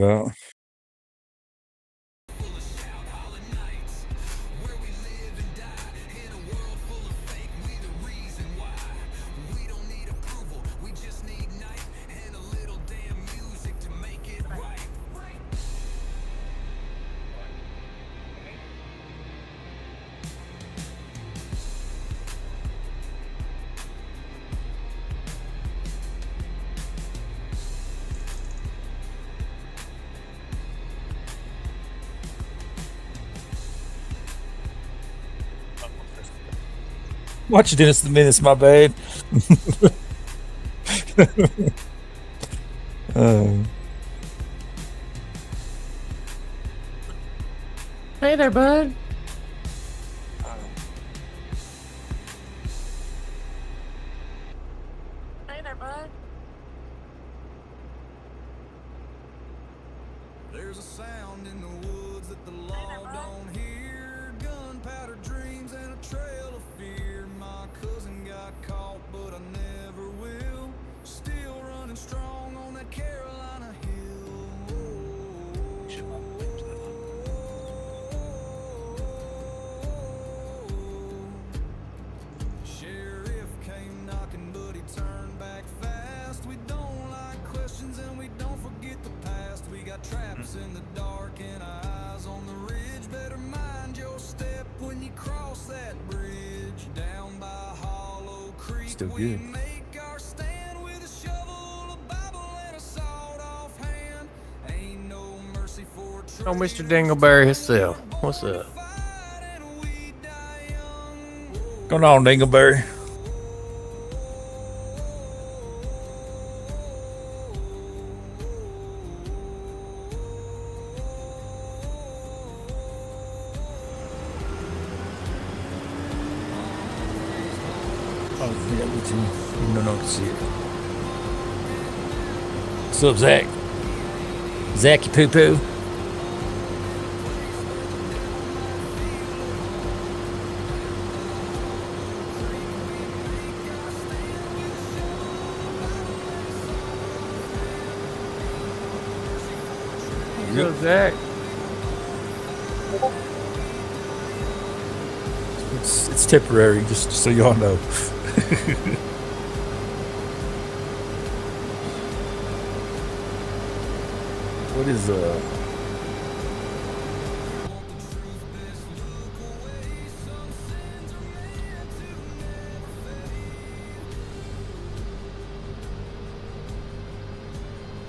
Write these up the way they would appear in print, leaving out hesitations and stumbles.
Well, watch Dennis the Menace, my bad. uh, Hey there, bud. Hey there, bud. There's a sound in the woods that the law don't hear. Gunpowder dreams and a trail of fear. My cousin got caught, but I never will. Still running strong on that Carolina hill. Sheriff came knocking, but he turned back fast. We don't like questions and we don't forget the past. We got traps in the dark and eyes on the ridge. Better mind your step when you cross that bridge. Down by Hollow Creek, Still we good. make our stand with a shovel, a Bible, and a sawed off hand. Ain't no mercy for Oh, Mr. Dingleberry himself. What's up? Going on, Dingleberry. Oh, yeah, me too. You don't know to see it. What's up, Zach? Zachy Poo Poo. What's up, Zach? It's temporary, just so y'all know. What is the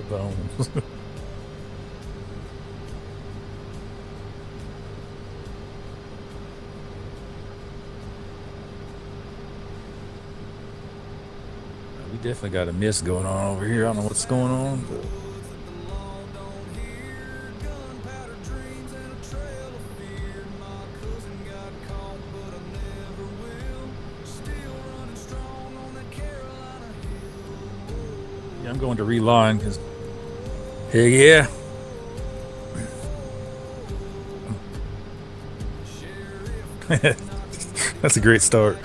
bones? We definitely got a mist going on over here. I don't know what's going on, but yeah, I'm going to reline because, heck yeah. That's a great start.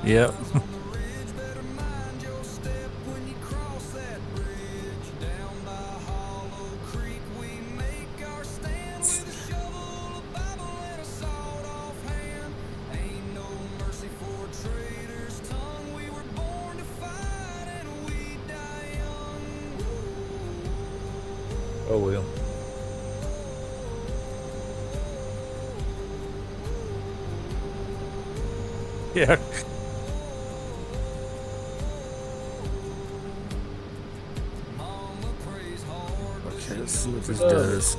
Yep. Oh well. Yeah. Okay, let's see what this does.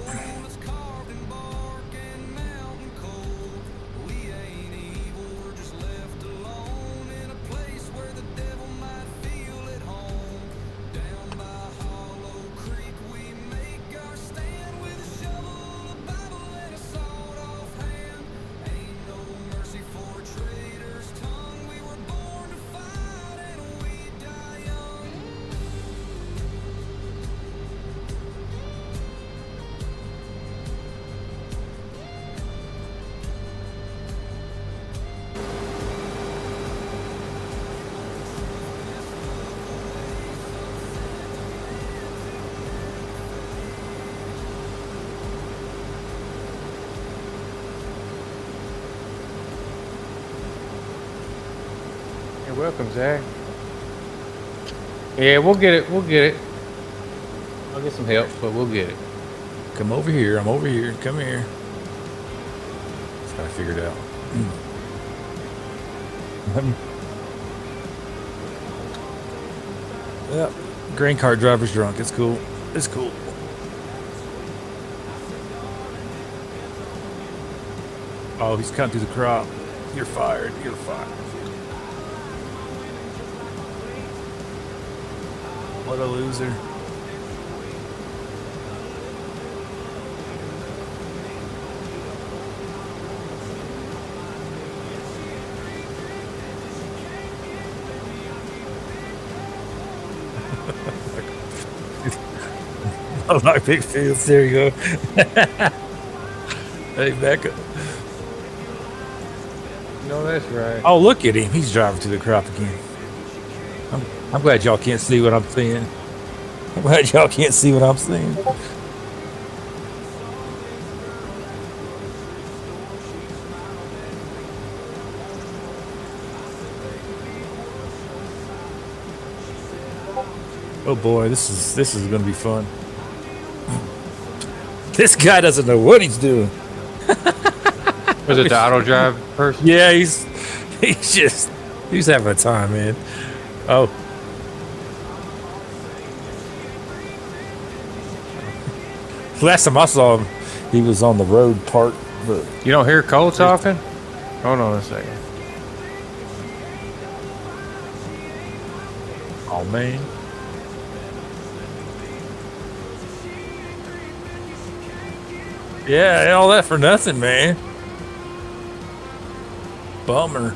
You're welcome, Zach. Yeah, we'll get it. We'll get it. I'll get some help, but we'll get it. Come over here. I'm over here. Come here. Just gotta figure it out. Yep. Grain cart driver's drunk. It's cool. It's cool. Oh, he's cutting through the crop. You're fired. You're fired. What a loser. Oh, my big fields. There you go. Hey, back up. No, that's right. Oh, look at him. He's driving through the crop again. I'm glad y'all can't see what I'm seeing. I'm glad y'all can't see what I'm seeing. Oh boy, this is gonna be fun. This guy doesn't know what he's doing. Was it the auto drive person? Yeah, he's having a time, man. Oh. Last time I saw him, he was on the road part. But You don't hear Cole talking? Hold on a second. oh man. Yeah, all that for nothing, man. Bummer.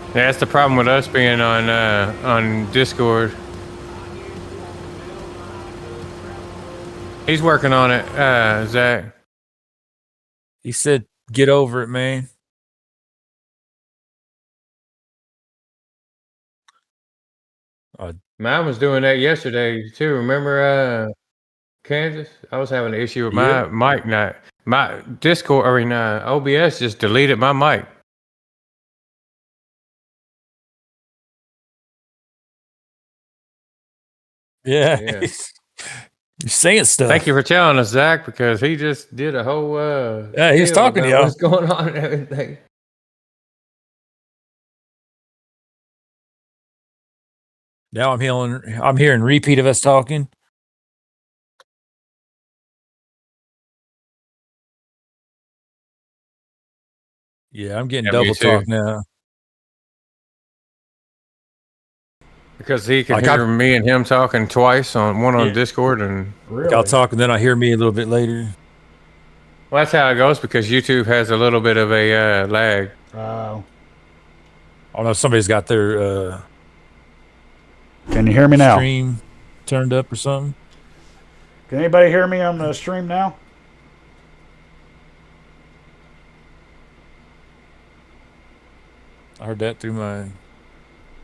Yeah, that's the problem with us being on Discord. He's working on it, Zach. He said, "Get over it, man." Mine was doing that yesterday too. Remember, Kansas? I was having an issue with my mic. Not my Discord. I mean, OBS just deleted my mic. Yeah. Yeah. You're saying stuff. Thank you for telling us, Zach, because he just did a whole. Yeah, he was spiel talking to about y'all. what's going on and everything. Now I'm hearing repeat of us talking. Yeah, I'm getting Yeah, me double too. talk now. Because he can Like hear me and him talking twice on one on Yeah. Discord, and Really? I'll talk and then I hear me a little bit later. well, that's how it goes because YouTube has a little bit of a lag. Oh. I don't know if somebody's got their Can you hear me now? stream turned up or something. Can anybody hear me on the stream now? I heard that through my.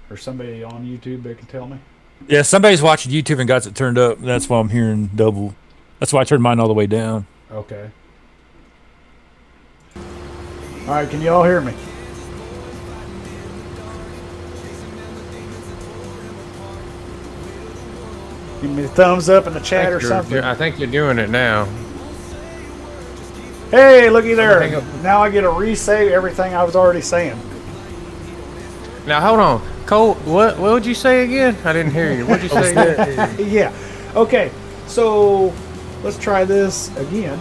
Or somebody on YouTube that can tell me? Yeah, somebody's watching YouTube and got it turned up. That's why I'm hearing double. That's why I turned mine all the way down. Okay. All right, can you all hear me? Give me a thumbs up in the chat or something. I think you're doing it now. Hey, looky there. Now I get to re-say everything I was already saying. Now hold on, Cole. What would you say again? I didn't hear you. What'd you say again? Yeah. Okay. So let's try this again.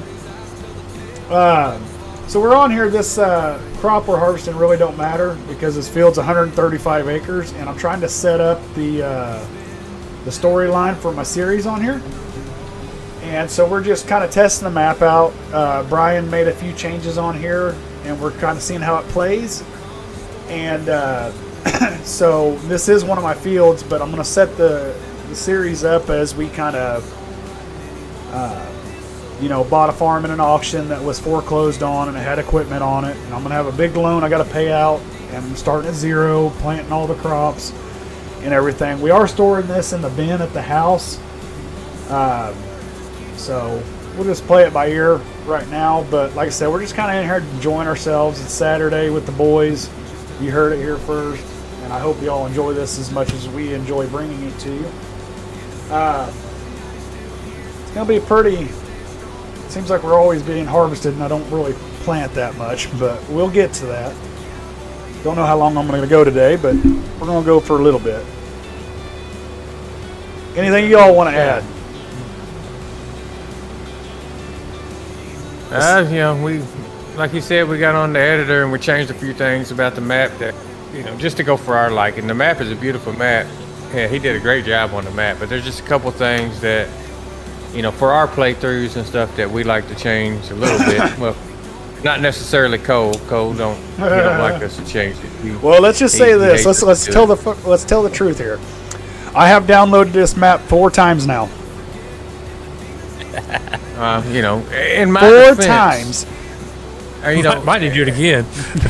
So we're on here. This crop we're harvesting really don't matter because this field's 135 acres, and I'm trying to set up the storyline for my series on here. And so we're just kind of testing the map out. Brian made a few changes on here, and we're kind of seeing how it plays. And so this is one of my fields, but I'm going to set the series up as we kind of, bought a farm in an auction that was foreclosed on, and it had equipment on it. And I'm going to have a big loan I got to pay out, and I'm starting at zero, planting all the crops and everything. We are storing this in the bin at the house. So we'll just play it by ear right now. But like I said, we're just kind of in here enjoying ourselves. It's Saturday with the boys. You heard it here first. and I hope you all enjoy this as much as we enjoy bringing it to you. It's going to be pretty... Seems like we're always being harvested, and I don't really plant that much, but we'll get to that. Don't know how long I'm going to go today, but we're going to go for a little bit. Anything you all want to add? You know, we, like you said, we got on the editor and we changed a few things about the map that, you know, just to go for our liking. The map is a beautiful map. Yeah, he did a great job on the map, but there's just a couple things that, you know, for our playthroughs and stuff that we like to change a little bit. Well, not necessarily Cole. Cole he don't like us to change it. Well, let's just say this. Let's tell the truth here. I have downloaded this map 4 times now. You know, in my 4 defense, times. You know, Might need to do it again.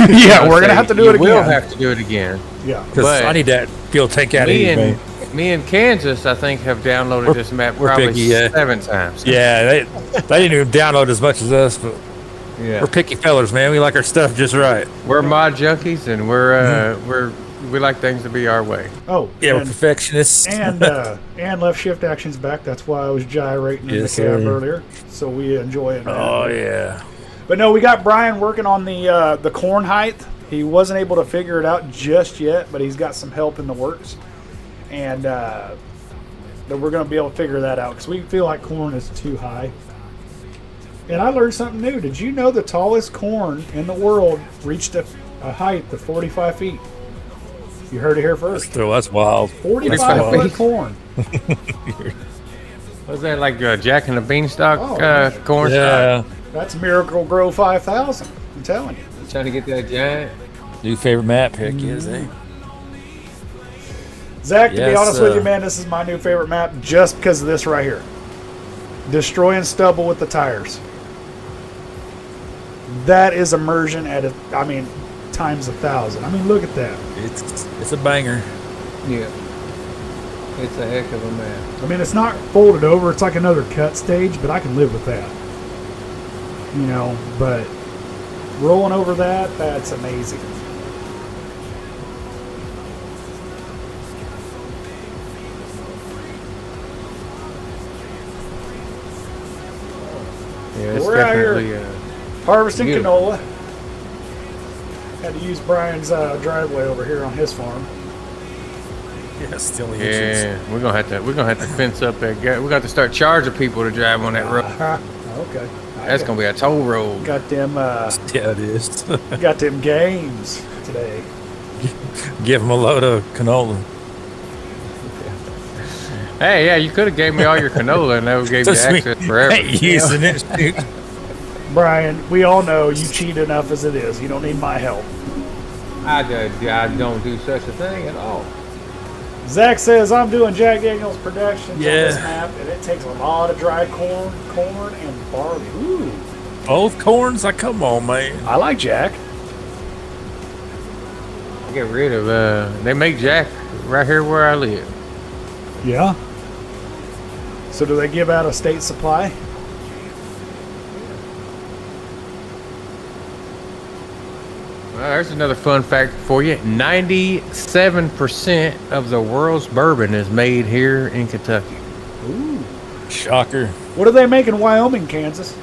Yeah, we're gonna have to do it again. We'll have to do it again. Yeah, Because I need that fuel tank out of here. Me and Kansas, I think, have downloaded this map probably picky, yeah. 7 times. Yeah, they didn't even download as much as us, but Yeah. we're picky fellers, man. We like our stuff just right. We're mod junkies, and we like things to be our way. Oh, Yeah, we're and, perfectionists. and left shift action's back. That's why I was gyrating in the Yes, cab sir. earlier. So we enjoy it. Oh yeah. But no, we got Brian working on the corn height. He wasn't able to figure it out just yet, but he's got some help in the works, and that we're going to be able to figure that out because we feel like corn is too high. And I learned something new. Did you know the tallest corn in the world reached a height of 45 feet? You heard it here first. That's wild. 45-foot corn. Was that like Jack and the Beanstalk Oh, corn Yeah. stalk? That's Miracle Grow 5000. I'm telling you. Trying to get that giant. New favorite map pick is Zach, to be Yes, honest with you, man, this is my new favorite map just because of this right here. Destroying stubble with the tires. That is immersion at times 1,000. I mean, look at that. It's a banger. Yeah. It's a heck of a map. I mean, it's not folded over. It's like another cut stage, but I can live with that. You know, but rolling over that's amazing. Yeah, it's We're out here. definitely. Harvesting Beautiful. canola. Had to use Brian's driveway over here on his farm. Yeah, still the Yeah, we're gonna have to fence up that gap. We're gonna have to start charging people to drive on that road. Okay. That's gonna be a toll road. Got them. Yeah, it is. Got them games today. Give them a load of canola. Hey, yeah, you could have gave me all your canola and that would gave you Just me- access forever. Ain't using it. Brian, we all know you cheat enough as it is. You don't need my help. I don't do such a thing at all. Zach says I'm doing Jack Daniels productions on this Yeah. map, and it takes a lot of dry corn, and barley. Ooh, Both corns? Like, come on, man. I like Jack. Get rid of they make Jack right here where I live. Yeah. So do they give out a state supply? Well, there's another fun fact for you. 97% of the world's bourbon is made here in Kentucky. Ooh. Shocker. What do they make in Wyoming, Kansas?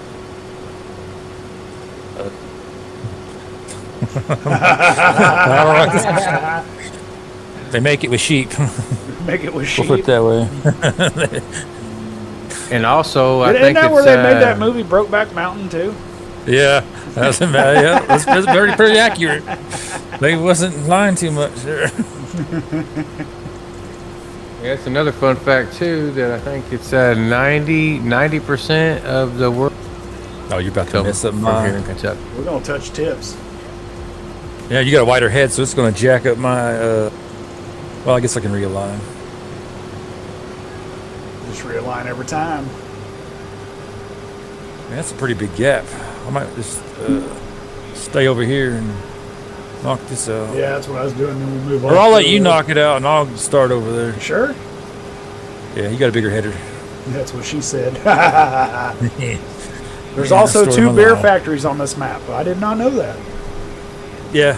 They make it with sheep. Make it with We'll sheep. put it that way. And also, I Isn't think that it's where they made that movie Brokeback Mountain too? Yeah, that's yeah, that's pretty accurate. They wasn't lying too much there. Yeah, it's another fun fact too that I think it's 90% of the world Oh, you're about to comes mess up from here in mine. Kentucky. We're gonna touch tips. Yeah, you got a wider head, so it's going to jack up my. Well, I guess I can realign. Just realign every time. Man, that's a pretty big gap. I might just stay over here and knock this out. Yeah, that's what I was doing. Then we'll move on. Or I'll let you knock it out and I'll start over there. Sure. Yeah, you got a bigger header. That's what she said. There's Yeah, also story 2 of my beer life. factories on this map. I did not know that. Yeah.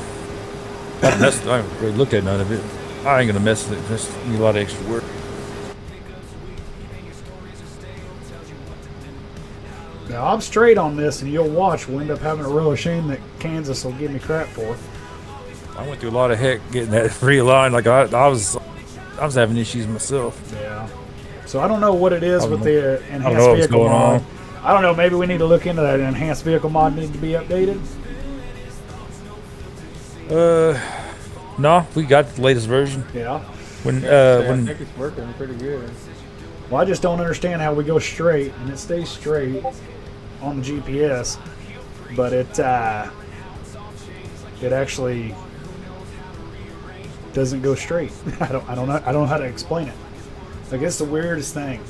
I haven't really looked at none of it. I ain't gonna mess with it. Just need a lot of extra work. Now, I'm straight on this, and you'll watch. We'll end up having a real shame that Kansas will give me crap for. I went through a lot of heck getting that realigned. Like I was having issues myself. Yeah. So I don't know what it is with the I don't enhanced know what's vehicle going mod. on. I don't know. Maybe we need to look into that. Enhanced vehicle mod need to be updated. No, we got the latest version. Yeah. When I think it's working pretty good. Well, I just don't understand how we go straight and it stays straight on the GPS, but it actually doesn't go straight. I don't know how to explain it. Like, it's the weirdest thing.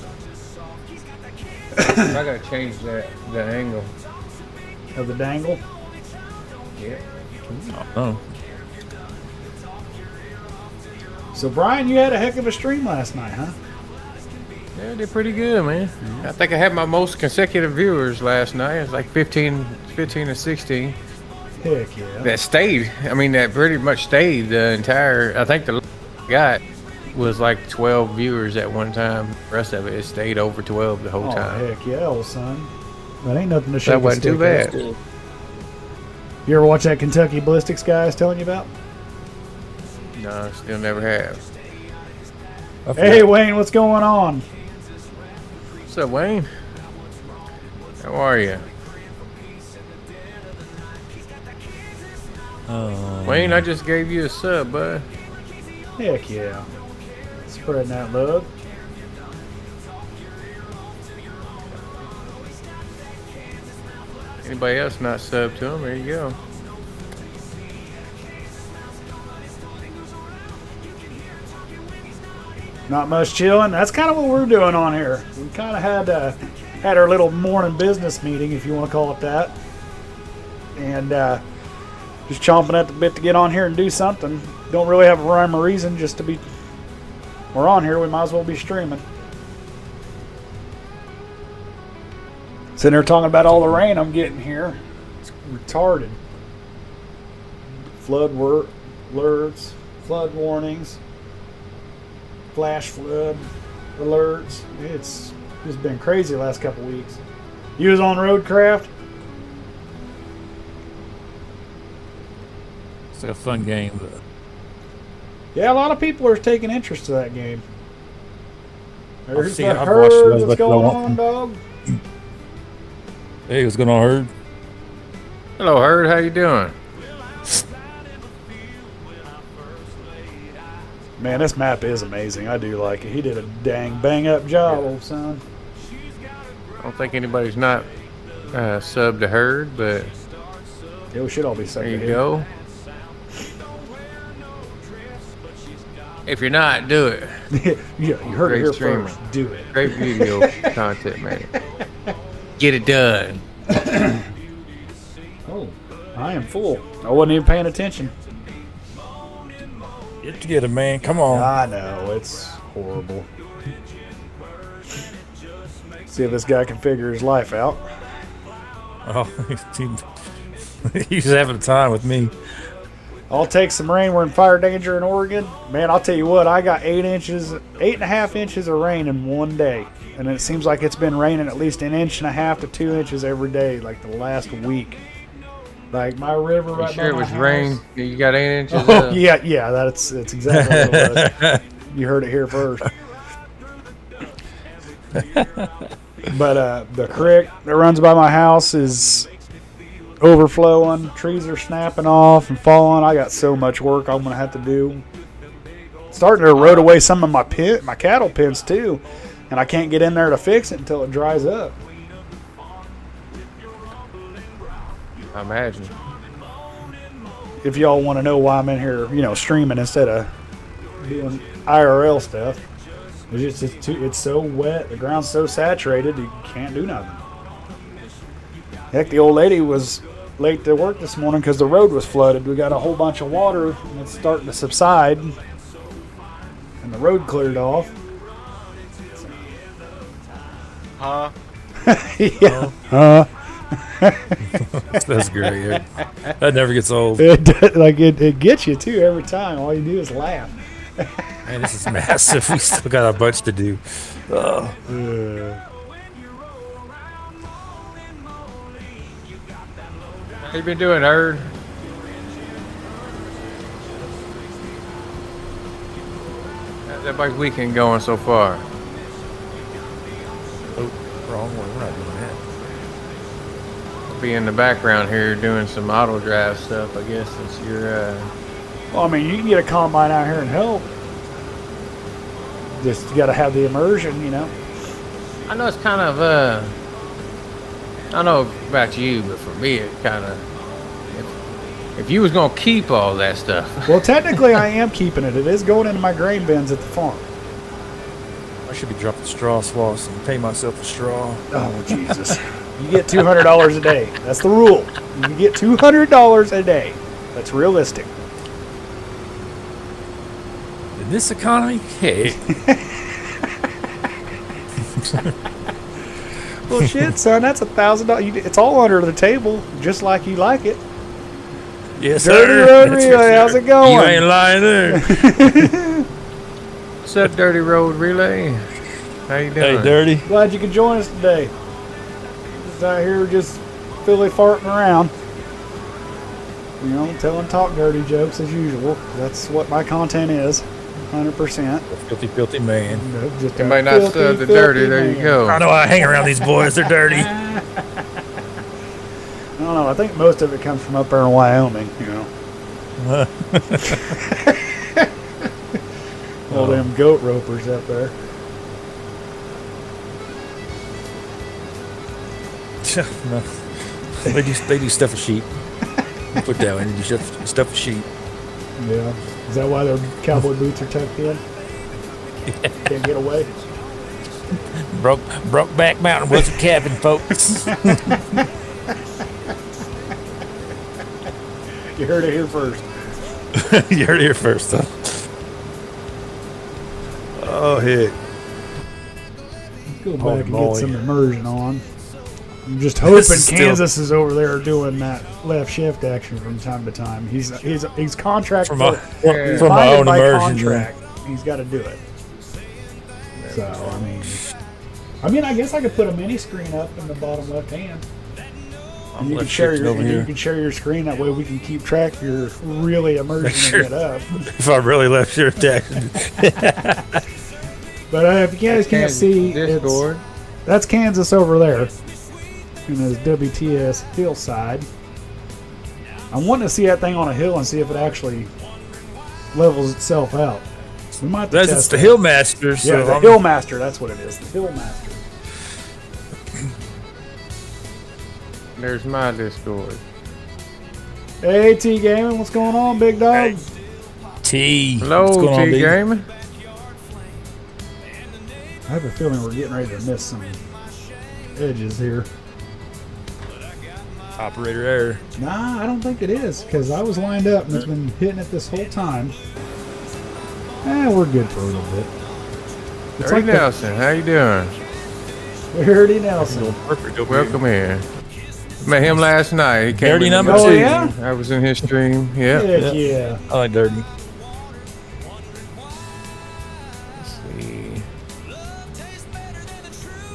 I gotta change the angle. Of the dangle. Yeah. oh, So Brian, you had a heck of a stream last night, huh? Yeah, I did pretty good, man. I think I had my most consecutive viewers last night. It was like 15 to 16. Heck yeah. That stayed. I mean, that pretty much stayed the entire. I think the got was like 12 viewers at one time. The rest of it stayed over 12 the whole Oh time. heck yeah, old son. That ain't nothing to shake That a wasn't too stick at. bad. You ever watch that Kentucky ballistics guy I was telling you about? No, still never have. I forgot. Hey Wayne, what's going on? What's up, Wayne? How are you? Wayne, I just gave you a sub, bud. Heck yeah. Spreading that love. Anybody else not sub to him? There you go. Not much chilling. That's kind of what we're doing on here. We kind of had our little morning business meeting, if you want to call it that, and just chomping at the bit to get on here and do something. Don't really have a rhyme or reason, just to be. We're on here. We might as well be streaming. Sitting there talking about all the rain I'm getting here. It's retarded. Flood alerts, flood warnings, flash flood alerts. It's been crazy the last couple weeks. You was on Roadcraft? It's like a fun game. But Yeah, a lot of people are taking interest to that game. There's seen the it. I've watched it. herd. That's What's what I going want. on, dog? hey, what's going on, Herd? Hello, Herd. How you doing? Man, this map is amazing. I do like it. He did a dang bang up job, old son. I don't think anybody's not subbed to Herd, but Yeah, we should all be there sucking you here. go. If you're not, do it. Yeah, you heard it Great here streamer. first. Do it. Great video content, man. Get it done. Oh, I am full. I wasn't even paying attention. Get together, man. Come on. I know, it's horrible. See if this guy can figure his life out. Oh, he's having a time with me. I'll take some rain. We're in fire danger in Oregon. Man, I'll tell you what, I got 8.5 inches of rain in one day. And it seems like it's been raining at least 1.5 inches to 2 inches every day, like the last week. Like my river You right sure it by was my rain? house. You got 8 inches Oh, of yeah, that's exactly what it was. You heard it here first. But the creek that runs by my house is overflowing. Trees are snapping off and falling. I got so much work I'm gonna have to do. Starting to erode away some of my cattle pens too, and I can't get in there to fix it until it dries up. I imagine. If y'all want to know why I'm in here, streaming instead of doing IRL stuff, it's so wet. The ground's so saturated, you can't do nothing. Heck, the old lady was late to work this morning because the road was flooded. We got a whole bunch of water, and it's starting to subside, and the road cleared off. Huh? Yeah. That's great. That never gets old. It gets you too every time. All you do is laugh. Man, this is massive. We still got a bunch to do. Oh. How you been doing, Erd? How's everybody's weekend going so far? Oh, wrong one. We're not doing that. I'll be in the background here doing some auto drive stuff, I guess, since you're. Well, I mean, you can get a combine out here and help. Just got to have the immersion, you know. I know it's kind of. I don't know about you, but for me, it kind of. If you was gonna keep all that stuff. Well, technically, I am keeping it. It is going into my grain bins at the farm. I should be dropping straw swaths and pay myself a straw. Oh, Jesus. You get $200 a day. That's the rule. You get $200 a day. That's realistic. In this economy, hey. Well, shit, son, that's $1,000. It's all under the table, just like you like it. Yes, Dirty sir. Road That's Relay, for how's sure. it going? You ain't lying there. What's up, Dirty Road Relay? How you doing? Hey, Dirty. Glad you could join us today. Just out here just filly farting around. You know, telling talk dirty jokes as usual. That's what my content is, 100%. Filthy, filthy man. You know, just a Anybody not filthy, sub the filthy dirty, there you man. go. I know I hang around these boys. They're dirty. I don't know. I think most of it comes from up there in Wyoming, you know. All them goat ropers up there. No. They do stuff with sheep. Put that one. They do stuff with sheep. Yeah. Is that why their cowboy boots are tucked in? Can't get away? Brokeback Mountain wasn't cabin, folks. You heard it here first. You heard it here first, though. Oh, heck. Let's go Holy back and moly. get some immersion on. I'm just hoping is still- Kansas is over there doing that left shift action from time to time. He's contracted From my Yeah. from my binded own by immersion. contract. He's got to do it. So I mean, I guess I could put a mini screen up in the bottom left hand. And you can share your over here. you can share your screen. That way we can keep track of your really immersion and get up. If I really left shift action. But if you guys can't see, Discord. that's Kansas over there in his WTS hillside. I'm wanting to see that thing on a hill and see if it actually levels itself out. We might have to That's test it's the that. Hill Master. So Yeah, the I'm- Hill Master. That's what it is. The Hill Master. There's my Discord. Hey, T Gaming, what's going on, big dog? T. Hello, What's going on, T baby? Gaming. I have a feeling we're getting ready to miss some edges here. Operator error. Nah, I don't think it is, because I was lined up and it's been hitting it this whole time. We're good for a little bit. It's Dirty like the Nelson, how you doing? Dirty Nelson. Doing perfect over Welcome here. Met him last night. He came Dirty in number the- Oh, two. yeah? I was in his stream. Yeah. Heck yeah. I like Dirty. Let's see.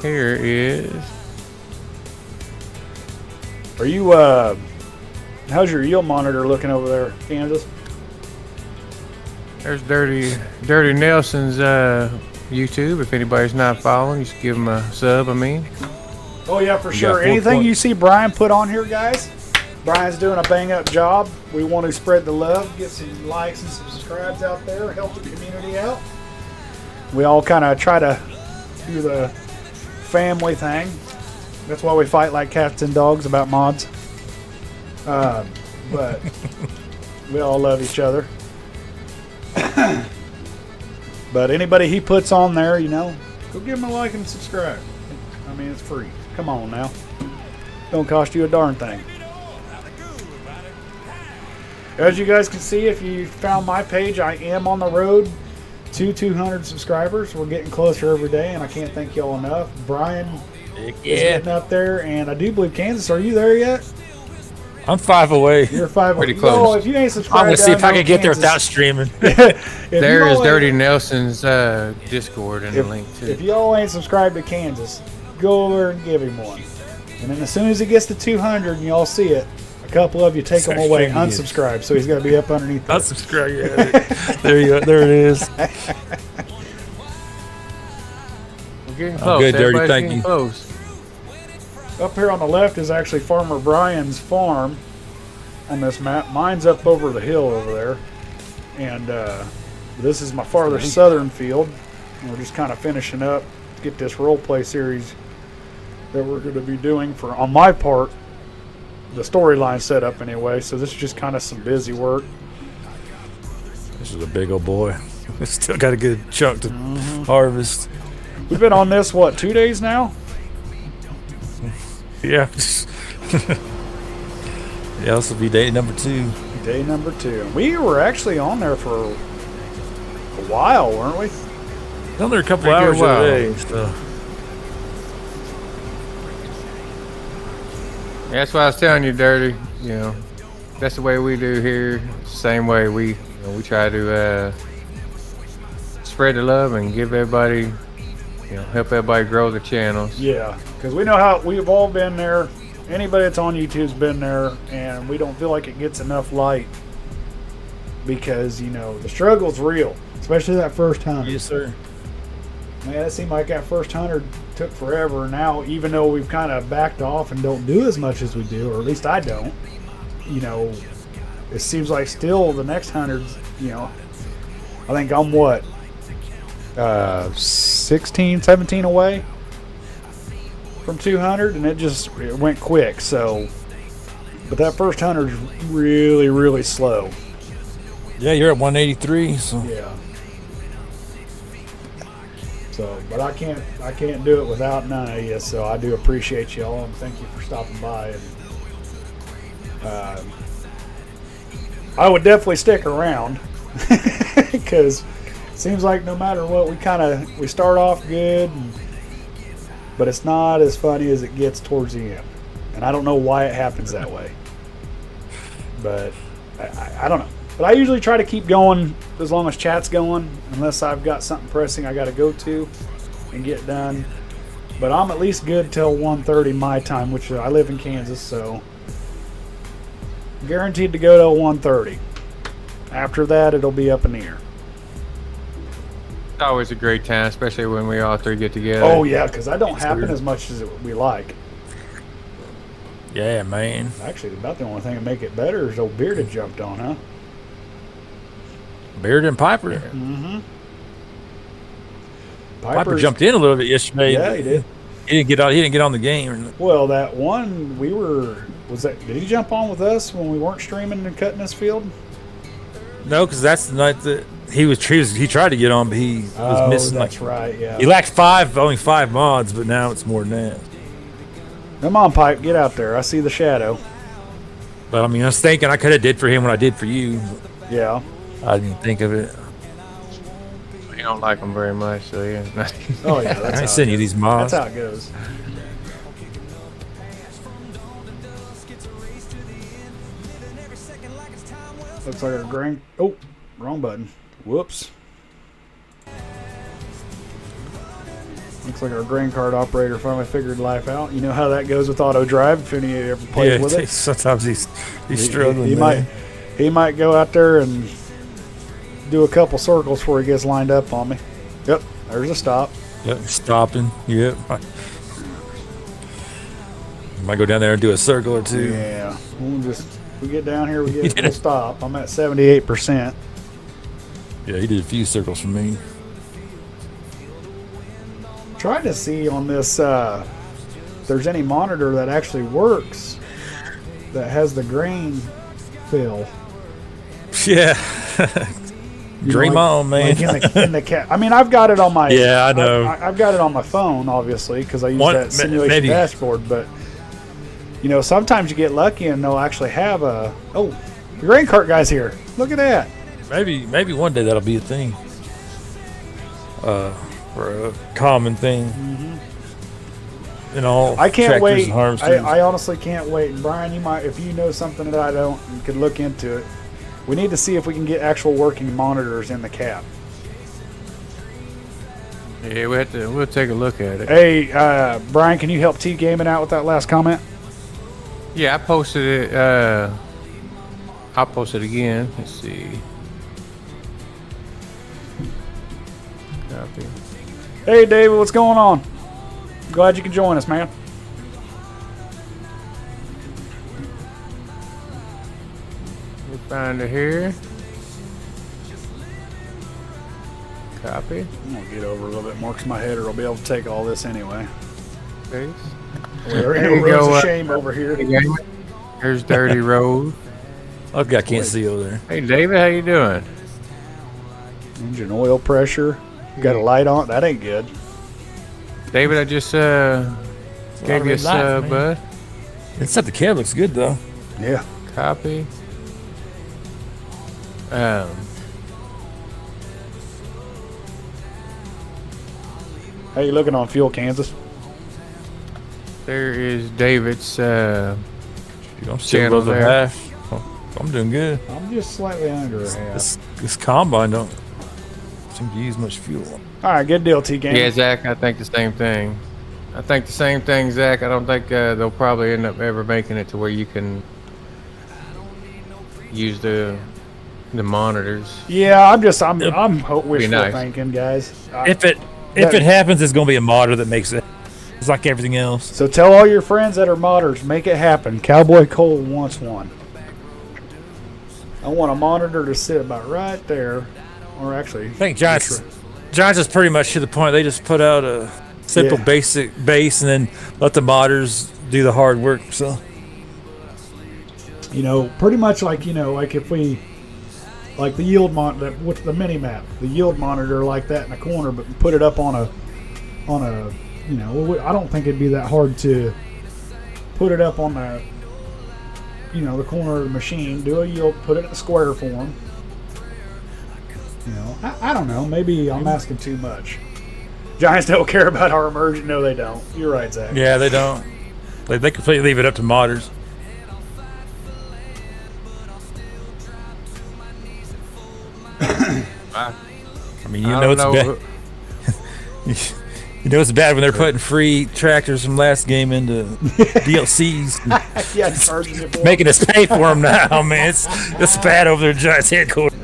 Here is. Are you, how's your yield monitor looking over there, Kansas? There's Dirty Nelson's YouTube. If anybody's not following, you should give him a sub. I mean, Oh, yeah, for got sure. 4 Anything points. you see Brian put on here, guys, Brian's doing a bang-up job. We want to spread the love, get some likes and some subscribes out there, help the community out. We all kind of try to do the family thing. That's why we fight like cats and dogs about mods. But we all love each other. But anybody he puts on there, you know, go give him a like and subscribe. I mean, it's free. Come on now. Don't cost you a darn thing. As you guys can see, if you found my page, I am on the road to 200 subscribers. We're getting closer every day, and I can't thank y'all enough. Brian is Yeah, getting up there, and I do believe Kansas. Are you there yet? I'm 5 away. You're 5. Pretty Yo, close. if you ain't I'm subscribed, gonna see if I down can get there Kansas- without streaming. If There y'all is Dirty ain't- Nelson's Discord and the link If too. y'all ain't subscribed to Kansas, go over and give him one. And then as soon as he gets to 200 and y'all see it, a couple of you take him away, unsubscribe. So he's got to be up underneath there. Unsubscribe. Yeah. There you go. There it is. We're getting close. good, Dirty, Everybody's thank getting you. close. Up here on the left is actually Farmer Brian's farm on this map. Mine's up over the hill over there. And this is my farthest southern field. And we're just kind of finishing up to get this role play series that we're going to be doing for, on my part, the storyline set up anyway. So this is just kind of some busy work. This is a big old boy. Still got a good chunk to harvest. We've been on this, what, 2 days now? Yeah. Yeah, this will be day number 2. Day number 2. We were actually on there for a while, weren't we? Another couple Pretty hours good while. a day. So. That's why I was telling you, Dirty. You know, that's the way we do here. Same way we try to spread the love and give everybody, help everybody grow the channels. Yeah, because we know how we've all been there. Anybody that's on YouTube's been there, and we don't feel like it gets enough light because, the struggle's real, especially that first 100. Yes, sir. Man, it seemed like that first 100 took forever. Now, even though we've kind of backed off and don't do as much as we do, or at least I don't, it seems like still the next 100, I think I'm what, 16, 17 away from 200, and it went quick. So, but that first 100 is really, really slow. Yeah, you're at 183. So Yeah. So, but I can't do it without none of you. So I do appreciate y'all, and thank you for stopping by. And I would definitely stick around because it seems like no matter what, we start off good, but it's not as funny as it gets towards the end. And I don't know why it happens that way, but I don't know. But I usually try to keep going as long as chat's going, unless I've got something pressing I got to go to and get done. But I'm at least good till 1:30 my time, which I live in Kansas, so guaranteed to go till 1:30. After that, it'll be up in the air. It's always a great time, especially when we all three get together. Oh yeah, because I don't happen as much as we like. yeah, man. Actually, about the only thing that make it better is old Bearded jumped on, huh? Beard and Piper. Mm-hmm. Piper jumped in a little bit yesterday. Yeah, he did. He didn't get on the game. Well, that one did he jump on with us when we weren't streaming and cutting this field? No, because that's the night that he tried to get on, but he was missing. That's right. Yeah. He lacked only 5 mods, but now it's more than that. Come on, Pipe, get out there. I see the shadow. But I mean, I was thinking I could have did for him what I did for you. Yeah. I didn't think of it. We don't like them very much, so yeah. Oh yeah. I That's ain't sending you these mods. That's how it goes. Looks like our grain. Oh, wrong button. Whoops. Looks like our grain card operator finally figured life out. You know how that goes with auto drive. If any of you ever plays with it, sometimes he's struggling. He might go out there and do a couple circles before he gets lined up on me. Yep, there's a stop. Yep, stopping. Yep. Might go down there and do a circle or two. Yeah, we get down here, we get a full stop. I'm at 78%. Yeah, he did a few circles for me. Trying to see on this if there's any monitor that actually works that has the grain fill. Yeah. Dream on, man. Like in the cat. I mean, I've got it on my. Yeah, I know. I've got it on my phone, obviously, because I use that simulation dashboard. But sometimes you get lucky and they'll actually have the grain cart guy's here. Look at that. Maybe one day that'll be a thing. For a common thing. Mm-hmm. in all I can't tractors wait. and harvesters. I honestly can't wait. And Brian, you might, if you know something that I don't, you could look into it. We need to see if we can get actual working monitors in the cab. Yeah, we'll take a look at it. Hey, Brian, can you help T Gaming out with that last comment? Yeah, I posted it. I'll post it again. Let's see. Copy. Hey, David, what's going on? Glad you can join us, man. We find it here. Copy. I'm going to get over a little bit more because my header will be able to take all this anyway. Paste. There you goes go, a shame over here. Here's Dirty Road. Okay, I can't see over there. Hey, David, how you doing? Engine oil pressure. Got a light on? That ain't good. David, I just gave you a sub, bud. Except the cab looks good though. Yeah. Copy. How you looking on fuel, Kansas? There is David's I'm still channel above the there. half. I'm doing good. I'm just slightly under a half. This combine don't seem to use much fuel. All right, good deal, T Game. Yeah, Zach, I think the same thing. I think the same thing, Zach. I don't think they'll probably end up ever making it to where you can use the monitors. Yeah, I'm wishful nice. thinking, guys. If it happens, it's gonna be a modder that makes it. It's like everything else. So tell all your friends that are modders, make it happen. Cowboy Cole wants one. I want a monitor to sit about right there, or actually, I think Giants is pretty much to the point. They just put out a simple basic base and then let the modders do the hard work. So, pretty much like if we like the yield monitor, what's the mini map, the yield monitor like that in the corner, but put it up on a. I don't think it'd be that hard to put it up on the, the corner of the machine, do a yield, put it in a square form. I don't know. Maybe I'm asking too much. Giants don't care about our emergent. No, they don't. You're right, Zach. yeah, they don't. They completely leave it up to modders. I mean, it's bad. It's bad when they're putting free tractors from last game into DLCs. Yeah, charging you for Making us pay for them now, man. It's bad over there at Giants headquarters.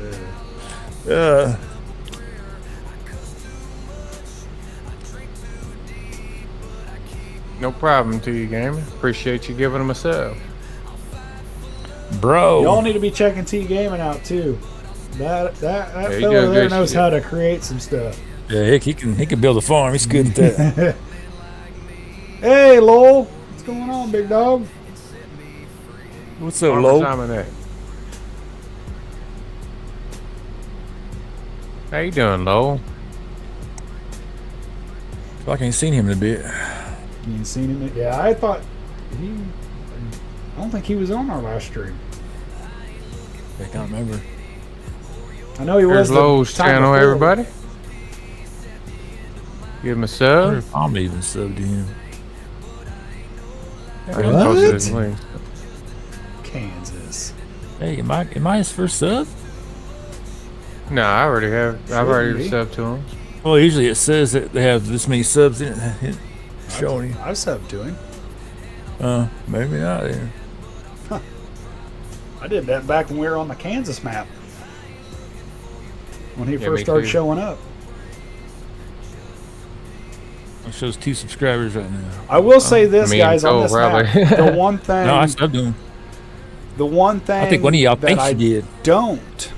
No problem to you, gamer. Appreciate you giving them a sub. Bro. Y'all need to be checking T Gaming out too. That he fella does there good knows shit. how to create some stuff. Yeah, he can build a farm. He's good at that. Hey, Lowell, what's going on, big dog? What's up, Farmer Low? Dominic. How you doing, Lowell? Feel like I ain't seen him in a bit. You ain't seen him? Yeah, I thought I don't think he was on our last stream. I can't remember. I know he There's was. Lowell's the time channel, before. everybody. Give him a I wonder sub. if I'm even subbed to him. I posted his What? link. Kansas. Hey, am I his first sub? No, I already have. I've already be. subbed to him. Well, usually it says that they have this many subs in it. Showing you. I subbed to him. Maybe not there. I did that back when we were on the Kansas map. When he Yeah, first me started too. showing up. It shows 2 subscribers right now. I will say this, me and guys, on Cole, this probably. map. The one thing. No, I subbed to him. The one thing I think one of y'all that thinks I you did. don't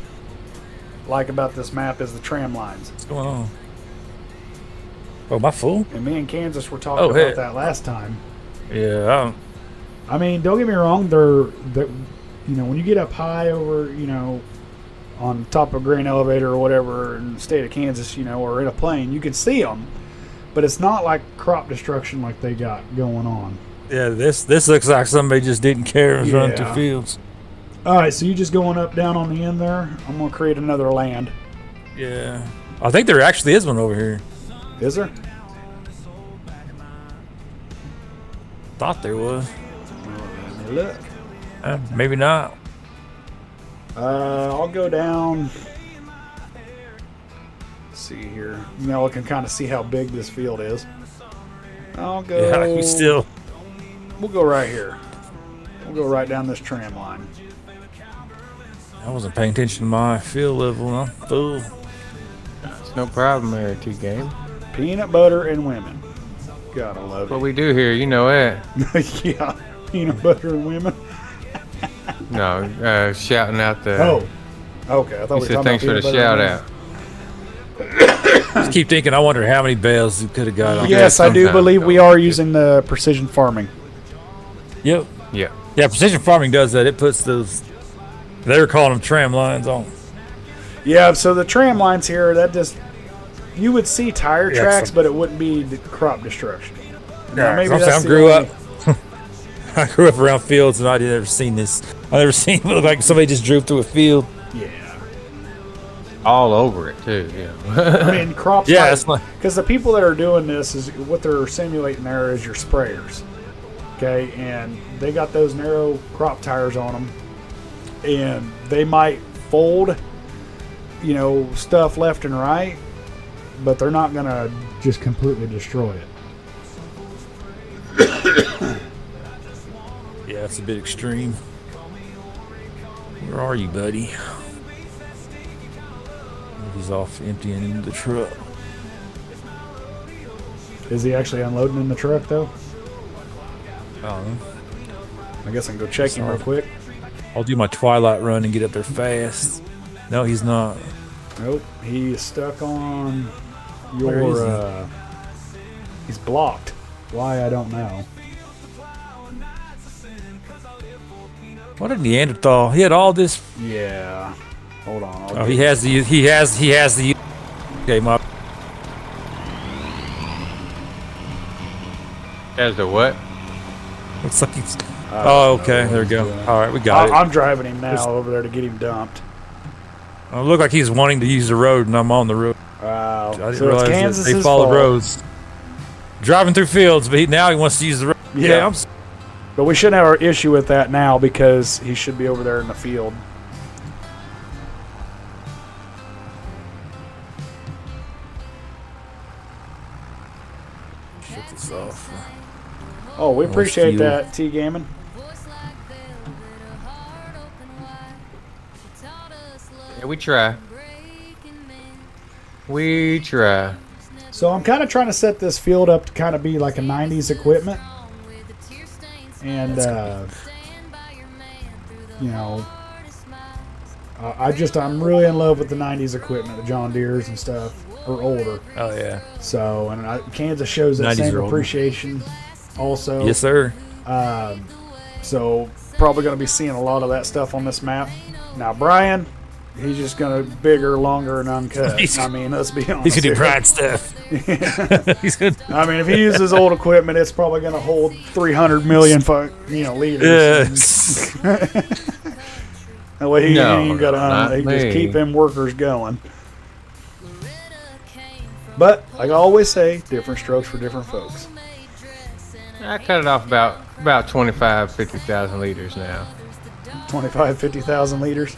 like about this map is the tram lines. What's going on? Oh, am I full? And me and Kansas were talking Oh, about hey. that last time. Yeah, I mean, don't get me wrong. They're when you get up high over, on top of a grain elevator or whatever in the state of Kansas, or in a plane, you can see them. But it's not like crop destruction like they got going on. yeah. This looks like somebody just didn't care and was running Yeah. through fields. All right, so you just going up, down on the end there. I'm going to create another land. Yeah, I think there actually is one over here. Is there? Thought there was. Look. Maybe not. I'll go down. Let's see here. Now I can kind of see how big this field is. I'll go. Yeah, you still. We'll go right here. We'll go right down this tram line. I wasn't paying attention to my field level. I'm fool. It's no problem there, T-Game. Peanut butter and women. Gotta love What we do here, you know it. it. Yeah, peanut butter and women. No, shouting out the. Oh, okay. I thought He we said were thanks for the talking about shout peanut butter and out. Just keep thinking. I wonder how many bales you could have got on. women. Yes, I do sometimes believe we don't. are using the precision farming. Yep. Yeah. Yeah, precision farming does that. It puts those. They were calling them tram lines on. Yeah, so the tram lines here, that just you would see tire Yeah, tracks, some- but it wouldn't be the crop destruction. Now, Yeah, maybe 'cause that's I the grew only- up. I grew up around fields, and I never seen this. I never seen it look like somebody just drove through a field. Yeah, All over it too. Yeah. I mean crops. Yeah, it's like Because the people that are doing this is what they're simulating there is your sprayers, okay, and they got those narrow crop tires on them, and they might fold, stuff left and right, but they're not gonna just completely destroy it. yeah, it's a bit extreme. Where are you, buddy? He's off emptying into the truck. Is he actually unloading in the truck though? I don't know. I guess I can go check him real quick. I'll do my twilight run and get up there fast. No, he's not. Nope, he's stuck on Where is your. He's blocked. Why I don't know. What a Neanderthal! He had all this. Yeah. Hold on. I'll Oh, get- he has the. He has the. Okay, my. As the what? Looks like he's. I don't Oh, know okay. what There we he's go. doing. All right, we got it. I'm driving him now There's- over there to get him dumped. It looked like he's wanting to use the road, and I'm on the road. Wow. I didn't So it's realize that Kansas's they follow fault. roads. Driving through fields, but now he wants to use the road. Yeah. I'm. But we shouldn't have an issue with that now because he should be over there in the field. Shut this off. Oh, we More appreciate fuel. that, T Gaming. Yeah, we try. We try. So I'm kind of trying to set this field up to kind of be like a 90s equipment. And, I'm really in love with the 90s equipment, the John Deeres and stuff, or older. Oh yeah. So, Kansas shows that 90s same are older. appreciation also. Yes, sir. So probably going to be seeing a lot of that stuff on this map. Now, Brian, he's just going to bigger, longer, and uncut. He's- Let's be honest. He's gonna do here. Brian stuff. He's gonna. If he uses old equipment, it's probably going to hold 300 million liters. Yes. That way he No, ain't got not to just me. keep them workers going. But like I always say, different strokes for different folks. I cut it off about 25, 50,000 liters now. 25, 50,000 liters.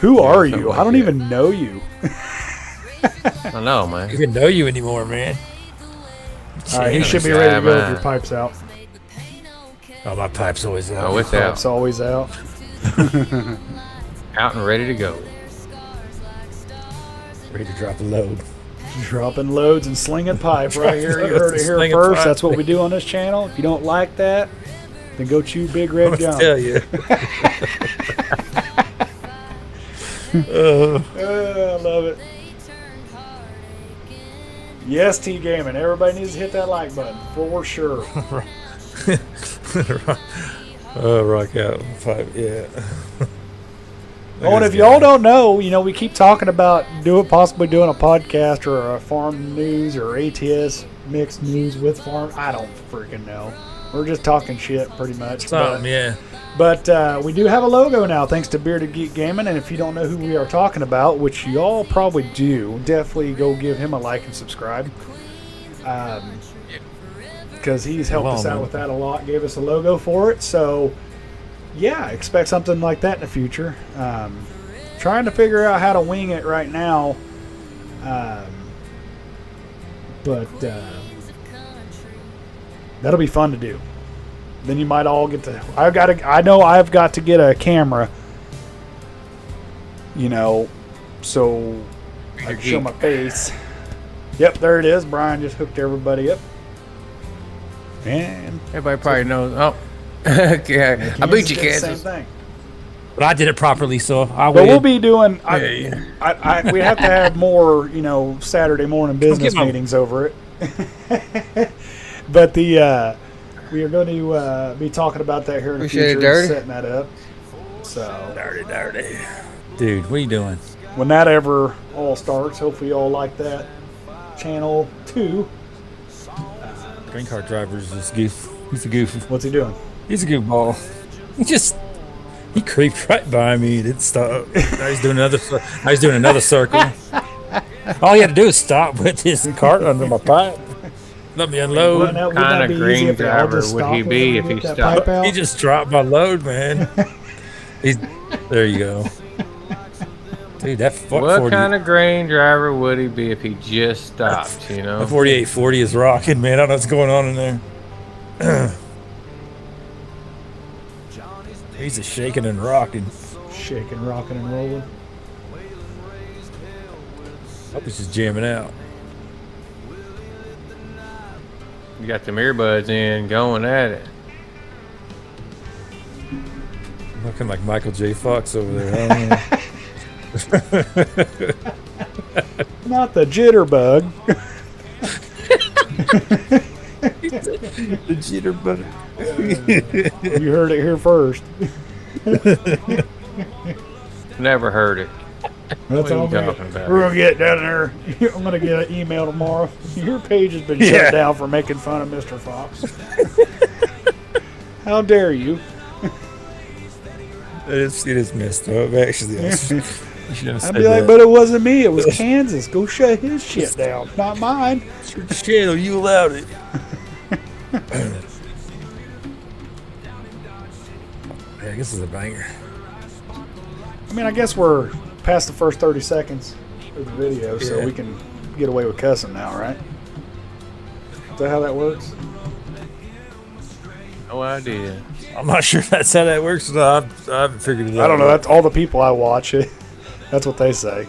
Who are something you? like I don't that. even know you. I know, man. even know you anymore, man. All right, he Yeah, should be ready to go with man. your pipes out. Oh, my pipe's always out. Oh, it's out. Pipes always out. Out and ready to go. Ready to drop a load. Dropping loads and slinging pipe right here. You heard it here Slinging first. pipe. That's what we do on this channel. If you don't like that, then go chew Big Red I'm gonna John. tell you. I love it. Yes, T Gaming. Everybody needs to hit that like button for sure. Rock out pipe. Yeah. Oh, and if y'all don't know, we keep talking about possibly doing a podcast or a farm news or ATS mixed news with farm. I don't freaking know. We're just talking shit pretty much. Something, yeah. But we do have a logo now, thanks to Bearded Geek Gaming. And if you don't know who we are talking about, which y'all probably do, definitely go give him a like and subscribe. because he's helped us out man. with that a lot. Gave us a logo for it. So yeah, expect something like that in the future. Trying to figure out how to wing it right now. But that'll be fun to do. Then you might all get to. I know I've got to get a camera. You know, so I can show my face. Yep, there it is. Brian just hooked everybody up. And Everybody probably knows. Oh, okay. I beat you, Kansas did the same Kansas. thing. But I did it properly, so I But will. we'll be doing. Yeah. We have to have more, Saturday morning business get my- meetings over it. But we are going to be talking about that here in the Appreciate it, future, Dirty. setting that up. So Dirty. Dude, what are you doing? when that ever all starts, hopefully you all like that. Channel 2. Green card driver's just goof. He's a goof. What's he doing? He's a goofball. He creeped right by me. He didn't stop. Now he's doing another circle. All he had to do is stop with his cart under my pipe. Let me unload. Wouldn't that Kind be of easy green if they all driver just would stopped he when be they if he get that stopped? pipe out? He just dropped my load, man. There you go. Dude, that What 40, kind of grain driver would he be if he just stopped? that 4840 is rocking, man. I don't know what's going on in there. He's a shaking and rocking. Shaking, rocking, and rolling. Hope he's just jamming out. You got them earbuds in, going at it. Looking like Michael J. Fox over there. Huh? Not the jitterbug. The jitterbug. You heard it here first. Never heard it. That's What are all you talking about? we're gonna get down there. I'm gonna get an email tomorrow. Your page has been Yeah. shut down for making fun of Mr. Fox. How dare you? It is messed up, actually. You shouldn't have I'd said be like, that. but it wasn't me. It was Kansas. Go shut his shit down, not mine. It's your channel. You allowed it. Yeah, I guess it's a banger. I mean, I guess we're past the first 30 seconds of the video, so Yeah. we can get away with cussing now, right? Is that how that works? No idea. I'm not sure that's how that works. No, I haven't figured it out. I don't know. That's all the people I watch. That's what they say.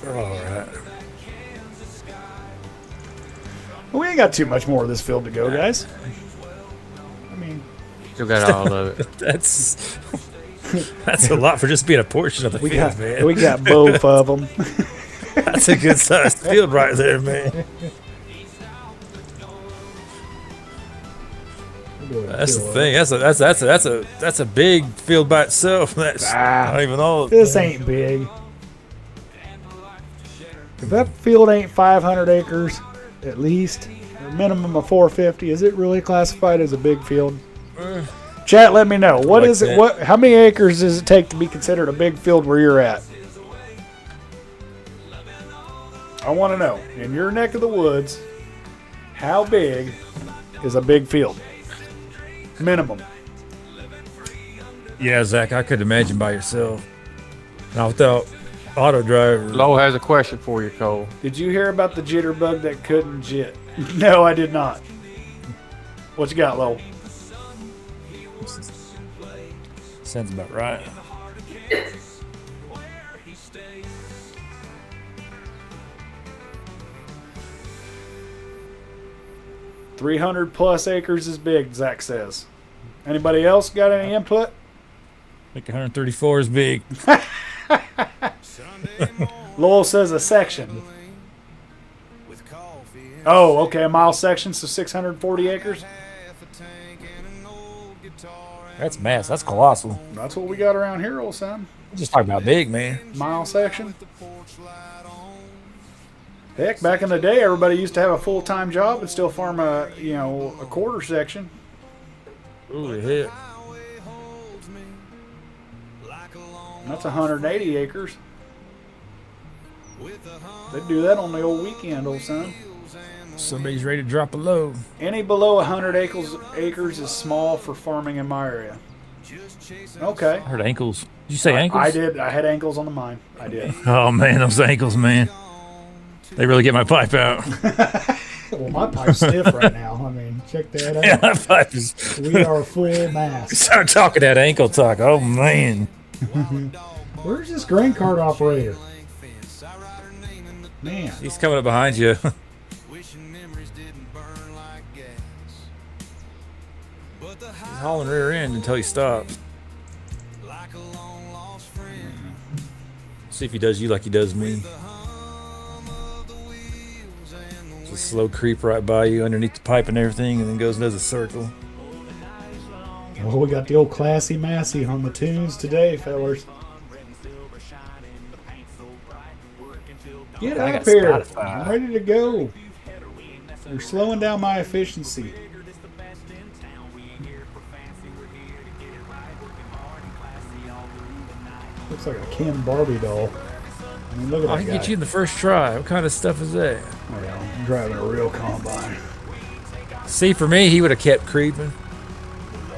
All right. Well, we ain't got too much more of this field to go, guys. I mean, Still got all of it. That's a lot for just being a portion of the we field, got man. we got both of them. That's a good sized field right there, man. That's the thing. That's a big field by itself. That's not even all. This ain't big. If that field ain't 500 acres, at least, a minimum of 450, is it really classified as a big field? Chat, let me know. What Like is it? that. What? How many acres does it take to be considered a big field where you're at? I want to know. In your neck of the woods, how big is a big field? Minimum. Yeah, Zach, I could imagine by yourself. Now without auto driver. Lo has a question for you, Cole. Did you hear about the jitterbug that couldn't jit? No, I did not. What you got, Lo? Sounds about right. $300 plus acres is big, Zach says. Anybody else got any input? I think 134 is big. Lowell says a section. Oh, okay, a mile section, so 640 acres. That's mass. That's colossal. That's what we got around here, old son. We're just talking about big, man. Mile section. Heck, back in the day, everybody used to have a full-time job and still farm a quarter section. Holy hell. That's 180 acres. They do that on the old weekend, old son. Somebody's ready to drop a load. Any below 100 acres is small for farming in my area. Okay. I heard ankles. Did you say ankles? I did. I had ankles on the mine. I did. Oh man, those ankles, man. They really get my pipe out. Well, my pipe's stiff right now. I mean, check that out. Yeah, my pipe is. We are full mass. Start talking that ankle talk. Oh man. Where's this grain cart operator? Man. He's coming up behind you. He's hauling rear end until he stops. See if he does you like he does me. Just slow creep right by you underneath the pipe and everything, and then goes and does a circle. Well, we got the old classy Massey on the tunes today, fellas. Get up here. I'm ready to go. You're slowing down my efficiency. Looks like a Ken Barbie doll. I mean, look at that I can guy. get you in the first try. What kind of stuff is that? Well, I'm driving a real combine. See, for me, he would have kept creeping.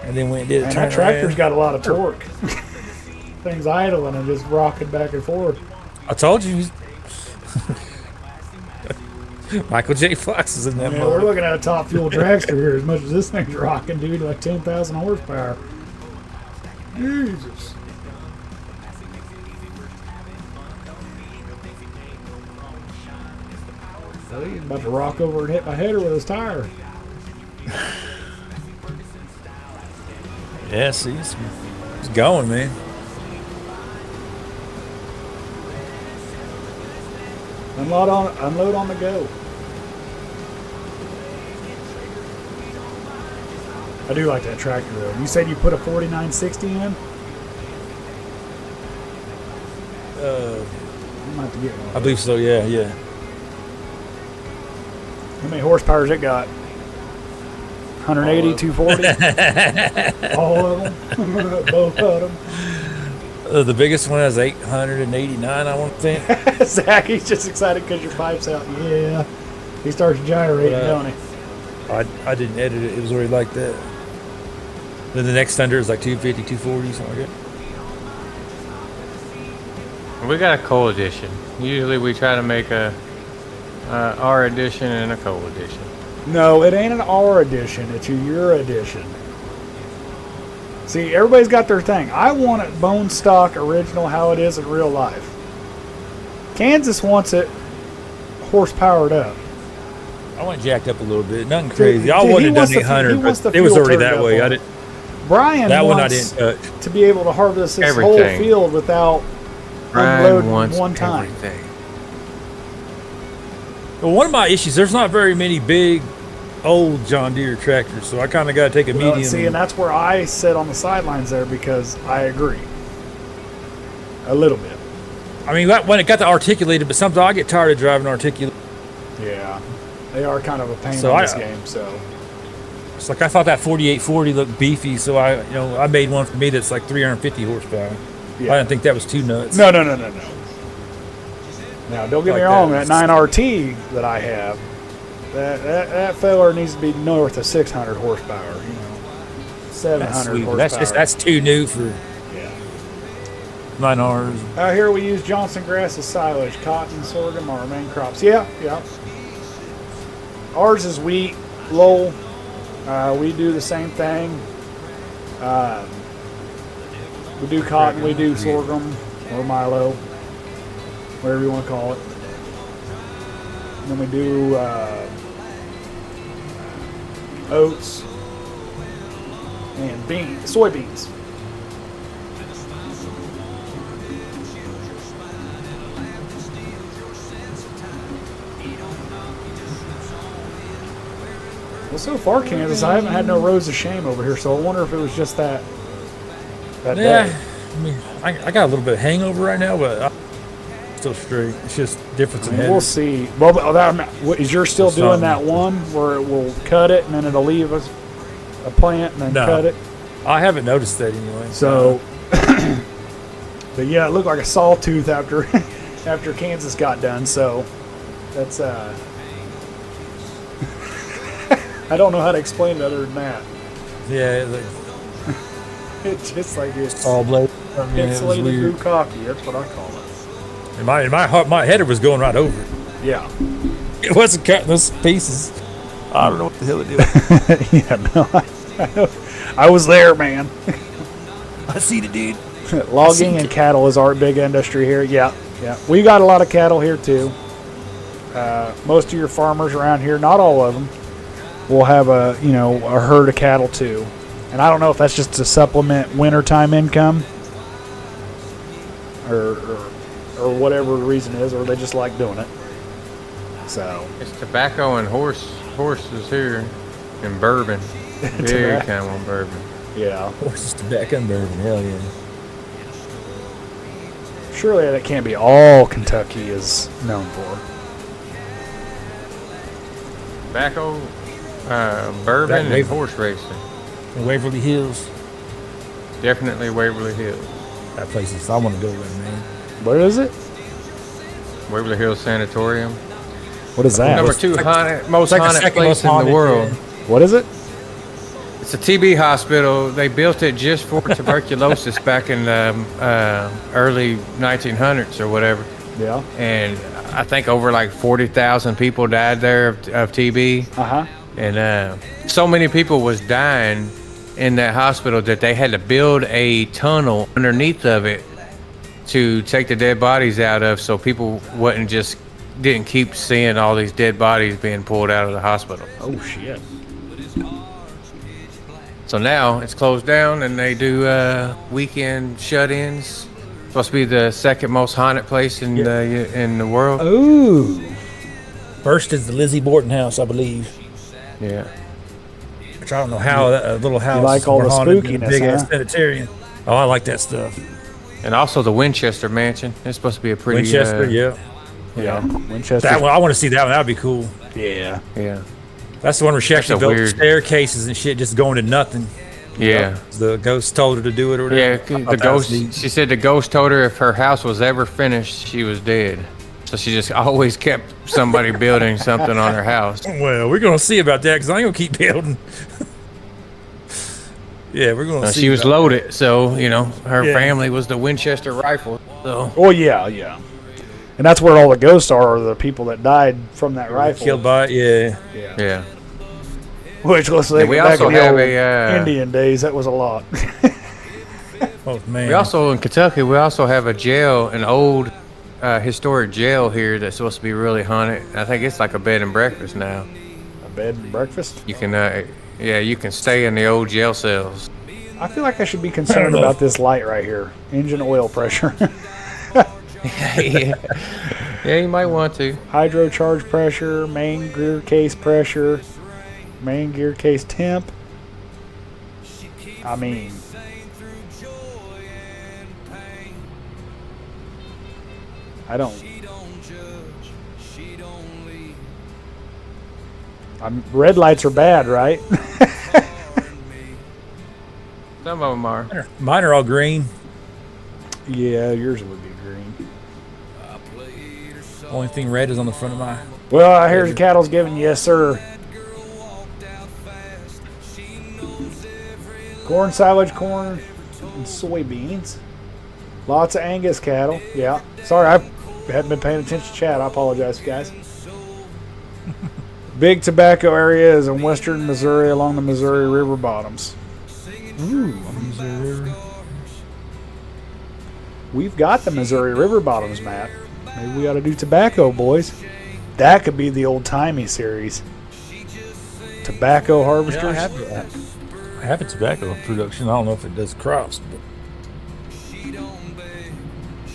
And then went and did a And turn that tractor's around. got a lot of torque. Thing's idling and just rocking back and forth. I told you. Michael J. Fox is in that Yeah, we're motor. looking at a top fuel dragster here as much as this thing's rocking, dude, like 10,000 horsepower. Jesus. So he's about to rock over and hit my header with his tire. Yeah, see, it's going, man. Unload on the go. I do like that tractor though. You said you put a 4960 in? I'm gonna have to get one. I believe so, yeah. How many horsepower's it got? 180, 240? All of them? Both of them? The biggest one has 889, I want to think. Zach, he's just excited because your pipe's out. Yeah. He starts gyrating, don't he? I didn't edit it. It was already like that. Then the next under is like 250, 240, something like that. We got a coal edition. Usually we try to make a R edition and a coal edition. No, it ain't an R edition. It's a Euro edition. See, everybody's got their thing. I want it bone stock, original, how it is in real life. Kansas wants it horsepowered up. I went jacked up a little bit. Nothing crazy. I Dude, he wouldn't have wants done the- he 800, wants but the it was fuel already turned that up way. on I it. didn't. Brian That one I wants didn't touch. to be able to harvest this whole Everything. field without Brian unloading wants one time. everything. Well, one of my issues, there's not very many big, old John Deere tractors, so I kind of got to take a Well, medium. see, and that's where I sit on the sidelines there because I agree. A little bit. I mean, when it got to articulated, but sometimes I get tired of driving articulated. Yeah. They are kind of a pain So in I- this game, so. It's like I thought that 4840 looked beefy, so I made one for me that's like 350 horsepower. Yeah. I didn't think that was too nuts. No. Now, don't get me Like wrong, that. that 9RT that I have, that feller needs to be north of 600 horsepower, 700 That's sweet. horsepower. That's too new for yeah. 9Rs. Out here we use Johnson grass as silage, cotton, sorghum are our main crops. Yeah. Ours is wheat, Lowell. We do the same thing. We do cotton, we do sorghum or Milo, whatever you want to call it. And then we do oats and soybeans. Well, so far, Kansas, I haven't had no rows of shame over here, so I wonder if it was just that Yeah, day. I mean, I got a little bit of hangover right now, but I'm still straight. It's just difference in We'll head. see. Well, is yours still Something. doing that one where it will cut it and then it'll leave us a plant and then No. cut it? I haven't noticed that anyway. So But yeah, it looked like a sawtooth after after Kansas got done. So that's I don't know how to explain it other than that. Yeah, It's just like it's all blade. insulated through cocky. That's what I call it. In my heart, my header was going right over it. Yeah. It wasn't cutting those pieces. I don't know what the hell it did. Yeah, no, I was there, man. I see the dude. Logging and cattle is our big industry here. Yeah, yeah. We got a lot of cattle here too. Most of your farmers around here, not all of them, will have a herd of cattle too. And I don't know if that's just to supplement wintertime income or whatever the reason is, or they just like doing it. So It's tobacco and horses here, and bourbon. Big time on bourbon. yeah, Horses, tobacco, and bourbon. Hell yeah. surely that can't be all Kentucky is known for. Tobacco, bourbon, and Waverly. horse racing. And Waverly Hills. Definitely Waverly Hills. That place is. I want to go there, man. What is it? Waverly Hills Sanatorium. What is that? Number two most like the haunted second place most in haunted, the world. yeah. What is it? It's a TB hospital. They built it just for tuberculosis back in the early 1900s or whatever. Yeah. And I think over like 40,000 people died there of TB. Uh huh. And so many people was dying in that hospital that they had to build a tunnel underneath of it to take the dead bodies out of, so people didn't keep seeing all these dead bodies being pulled out of the hospital. Oh shit. So now it's closed down, and they do weekend shut-ins. Supposed to be the second most haunted place in the world. Ooh. First is the Lizzie Borden house, I believe. Yeah. Which I don't know how that little house like is all more the haunted than a spookiness, big ass huh? sanitarium. Oh, I like that stuff. And also the Winchester Mansion. It's supposed to be a pretty Winchester, yeah. yeah. Winchester. That one, I want to see that one. That'd be cool. Yeah. Yeah. That's the one where she That's actually a built weird- staircases and shit, just going to nothing. Yeah. The ghost told her to do it or Yeah, whatever. I the thought that was ghost. neat. She said the ghost told her if her house was ever finished, she was dead. So she just always kept somebody building something on her house. Well, we're gonna see about that because I ain't gonna keep building. Yeah, we're gonna see. She was about loaded, so her Yeah. family was the Winchester rifle. So Oh yeah, yeah. And that's where all the ghosts are the people that died from that that. rifle. Killed by it, yeah. yeah, Which let's say And we back also in the have old a, Indian days, that was a lot. Oh man. we also in Kentucky we also have a jail, an old historic jail here that's supposed to be really haunted. I think it's like a bed and breakfast now. A bed and breakfast. You can you can stay in the old jail cells. I feel like I should be concerned know. about this light right here. Engine oil pressure. yeah. Yeah, you might want to. Hydro charge pressure, main gear case pressure, main gear case temp. I mean, I don't. Red lights are bad, right? Some of them are. Mine are all green. Yeah, yours would be green. Only thing red is on the front of mine. Well, I hear the cattle's giving yes, sir. Corn, silage corn, and soybeans. Lots of Angus cattle. Yeah. Sorry, I hadn't been paying attention to chat. I apologize, guys. Big tobacco areas in western Missouri along the Missouri River bottoms. Ooh. We've got the Missouri River bottoms map. Maybe we ought to do tobacco, boys. That could be the old-timey series. Tobacco harvesters. Yeah, I have a tobacco production. I don't know if it does crops, but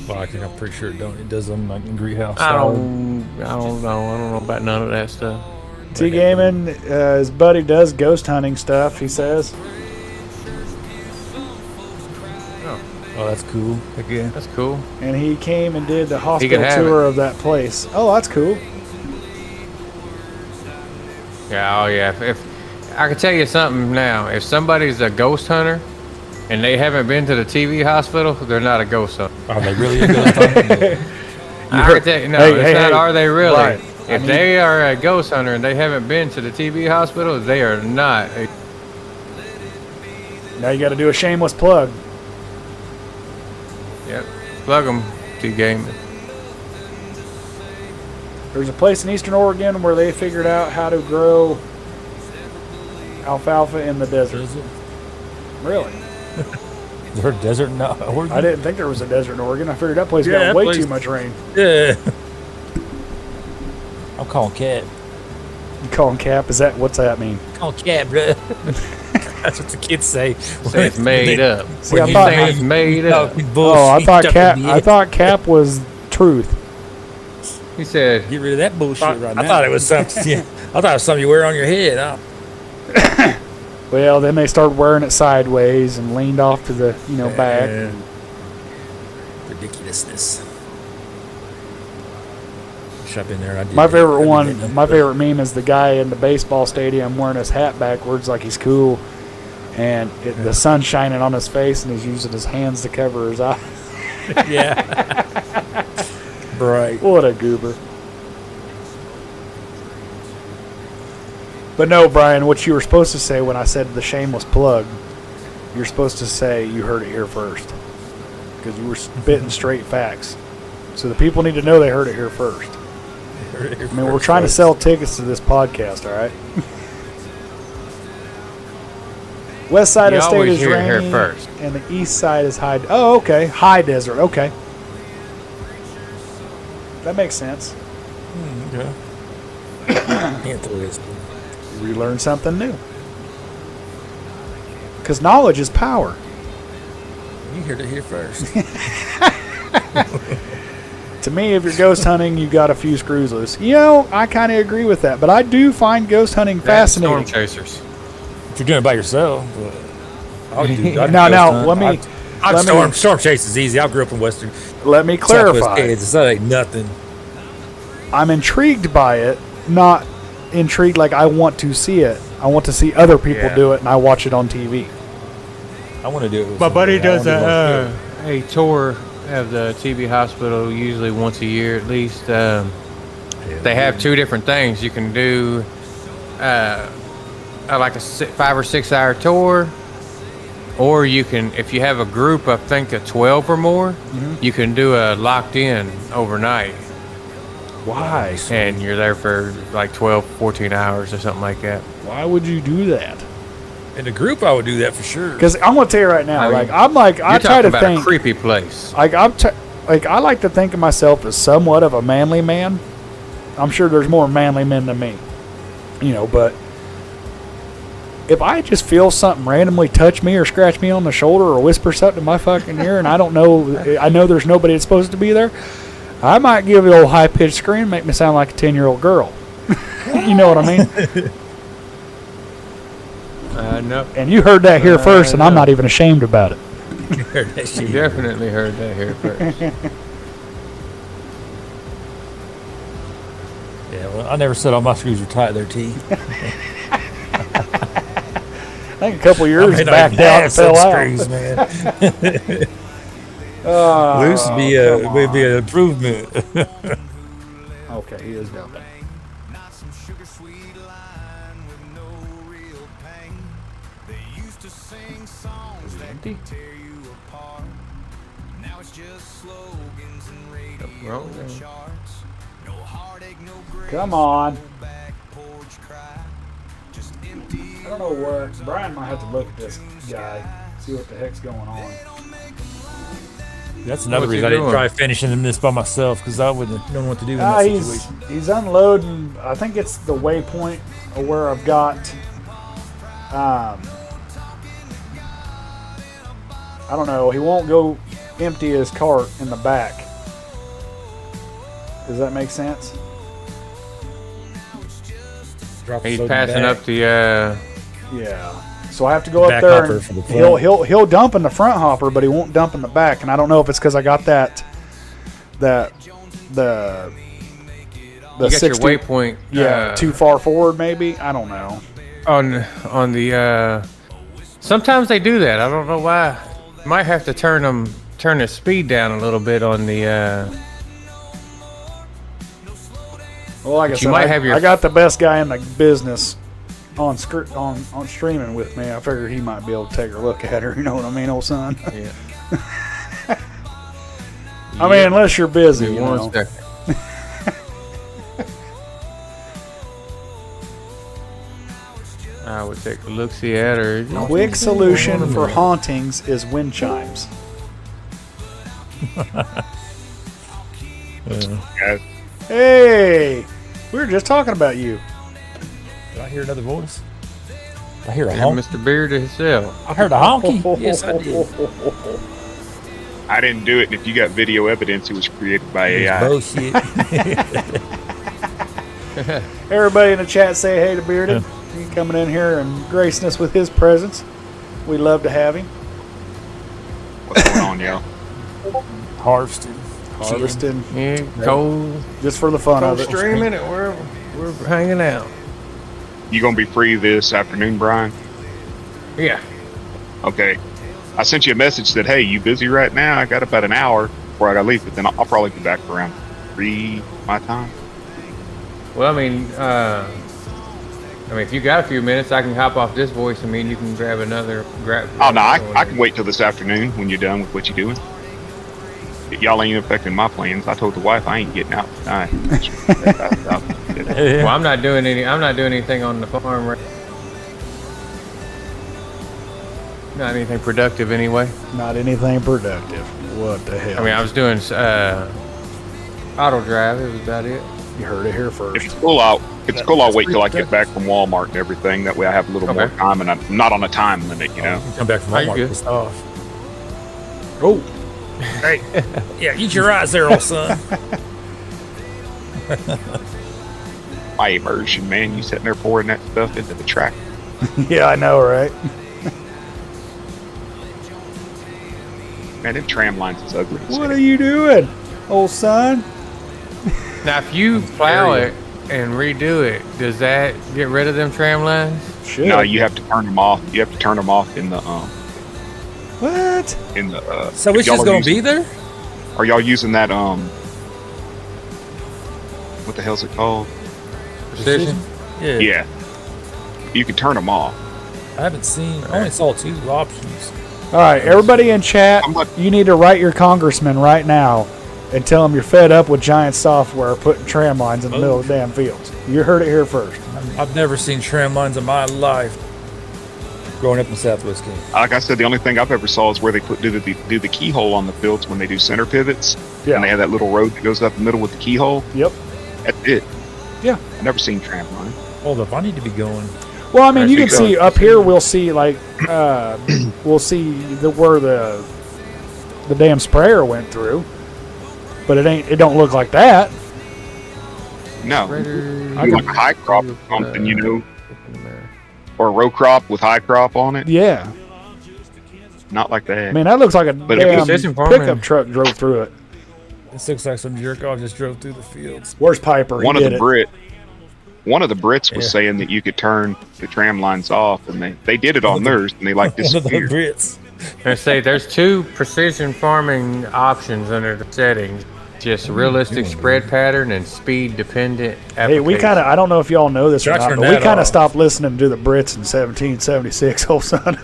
well, I'm pretty sure it don't. It does them like in greenhouse. I don't know. I don't know about none of that stuff. T Gaming, his buddy does ghost hunting stuff, he says. Oh, that's cool. Heck yeah. That's cool. And he came and did the He hospital could have tour of that place. Oh, that's cool. Yeah, oh yeah. If I could tell you something now, if somebody's a ghost hunter, and they haven't been to the TV hospital, they're not a ghost hunter. Are they really a ghost hunter? No, it's not. Are they really? Right. If they are a ghost hunter and they haven't been to the TV hospital, they are not. Now you got to do a shameless plug. Yep. Plug them to gaming. There's a place in Eastern Oregon where they figured out how to grow alfalfa in the desert. Desert? Really? Is there a desert in Oregon? I didn't think there was a desert in Oregon. I figured that place Yeah, got that way place- too much rain. Yeah. I'm calling cat. You call him Cap? What's that mean? Call cat, bro. That's what the kids say. Say it's made up. See, I You thought- think it's made up. Oh, I thought Cap was truth. He said, Get rid of that bullshit right now. now. I thought it was something. Yeah, I thought it was something you wear on your head. Huh? Well, then they started wearing it sideways and leaned off to the back. Yeah. Ridiculousness. Shop in there. I did My that. favorite I did one, that. my favorite meme is the guy in the baseball stadium wearing his hat backwards like he's cool, and the sun's shining on his face, and he's using his hands to cover his eyes. Yeah. Bright. What a goober. But no, Brian, what you were supposed to say when I said the shameless plug, you're supposed to say you heard it here first, because you were spitting straight facts. So the people need to know they heard it here first. I mean, we're trying to sell tickets to this podcast, all right? West side You of the state always is hear it here rainy, first. and the east side is high. Oh, okay, high desert. Okay, that makes sense. Yeah. Interesting. We learn something new. Because knowledge is power. You heard it here first. To me, if you're ghost hunting, you got a few screws loose. I kind of agree with that, but I do find ghost hunting fascinating. Storm chasers. If you're doing it by yourself, I'll do. Now, let me storm chase is easy. I grew up in Western let me Southwest clarify. Kansas. That ain't nothing. I'm intrigued by it, not intrigued like I want to see it. I want to see other people Yeah. do it, and I watch it on TV. I want to do it. With My buddy somebody. I does wanna go a tour of the TB hospital usually once a year at least. They have two different things. You can do like a 5 or 6 hour tour, or you can, if you have a group, I think of 12 or more, you can do a locked in overnight. Why? And you're there for like 12, 14 hours or something like that. Why would you do that? In the group, I would do that for sure. Because I'm gonna tell you right now, I mean, I You're try talking to about think. a creepy place. I like to think of myself as somewhat of a manly man. I'm sure there's more manly men than me, but if I just feel something randomly touch me or scratch me on the shoulder or whisper something in my fucking ear and I know there's nobody that's supposed to be there, I might give the old high-pitched scream, make me sound like a 10-year-old girl. You know what I mean? No. And you heard that here first, and I'm no. not even ashamed about it. You definitely heard that here first. Yeah, well, I never said all my screws were tight there, T. I think a couple of yours I backed out and fell out. screws, man. Loose would be an improvement. Okay, he is dumping. Not some sugar sweet line with no real pain. They used to sing songs that could tear you apart. Now it's just slogans and radio wrong there. charts. No heartache, no grace. Come on. no back porch cry. Just empty. I don't know what. Brian might have to look at this guy, see what the heck's going on. That's another What's he reason I didn't doing? try finishing this by myself, because I wouldn't have known what to do in that situation. He's unloading. I think it's the waypoint of where I've got. I don't know. He won't go empty his cart in the back. Does that make sense? Drop He's the passing back. up the Yeah. So I have to go up Back there. hopper And for the front. he'll dump in the front hopper, but he won't dump in the back. And I don't know if it's because I got the you got 60, your waypoint. too far forward. Maybe I don't know. on the Sometimes they do that. I don't know why. Might have to turn the speed down a little bit on the. Well, like I You said, might have your- I got the best guy in the business on streaming with me. I figured he might be able to take a look at her. You know what I mean, old son? Yeah. I mean, unless you're busy, you One know. second. I would take a look see at her. Quick solution for hauntings is wind chimes. Guys, Hey, we were just talking about you. Did I hear another voice? I hear a And honk. Mr. Beard himself. I heard a honky. Yes, I did. I didn't do it, and if you got video evidence, it was created by AI. Bullshit. Everybody in the chat say hey to Bearded. He's coming in here and gracing us with his presence. We'd love to have him. What's going on, y'all? Harvested. Harvesting Yeah, cold, just for the fun of it. streaming, and we're hanging out. You gonna be free this afternoon, Brian? Yeah. Okay. I sent you a message that, hey, you busy right now? I got about an hour before I gotta leave, but then I'll probably be back around 3 my time. Well, I mean, if you got a few minutes, I can hop off this voice. I mean, you can grab another. Oh, no, I can wait till this afternoon when you're done with what you're doing. Y'all ain't affecting my plans. I told the wife I ain't getting out tonight. Well, I'm not doing anything on the farm. Not anything productive, anyway. Not anything productive. What the hell? I mean, I was doing auto drive. It was about it. You heard it here first. It's cool. I'll wait till I get back from Walmart and everything. That way I have a little more Okay. time, and I'm not on a time limit, you know. Come back from Are you Walmart good? pissed off. Oh, Hey, yeah, eat your eyes there, old son. My immersion, man. You sitting there pouring that stuff into the track. yeah, I know, right? Man, them tram lines is ugly. as What hell. are you doing, old son? Now, if you plow it and redo it, does that get rid of them tram lines? Shit. No, you have to turn them off. You have to turn them off in the What? So if it's y'all just are gonna be using- there? Are y'all using that what the hell's it called? Precision? Yeah. Yeah. You can turn them off. I haven't seen. I only saw 2 options. All right, everybody in chat, I'm not- you need to write your congressman right now and tell him you're fed up with giant software putting tram lines in the middle of the damn fields. You heard it here first. I've never seen tram lines in my life. Growing up in Southwest King. Like I said, the only thing I've ever saw is where they do the keyhole on the fields when they do center pivots. Yeah. And they have that little road that goes up the middle with the keyhole. Yep. That's it. Yeah. I've never seen tram line. Hold up, I need to be going. Well, I mean, you can Because- see up here. We'll see like we'll see where the damn sprayer went through, but it don't look like that. No. I Like a high crop or something, you know, or a row crop with high crop on it. Yeah, Not like that. I mean that looks like a But if damn it's precision farming- pickup truck drove through it. This looks like some jerk off just drove through the fields. Where's Piper? He one of did the it. One of the Brits was Yeah. saying that you could turn the tram lines off, and they did it on theirs, and they like One of the disappeared. Brits. I say there's 2 precision farming options under the settings. Just realistic spread pattern and speed dependent application. Hey, we kind of, I don't know if y'all know this or Try not, turn but we that kind of off. stopped listening to the Brits in 1776, whole son.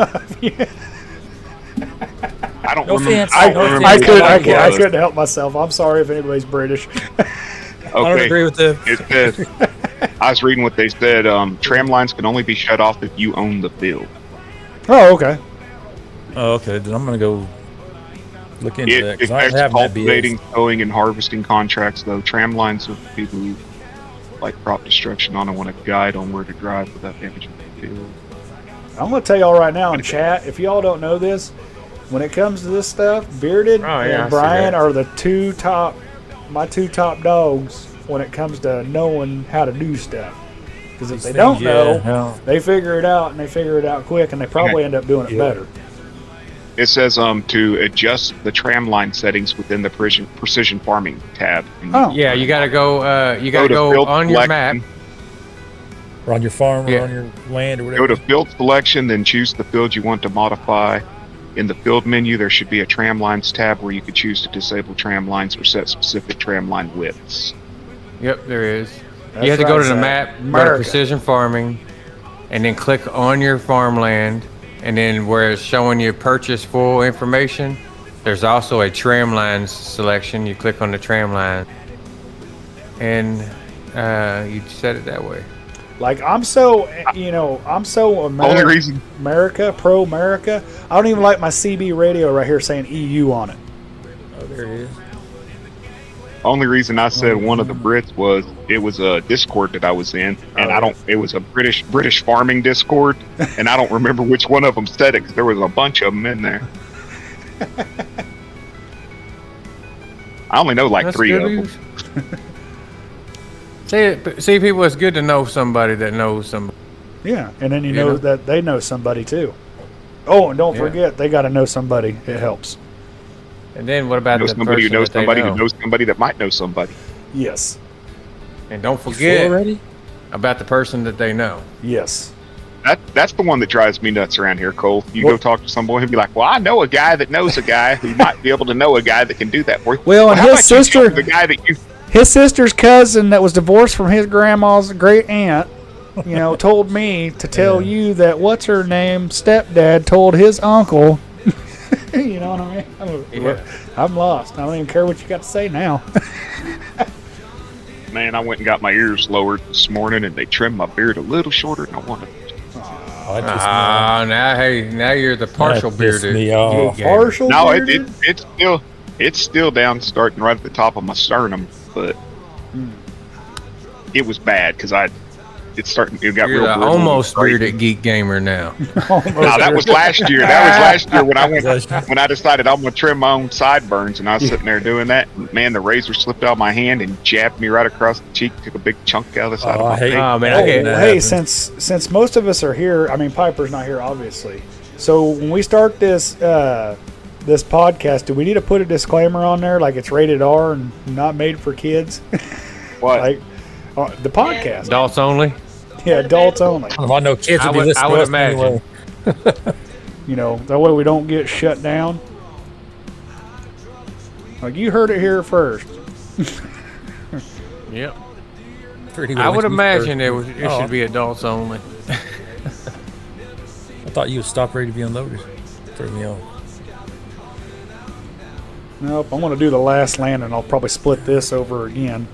I don't No remember. offense. I No don't remember I offense. what couldn't, it I was. couldn't help myself. I'm sorry if anybody's British. I don't Okay. agree with the. It says, I was reading what they said. Tram lines can only be shut off if you own the field. Oh, okay. Oh, okay. Then I'm gonna go look into that It because I affects have that cultivating, BS. sowing, and harvesting contracts, though. Tram lines are for people who like crop destruction on and want a guide on where to drive without damaging the field. I'm going to tell y'all right now in chat, if y'all don't know this, when it comes to this stuff, Bearded Oh, yeah, I and see Brian that. are my 2 top dogs when it comes to knowing how to do stuff. Because if These they don't things, know, yeah. they figure it out, and they figure it out quick, and they probably end up doing it Yeah. better. It says to adjust the tram line settings within the precision farming tab. Oh. Yeah, you gotta go. You gotta to go field on your map. selection. or on your farm Yeah. or on your land or Go whatever. to field selection, then choose the field you want to modify. In the field menu, there should be a tram lines tab where you could choose to disable tram lines or set specific tram line widths. Yep, there is. That's You have to go right, to the Zach. map, go to America. precision farming, and then click on your farmland, and then where it's showing you purchase full information, there's also a tram lines selection. You click on the tram line, and you set it that way. Like I'm so I'm so Only reason pro America. I don't even like my CB radio right here saying EU on it. Oh, there it is. Only reason I said one of the Brits was it was a Discord that I was in, and it was a British farming Discord, and I don't remember which one of them said it because there was a bunch of them in there. I only know like That's 3 good of news. them. See, people, it's good to know somebody that knows somebody. Yeah, and then you You know know? that they know somebody too. Oh, and don't Yeah. forget they got to know somebody. It helps. And then what about Know the somebody who person knows that they somebody know? who knows somebody that might know somebody. Yes, And don't Full forget already? about the person that they know. yes. That's the one that drives me nuts around here, Cole. You go talk to some boy and be like, "Well, I know a guy that knows a guy who might be able to know a guy that can do that for you." Well, and how his about you sister- tell the guy that you His sister's cousin that was divorced from his grandma's great aunt, told me to tell you that what's her name stepdad told his uncle. You know what I mean? Yeah. I'm lost. I don't even care what you got to say now. Man, I went and got my ears lowered this morning, and they trimmed my beard a little shorter than I wanted. Oh, that pissed me off. Now you're the partial That pissed bearded. me off. geek gamer. Partial No, bearded? it's still down, starting right at the top of my sternum, but it was bad because it got You're real. the brutal. almost Crazy. bearded geek gamer now. No, that was last year. When I decided I'm gonna trim my own sideburns, and I was sitting there doing that. And man, the razor slipped out of my hand and jabbed me right across the cheek. Took a big chunk out of the side Oh, of I my hate face. Oh man, Oh, I get that hey, happens. since most of us are here, I mean Piper's not here, obviously. So when we start this this podcast, do we need to put a disclaimer on there, like it's rated R and not made for kids? What? Like the podcast, adults only. yeah, adults only. I know kids would be listening I to would us imagine. anyway. That way we don't get shut down. Like you heard it here first. Yep. Pretty I well would went to me imagine first. it should be adults only. I thought you would stop ready to be unloaded. Threw me off. Nope, I'm gonna do the last land, and I'll probably split this over again.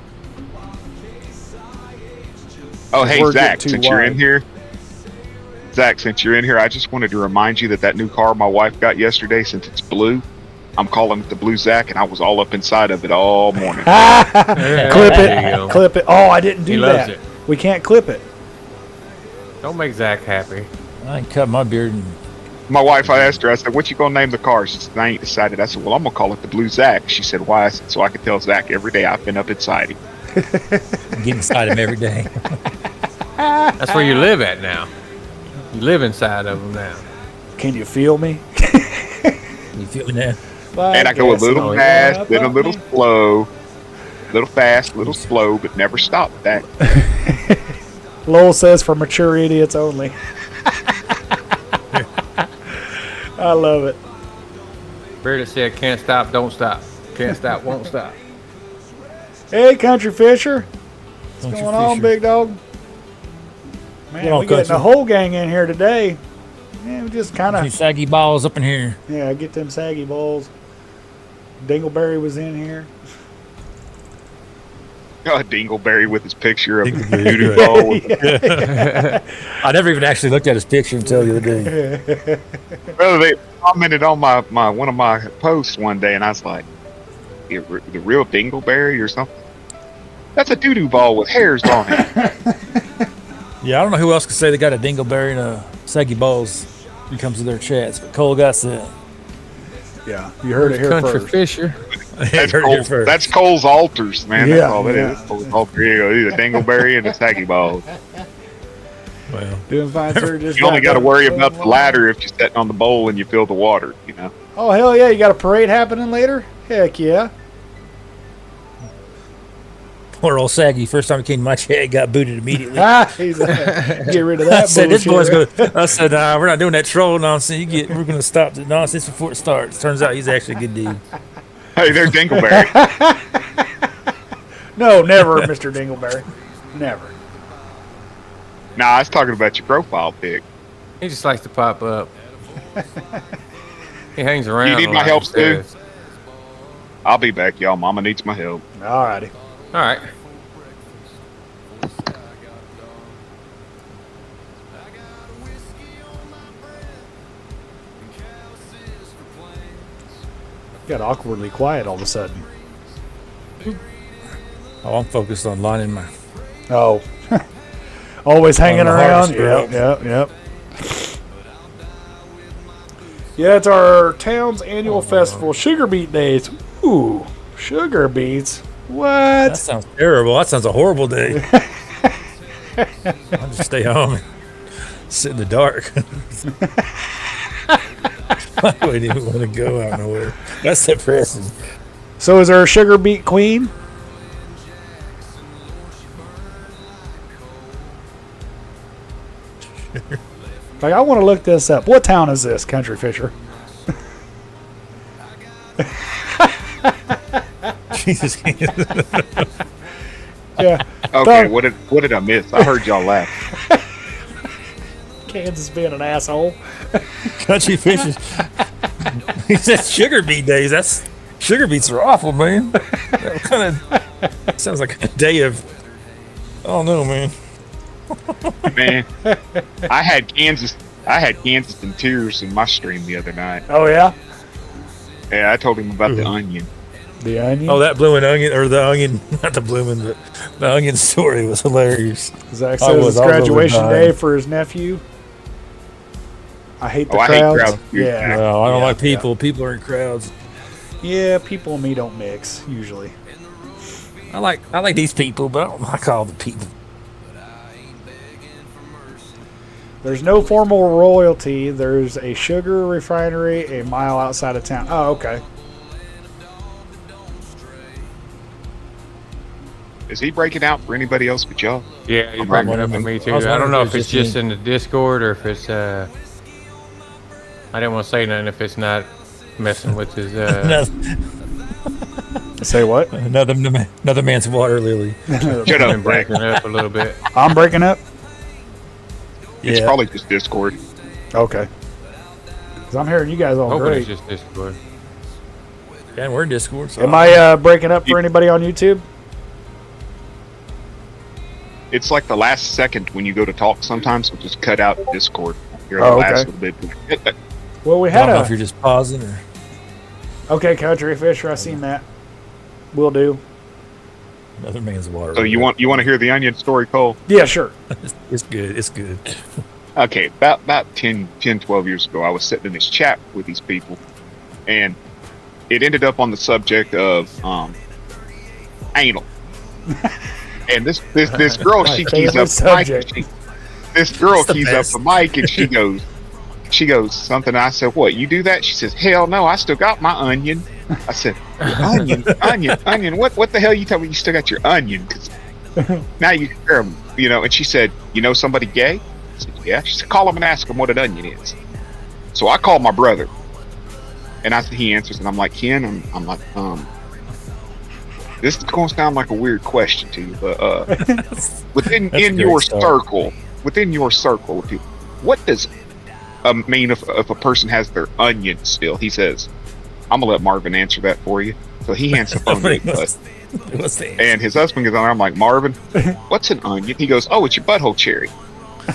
Oh, hey, We're Zach, getting too since you're in wide. here. Zach, since you're in here, I just wanted to remind you that new car my wife got yesterday, since it's blue, I'm calling it the Blue Zach, and I was all up inside of it all morning. Clip There you it, go. clip it. Oh, I didn't do He that. loves it. We can't clip it. Don't make Zach happy. I ain't cut my beard. And My wife, I asked her, I said, "What you gonna name the car?" She said, "I ain't decided." I said, "Well, I'm gonna call it the Blue Zach." She said, "Why?" I said, "So I can tell Zach every day I've been up inside him." get inside him every day. That's where you live at now. You live inside of him now. Can you feel me? You feel me now? And I go a guess little so. fast, then a Yeah, little slow, little fast, little slow, but never stop that. Lowell says for mature idiots only. I love it. Bearded said, "Can't stop, don't stop. Can't stop, won't stop." Hey, Country Fisher. Don't What's you going on, fisher? big dog? Man, Get on, we getting Country. the whole gang in here today. Yeah, we just kind These of, saggy balls up in here. get them saggy balls. Dingleberry was in here. Oh, Dingleberry with his picture of Dingleberry, doo-doo good. ball. With I never even actually looked at his picture until the other day. Well, they commented on my one of my posts one day, and I was like, the real Dingleberry or something? That's a doo-doo ball with hairs on it. Yeah, I don't know who else could say they got a dingleberry and a saggy balls when it comes to their chats, but Cole got that. Yeah, you heard it here Country first. Fisher. That's Cole's altars, man. Yeah, That's all that yeah. is. Cole's altar. Here you go. He's a Dingleberry and a saggy ball. Well, Doing fine, sir. Just You only got to worry about the ladder. ladder if you're sitting on the bowl and you fill the water, you know. Oh, hell yeah. You got a parade happening later? Heck yeah. Poor old Saggy. First time he came to my chat, got booted immediately. He's get rid of that. I said, this bullshit. boy's going. I said, nah, we're not doing that troll nonsense. We're going to stop the nonsense before it starts. Turns out he's actually a good dude. Hey, there's Dingleberry. No, never, Mr. Dingleberry. Never. Nah, I was talking about your profile pic. He just likes to pop up. He hangs around. You need a my lot, help, he Stu? says. I'll be back, y'all. Mama needs my help. Alrighty. All right. Got awkwardly quiet all of a sudden. Oh, I'm focused on lining my. Oh. Always hanging the around. harvest Yep. Yeah, it's our town's annual festival, Sugar Beet Days. Ooh, sugar beets. What? That sounds terrible. That sounds a horrible day. I'll just stay home and sit in the dark. I wouldn't even want to go out nowhere. That's depressing. So is there a sugar beet queen? Like, I want to look this up. What town is this, Country Fisher? Jesus. Yeah. Okay, what did I miss? I heard y'all laugh. Kansas being an asshole. Country fishes. He said sugar beet days. That's sugar beets are awful, man. That kind of sounds like a day of. I don't know, man. Man, I had Kansas in tears in my stream the other night. Oh, yeah? Yeah, I told him about the onion. The onion? Oh, that blooming onion, or the onion, not the blooming, but the onion story was hilarious. Zach says it's graduation day for his nephew. I hate the I crowds. hate crowds. Yeah. No, I don't Yeah, like people. People are in crowds. Yeah, people and me don't mix, usually. I like these people, but I don't like all the people. There's no formal royalty. There's a sugar refinery a mile outside of town. Oh, okay. Is he breaking out for anybody else but y'all? Yeah, you're I'm breaking wondering up with if- me too. I was I don't know wondering if if it's it's just in the Discord or if it's. I didn't want to say nothing if it's not messing with his. Say what? Another man's water lily. Shut been up, Brad. breaking up a little bit. I'm breaking up? It's Yeah. probably just Discord. Okay. Because I'm hearing you guys all Hopefully it's great. just Discord. Yeah, we're in Discord. So Am I breaking up for anybody on YouTube? It's like the last second when you go to talk sometimes, so just cut out Discord. You're Oh, the last okay. little bit. Well, we I had don't know if a... you're just pausing or. Okay, Country Fisher, I seen that. Will do. Another man's water. So you want to hear the onion story, Cole? Yeah, sure. It's good. It's good. Okay, about 10, 12 years ago, I was sitting in this chat with these people, and it ended up on the subject of anal. And this girl, My she keys favorite up the mic. subject. This girl It's the keys best. up the mic, and she goes something. I said, "What? You do that?" She says, "Hell no, I still got my onion." I said, "Onion. What the hell you tell me you still got your onion? 'Cause now you hear 'em, you know." And she said, "You know somebody gay?" I said, "Yeah." She said, "Call him and ask him what an onion is." So I called my brother, and he answers, and I'm like, "Ken, I'm like, this is going to sound like a weird question to you, but within That's a in great your start. circle of people, what does mean if a person has their onion still?" He says, "I'm gonna let Marvin answer that for you." So he hands the phone to me, What's the answer? and his husband goes on there. I'm like, "Marvin, what's an onion?" He goes, "Oh, it's your butthole cherry."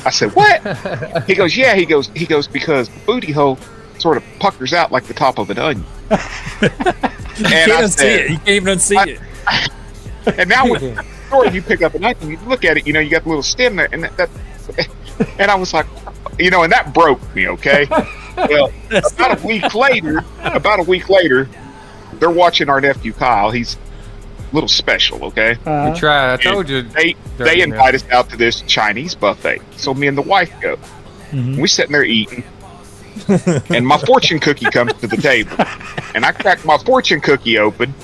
I said, "What?" He goes, "Yeah." He goes because the booty hole sort of puckers out like the top of an onion. You And can't I unsee said, it. You can't even unsee it. and now with the story, you pick up an onion, you look at it, you know, you got the little stem there, and that and I was like, you know, and that broke me. Okay, well, about a week later, they're watching our nephew Kyle. He's a little special. Okay, We tried. I told you. they invite us out to this Chinese buffet. So me and the wife go. We sitting there eating, and my fortune cookie comes to the table, and I crack my fortune cookie open,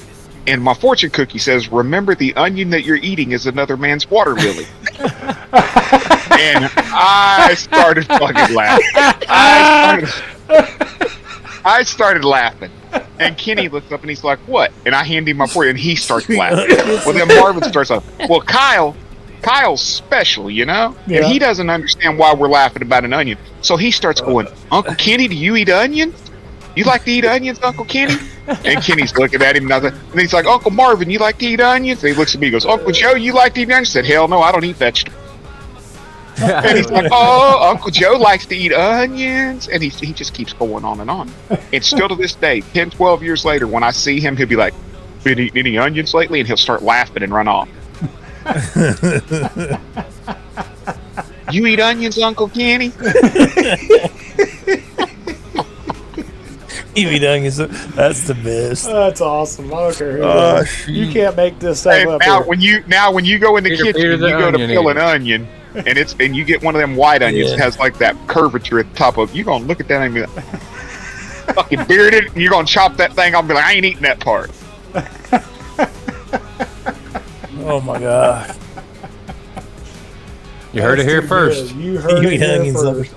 And my fortune cookie says, "Remember, the onion that you're eating is another man's water lily." And I started fucking laughing. I started laughing. And Kenny looks up and he's like, "What?" And I hand him my fortune and he starts laughing. Well, then Marvin starts off, "Well, Kyle's special, you know? Yeah. And he doesn't understand why we're laughing about an onion." So he starts going, "Uncle Kenny, do you eat onions? You like to eat onions, Uncle Kenny?" And Kenny's looking at him and he's like, "Uncle Marvin, you like to eat onions?" And he looks at me and goes, "Uncle Joe, you like to eat onions?" I said, "Hell no, I don't eat vegetables." And he's like, "Oh, Uncle Joe likes to eat onions." And he just keeps going on and on. And still to this day, 10, 12 years later, when I see him, he'll be like, "Been eating any onions lately?" And he'll start laughing and run off. "You eat onions, Uncle Kenny?" You eat onions. That's the best. That's awesome. I don't care who Oh, it is. You can't make this stuff And up. now here. when you go in the kitchen Peter and the you go to onion peel an eater. onion and you get one of them white onions that has like that curvature at the top of, you gonna look at that and be like, fucking bearded, and you're gonna chop that thing off and be like, "I ain't eating that part." Oh my god. You heard it That's here too first. good. You heard You it eat here onions. first.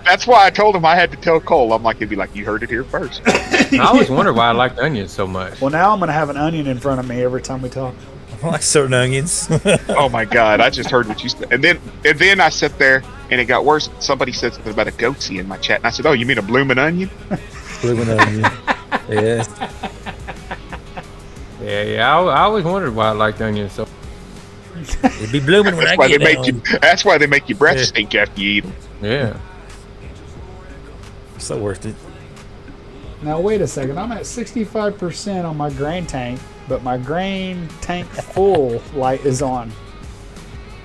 That's why I told him I had to tell Cole. I'm like, he'd be like, "You heard it here first." I always wondered why I liked onions so much. Well, now I'm going to have an onion in front of me every time we talk. I like certain onions. Oh my god, I just heard what you said. And then I sat there and it got worse. Somebody said something about a goatsy in my chat. And I said, "Oh, you mean a blooming onion?" Blooming onion. Yeah. Yeah. I always wondered why I liked onions so. It'd be blooming when That's I why get they make down. that's why they make your breath Yeah. stink after you eat them. Yeah. So worth it. Now, wait a second. I'm at 65% on my grain tank, but my grain tank full light is on.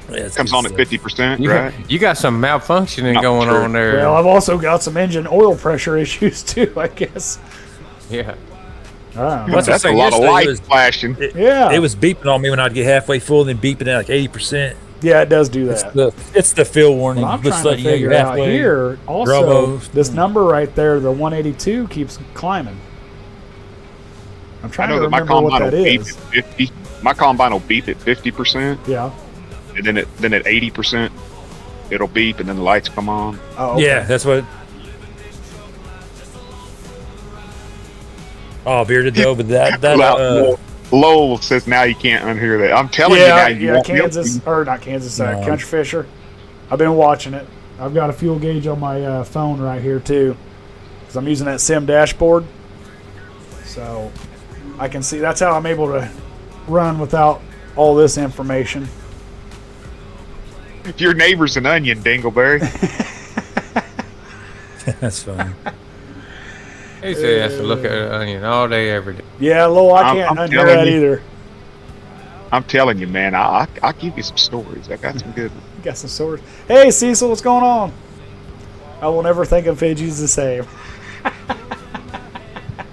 Yeah, it's Comes good on at stuff. 50%, You, right? you got some malfunctioning Not going sure. on there. Well, I've also got some engine oil pressure issues, too, I guess. Yeah. I don't know. What's That's a saying lot of yesterday, light it was- flashing. Yeah. It was beeping on me when I'd get halfway full, and then beeping at like 80%. Yeah, it does do that. It's the fill warning. What I'm Just trying to letting you know figure you're out halfway. here, also, Robo. this number right there, the 182, keeps climbing. I'm I trying know to that my remember what combine that will beep is. at 50. My combine will beep at 50%, Yeah. and then at 80%, it'll beep, and then the lights come on. Oh, okay. Yeah, that's what. Oh, bearded though, but that Lowell says now you can't unhear that. I'm telling you now, you won't be able Kansas, to. or not Kansas, No. Country Fisher. I've been watching it. I've got a fuel gauge on my phone right here, too, because I'm using that sim dashboard. So I can see, that's how I'm able to run without all this information. If your neighbor's an onion, Dingleberry. that's funny. He said he has to look at an onion all day, every day. Yeah, Lowell, I I'm can't unhear telling that you. either. I'm telling you, man, I'll give you some stories. I got some good ones. Got some swords. Hey, Cecil, what's going on? I will never think of veggies the same.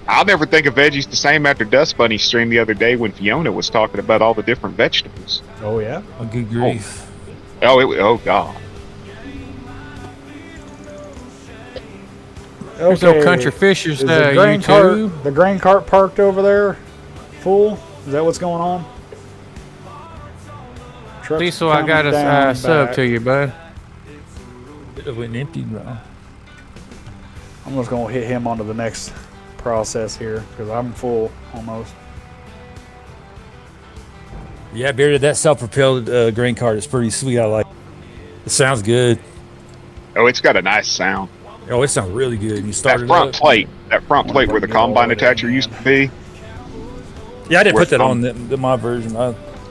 I'll never think of veggies the same after Dust Bunny stream the other day when Fiona was talking about all the different vegetables. Oh, yeah? Oh, good grief. Oh God. There's no Country Fishers Is the grain YouTube. cart, the grain cart parked over there full? Is that what's going on? Trucks Cecil, I got coming a down sub back. to you, bud. It went empty, bro. I'm just going to hit him onto the next process here because I'm full almost. Yeah, bearded. That self-propelled grain cart is pretty sweet. I like. It sounds good. Oh, it's got a nice sound. Oh, it sounds really good. You start That it front up. plate, where the combine attacher used to be. Yeah, I didn't where put that from- on my version.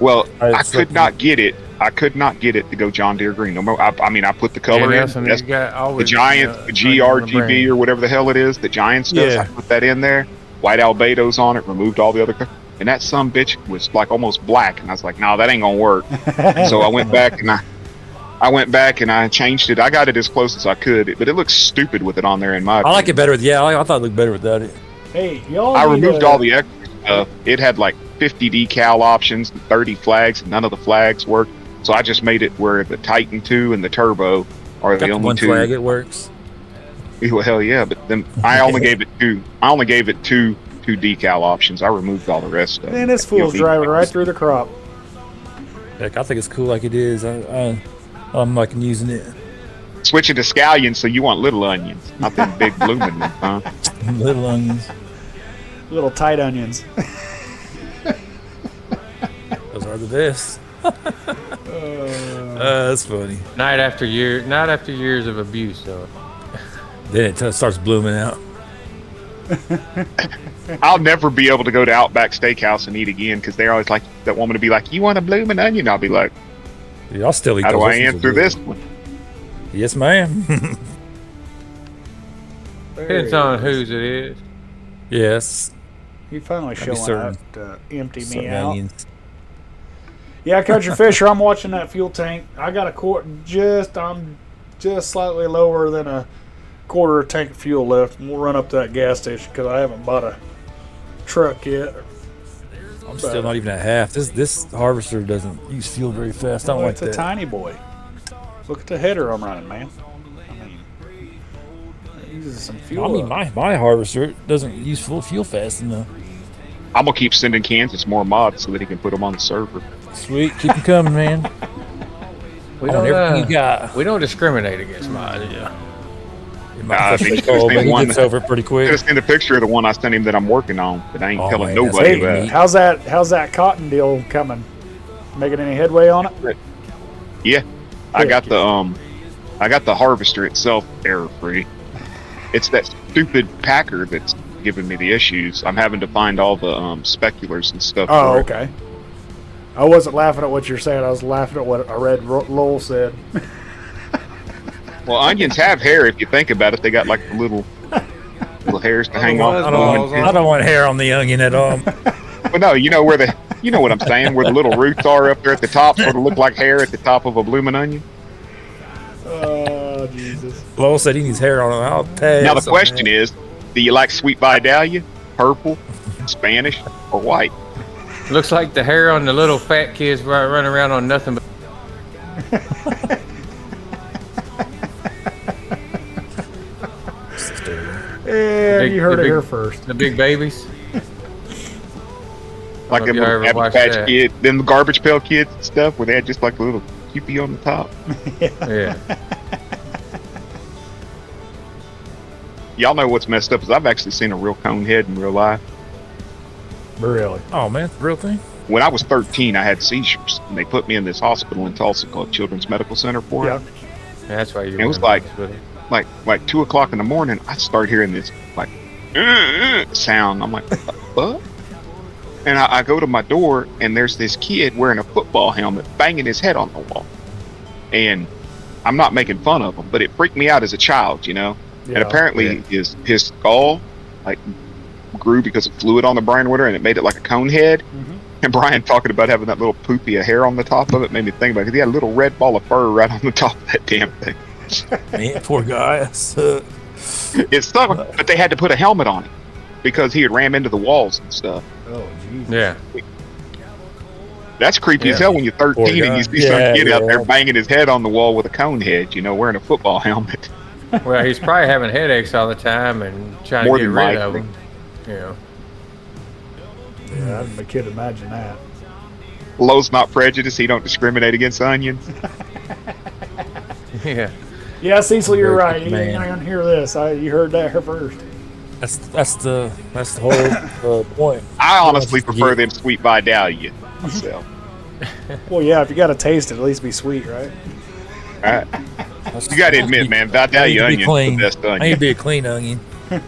Well, I I slept could in not get it. I could not get it to go John Deere green. No more. I mean, I put the color in. Nelson, That's you got the always, Giants, the GRGB or whatever the hell it is. The Giants does. Yeah. I put that in there. White albedos on it. Removed all the other. And that some bitch was like almost black. And I was like, no, that ain't gonna work. So I went back and I changed it. I got it as close as I could, but it looks stupid with it on there in my I like it opinion. better with. Yeah, I thought it looked better without it. Hey, y'all. I need removed to- all the extra stuff. It had like 50 decal options and 30 flags, and none of the flags worked. So I just made it where the Titan 2 and the Turbo are Got the the only one two. flag. It works. Well, hell yeah, but then I only gave it two. I only gave it two two decal options. I removed all the rest of them. Man, this fool's driving right through the crop. Heck, I think it's cool like it is. I'm liking using it. Switching to scallions, so you want little onions, not them big blooming ones, huh? Little onions. Little tight onions. Those are the best. That's funny. Night after years of abuse, though. Then it starts blooming out. I'll never be able to go to Outback Steakhouse and eat again because they're always like that woman to be like, "You want a blooming onion?" I'll be like, Yeah, I'll still eat "How those. do I Those are answer good. this one?" Yes, ma'am. Depends on whose it is. Yes. He finally Gotta be showing certain- up to empty me Certain out. onions. Yeah, Country Fisher, I'm watching that fuel tank. I got I'm just slightly lower than a quarter of tank of fuel left. And we'll run up to that gas station because I haven't bought a truck yet. I'm still not even at half. This harvester doesn't use fuel very fast. I don't like It's a that. tiny boy. Look at the header I'm running, man. I mean, it uses some fuel. I mean, up. my harvester doesn't use full fuel fast enough. I'm gonna keep sending Kansas more mods so that he can put them on the server. Sweet, keep them coming, man. We I want don't. everything you got. We don't discriminate against mods. Yeah. It might Nah, frustrate because Cole, they but he won. gets over it pretty I'm quick. gonna send a picture of the one I sent him that I'm working on, but I ain't Oh, telling man, that's nobody pretty about. neat. How's that cotton deal coming? Making any headway on it? Yeah, I got Heck the harvester itself error free. It's that stupid packer that's giving me the issues. I'm having to find all the speculars and stuff. Oh, for it. okay. I wasn't laughing at what you're saying. I was laughing at what I read Lowell said. Well, onions have hair if you think about it. They got like the little hairs to hang off. I don't want hair on the onion at all. Well, no, you know what I'm saying, where the little roots are up there at the top, sort of look like hair at the top of a blooming onion. Oh, Jesus. Lowell said he needs hair on it. I'll tell Now the question is, do you like sweet Vidalia, purple, Spanish, or white? Looks like the hair on the little fat kids running around on nothing but. Yeah, Big- you heard the it big- here first. The big babies. Like if them you little ever Cabbage watched Patch that. Kid, them the Garbage Pail Kids and stuff, where they had just like a little cupie on the top. Yeah. Y'all know what's messed up is I've actually seen a real cone head in real life. Really? Oh man, real thing. When I was 13, I had seizures, and they put me in this hospital in Tulsa called Children's Medical Center for Yeah. it. That's why you. It was like 2:00 in the morning. I start hearing this like sound. I'm like, what? And I go to my door, and there's this kid wearing a football helmet, banging his head on the wall. And I'm not making fun of him, but it freaked me out as a child, you know. Yeah. And apparently his skull like grew because of fluid on the brain or whatever, and it made it like a cone head. Mhm. And Brian talking about having that little poopy of hair on the top of it made me think about it, 'cause he had a little red ball of fur right on the top of that damn thing. Man, poor guy. It stuck, but they had to put a helmet on him because he had rammed into the walls and stuff. Oh, Jesus. Yeah. That's creepy as hell when you're 13 and you see some Yeah, kid out there yeah. banging his head on the wall with a cone head, you know, wearing a football helmet. Well, he's probably having headaches all the time and trying More to get than rid likely. of them. You know. Yeah, I could imagine that. Lowe's not prejudiced. He don't discriminate against onions. Yeah. Yeah, Cecil, you're Very right. good You man. ain't gonna hear this. You heard that here first. That's the whole point. I honestly Yeah. prefer them sweet Vidalia myself. Well, yeah, if you got to taste it, at least be sweet, right? Alright. You got to admit, man, Vidalia onion is the best I need onion. to be a clean onion You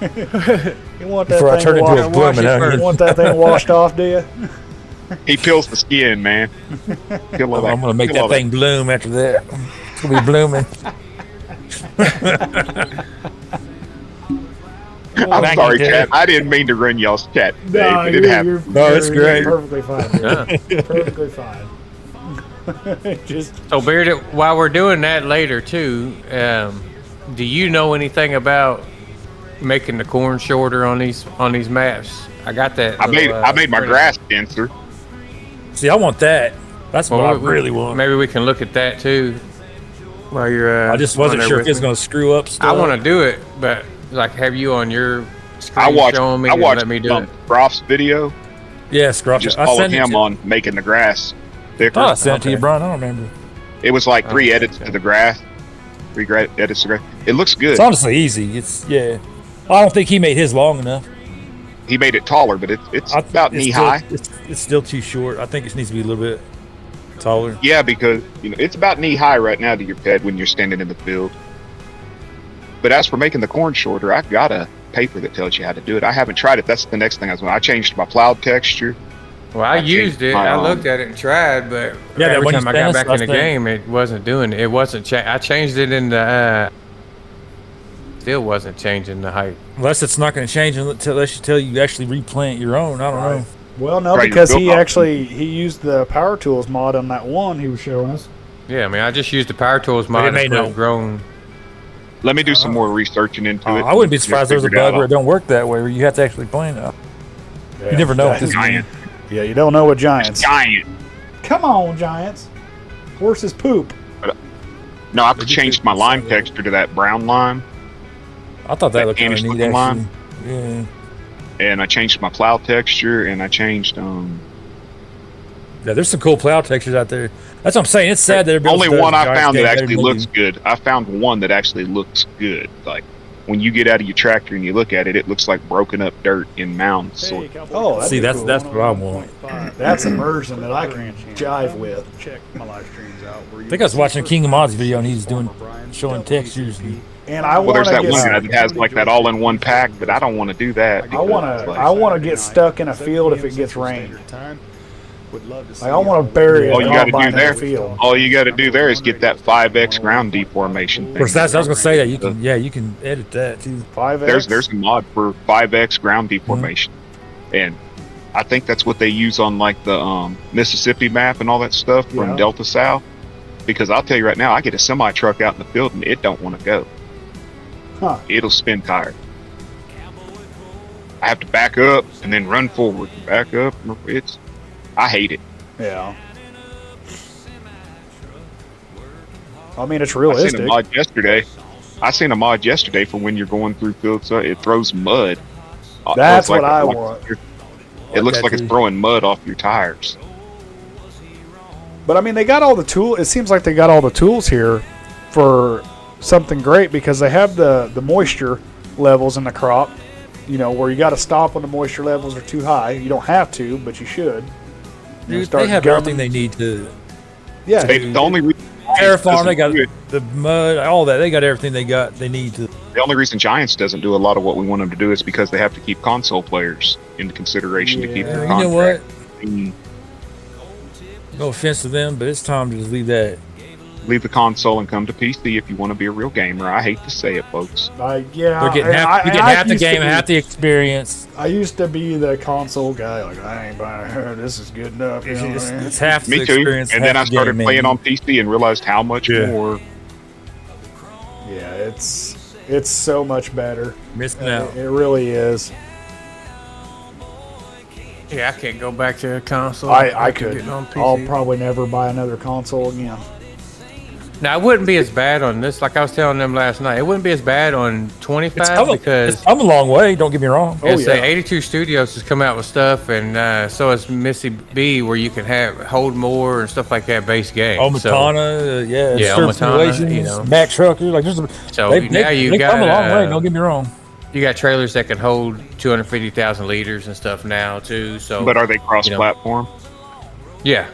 want that before I thing turn into a washed, blooming onion. want that thing washed off, do you? He peels the skin, man. Peel all I'm gonna make peel that all thing bloom after that. It's gonna be blooming. I'm Thank sorry, you, chat. Dave. I didn't mean to run y'all's chat today, No, but it happened. No, it's great. You're perfectly fine. Dude. Yeah. Perfectly fine. Just So, Beard, while we're doing that later too, do you know anything about making the corn shorter on these maps? I got that. I made little, I made my printout. grass denser. See, I want that. That's what I Well, really want. Maybe we can look at that too. While you're, I just on wasn't there sure with if it's me. gonna screw up stuff. I want to do it, but like have you on your screen showing me I and watched let me do it. Groff's video. Yeah, Scruff. Just I followed sent it him to on making the grass thicker. Oh, I sent it to you, Okay. Brian. I don't remember. It was like 3 Oh, edits okay. to the grass. 3 edits to the grass. It looks good. It's honestly easy. It's yeah. I don't think he made his long enough. He made it taller, but it's about It's knee still- high. It's still too short. I think it needs to be a little bit taller. Yeah, because it's about knee high right now to your ped when you're standing in the field. But as for making the corn shorter, I've got a paper that tells you how to do it. I haven't tried it. That's the next thing I was going. I changed my plowed texture. Well, I changed used it. my, I looked at it and tried, but Yeah, that every when you time I got stand, back in the I think- game, it wasn't doing it. It wasn't. I changed it in the. Still wasn't changing the height. Unless it's not going to change unless you actually replant your own. I don't know. Well, no, Right, because you're he built off- he used the Power Tools mod on that one he was showing us. Yeah, I mean, I just used the Power Tools mod it and may put not. grown. Let me do some more researching into it. I wouldn't be Just surprised there's a figure it bug out. where it don't work that way, where you have to actually plant it. You never know with this Giant. game. Yeah, you don't know with Giants. Giant. Come on, Giants. Horses poop. No, I've Did you changed do- my lime texture to that brown lime, I thought that That looked kind of tannish neat, looking actually. line? Yeah. and I changed my plow texture, and I changed Yeah, there's some cool plow textures out there. That's what I'm saying. It's sad that everybody only else does one I Giants found game that better actually than we looks do. good. I found one that actually looks good. Like when you get out of your tractor and you look at it, it looks like broken up dirt in mounds. Sort of. Oh, that'd See, be that's cool. that's what I want. That's immersion that I can jive with. Check my live streams out. I think I was watching a King of Mods video and he's showing textures. And I Well, want there's to that one guy get that has like that all-in-one pack, but I don't want to do that. I want to get stuck in a field if it gets rain. Would love to see Like I want to bury All a you got to combine do in there, a field. all you got to do there is get that 5x ground deformation Of thing. course, I was gonna say that you can edit that too. 5X. There's a mod for 5x ground deformation, and I think that's what they use on like the Mississippi map and all that stuff from Yeah. Delta South. Because I'll tell you right now, I get a semi truck out in the field and it don't want to go. Huh. It'll spin tire. I have to back up and then run forward. Back up. I hate it. Yeah. I mean, it's I seen realistic. a mod yesterday. I seen a mod yesterday for when you're going through fields. So it throws mud. That's It's like what I like- want. It looks that like it's too. throwing mud off your tires. But I mean, they got all the tool. It seems like they got all the tools here for something great because they have the moisture levels in the crop. You know, where you got to stop when the moisture levels are too high. You don't have to, but you should. You know, Dude, start they have gumming. everything they need to Yeah, The only reason terraform. They got doesn't do it- the mud, all that. They got everything they need to. The only reason Giants doesn't do a lot of what we want them to do is because they have to keep console players into consideration to keep Yeah. their You know what? contract. No offense to them, but it's time to just leave that. Leave the console and come to PC if you want to be a real gamer. I hate to say it, folks. Yeah. They're getting and half, you're I getting half the used to game, be- half the experience. I used to be the console guy. Like I ain't buying this is good enough. You know what I mean? It's half the Me too. experience. And then I half the started game, playing man. on PC and realized how much Yeah. more. Yeah, it's so much better. Missing out. It really is. Yeah, I can't go back to a console. I like could. getting on PC. I'll probably never buy another console again. Now, it wouldn't be as bad on this. Like I was telling them last night, it wouldn't be as bad on 25 because it's come a long way. Don't get me wrong. Oh, say yeah. 82 Studios has come out with stuff, and so has Missy B, where you can hold more and stuff like that base game. Omatana, Yeah, Surf Omatana, Simulations, you know. Mac Trucker, like there's a, So they now you they come a long got, way. Don't get me wrong. You got trailers that can hold 250,000 liters and stuff now too. So, But are they cross-platform? yeah,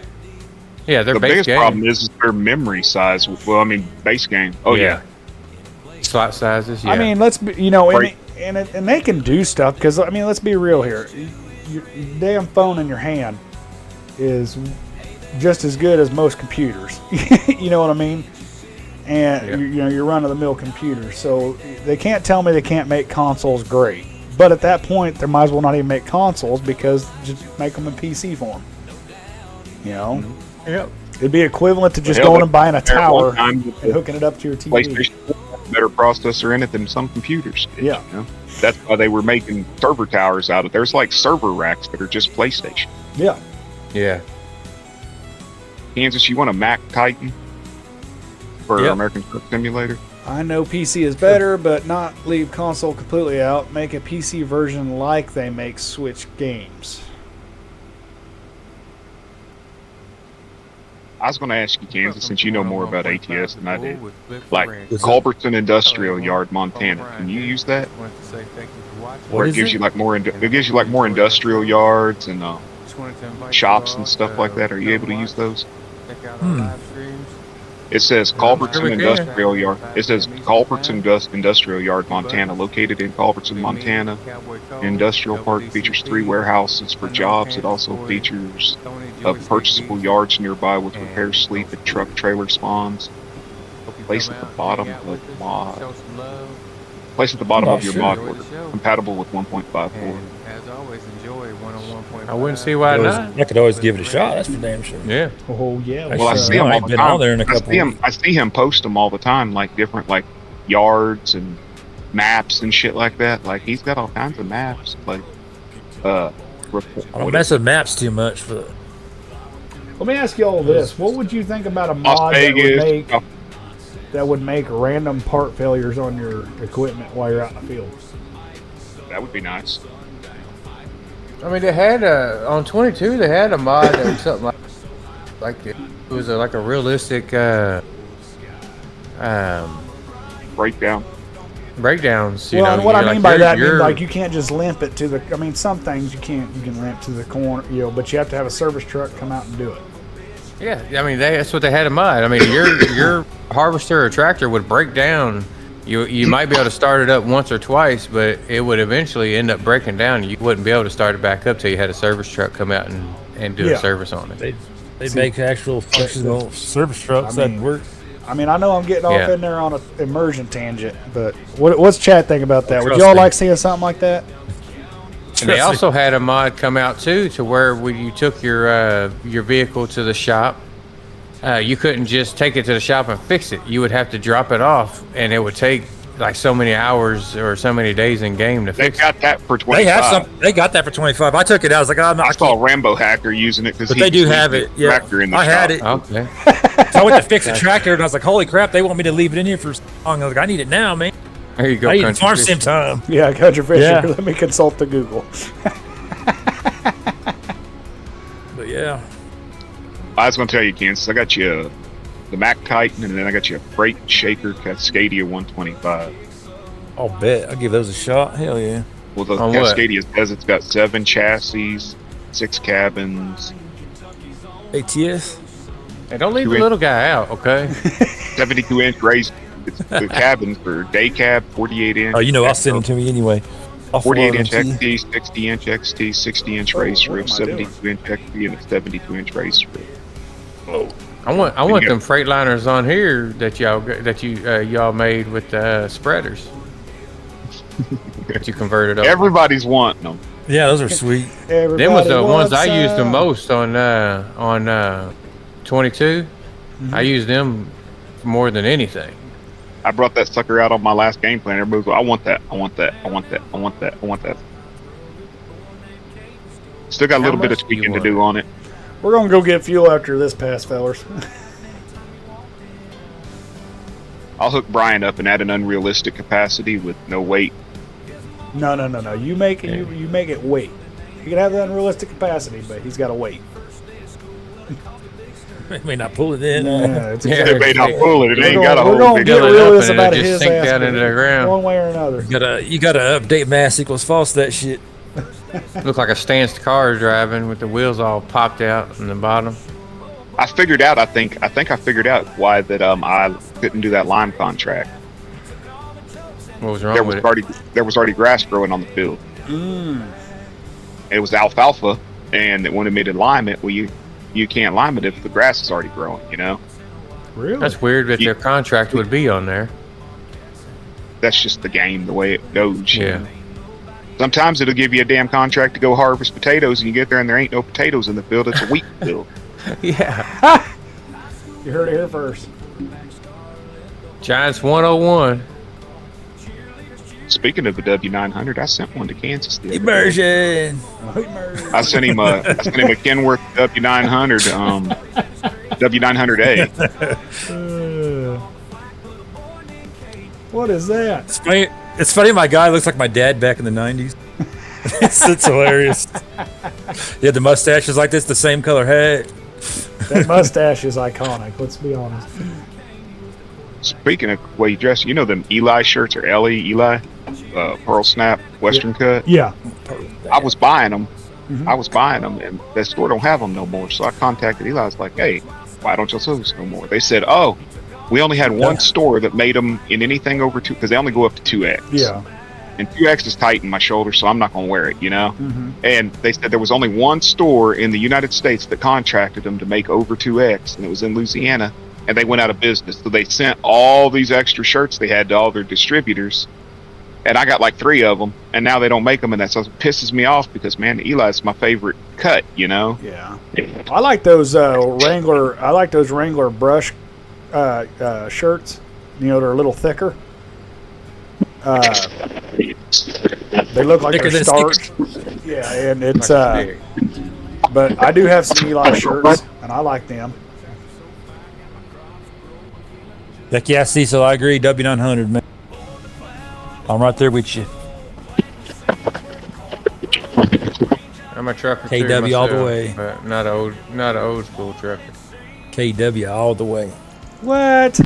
they're The base biggest game. problem is their memory size. Well, I mean, base game. Oh, yeah. Slot sizes. Yeah. I mean, let's be, you know, Right. and they can do stuff because I mean, let's be real here. Your damn phone in your hand is just as good as most computers. You know what I mean? And Yeah. you know, you're run-of-the-mill computer, so they can't tell me they can't make consoles great. But at that point, they might as well not even make consoles because just make them in PC form. You know, Yep. it'd be equivalent to just Hell, going and buying a There at one tower time, with and the hooking it up to your TV. PlayStation 4 had a better processor in it than some computers. did, Yeah. You know? That's why they were making server towers out of. There's like server racks that are just PlayStation. Yeah. Yeah. Kansas, you want a Mac Titan for Yep. American Truck Simulator? I know PC is better, but not leave console completely out. Make a PC version like they make Switch games. I was going to ask you, Kansas, since you know more about ATS than I do. Like What's Culbertson Industrial Yard, Montana. Can you use that? Where it is gives it? you like more. It gives you like more industrial yards and shops and stuff like that. Are you able to use those? It says Culbertson we can. Industrial Yard. It says Culbertson Industrial Yard, Montana, located in Culbertson, Montana. Industrial park features 3 warehouses for jobs. It also features purchasable yards nearby with repair, sleep, and truck trailer spawns. Place at the bottom of mod. Place at the bottom of your mod order. Compatible with 1.54. I wouldn't see why not. I could always give it a shot. That's for damn sure. Yeah. Oh yeah. Well, I Actually, see him I all ain't the been time. on there in a couple I see him post them all the time, like different like yards and maps and shit like that. Like he's got all kinds of maps. Like I don't mess with maps too much. For Let me ask you all this: what would you think about a Las mod Vegas. that would make random part failures on your equipment while you're out in the field? That would be nice. I mean, they had on 22. They had a mod that was something like it was like a realistic Breakdown. breakdowns. You Well, know, and what I you're mean like, by that, I you're- mean, like you can't just limp it to the. I mean, some things you can't. You can limp to the corner, but you have to have a service truck come out and do it. Yeah, I mean that's what they had in mind. I mean your harvester or tractor would break down. You might be able to start it up once or twice, but it would eventually end up breaking down. You wouldn't be able to start it back up till you had a service truck come out and do Yeah. a service on it. they make actual functional service trucks I mean, that work. I mean, I know I'm getting off Yeah. in there on an immersion tangent, but what's Chad think about that? Would trust y'all me. like seeing something like that? And they also had a mod come out too, to where when you took your vehicle to the shop, you couldn't just take it to the shop and fix it. You would have to drop it off, and it would take like so many hours or so many days in game to They fix it. got that for 25. They have some. They got that for 25. I took it out. I was like, I'm not. I I saw can't. Rambo Hacker using it because But they do have it. Yeah, in the I had shop. it. Okay. So I went to fix a tractor, and I was like, "Holy crap! They want me to leave it in here for so long." I was like, "I need it now, man. There you go. I need Country farm Fish. sim time." Yeah, Country Fisher. Yeah. Let me consult the Google. But yeah, I was going to tell you, Kansas, I got you the Mac Titan, and then I got you a Freight Shaker Cascadia 125. I'll bet. I'll give those a shot. Hell yeah. Well, the On what? Cascadia says it's got 7 chassis, 6 cabins, ATS. Hey, don't leave You the in- little guy out, okay? 72-inch raised. The cabins for day cab, 48-inch. Oh, you know, I'll send them to me anyway. I'll forward 48-inch them to you. XT, 60-inch XT, 60-inch Oh, race what roof, am I doing? 72-inch XT, and a 72-inch race roof. I want Yeah. them Freightliners on here that y'all made with spreaders that you converted over. Everybody's wanting them. Yeah, those are sweet. Everybody Them was the ones wants I used the some. most on 22. I used them more than anything. I brought that sucker out on my last game plan. Everybody was like, I want that, I want that, I want that, I want that, I want that. Still got a How little bit of much do you tweaking to want? do on it. We're gonna go get fuel after this pass, fellers. I'll hook Brian up and add an unrealistic capacity with no weight. No. You make it. You make it wait. He can have the unrealistic capacity, but he's got to wait. They may not pull it in. Yeah, it's Yeah. It may not pull it. It ain't got a we're whole gonna big. get Fill it up realistic and about it'll his just sink ass down into the ground. one way or another. You gotta update mass equals false that shit. Look like a stance car driving with the wheels all popped out in the bottom. I figured out. I think I figured out why that I couldn't do that lime contract. What was wrong There with was it? already grass growing on the field. It was alfalfa, and it wanted me to lime it. Well, you can't lime it if the grass is already growing. You know, Really? That's weird that their contract would be on there. that's just the game, the way it goes. you Yeah. know? Sometimes it'll give you a damn contract to go harvest potatoes, and you get there and there ain't no potatoes in the field. It's a wheat field. Yeah. You heard it here first. Giants 101. Speaking of the W900, I sent one to Kansas. The other day. Immersion. I sent him a Kenworth W900, W900A. What is that? It's funny. It's funny. My guy looks like my dad back in the '90s. It's hilarious. He had the mustaches like this, the same color hat. That mustache is iconic. Let's be honest. Speaking of way you dress, you know them Eli shirts or Eli, pearl snap, Western cut. Yeah. I was buying them. And that store don't have them no more. So I contacted Eli. I was like, hey, why don't you sell this no more? They said, oh, we only had one store that made them in anything over 2, because they only go up to 2X. Yeah. And 2X is tight in my shoulder, so I'm not going to wear it, you know? Mm-hmm. And they said there was only one store in the United States that contracted them to make over 2X, and it was in Louisiana, and they went out of business. So they sent all these extra shirts they had to all their distributors, and I got like 3 of them, and now they don't make them, and that pisses me off because, man, Eli's my favorite cut, you know? Yeah. I like those Wrangler. I like those Wrangler brush shirts. You know, they're a little thicker. They look like Thicker they're than starched. Yeah, and it's but I do have some Eli shirts, and I like them. Heck yeah, Cecil, I agree. W900, man. I'm right there with you. I'm a trucker KW too, all the myself, way. but not an old school trucker. KW all the way. What?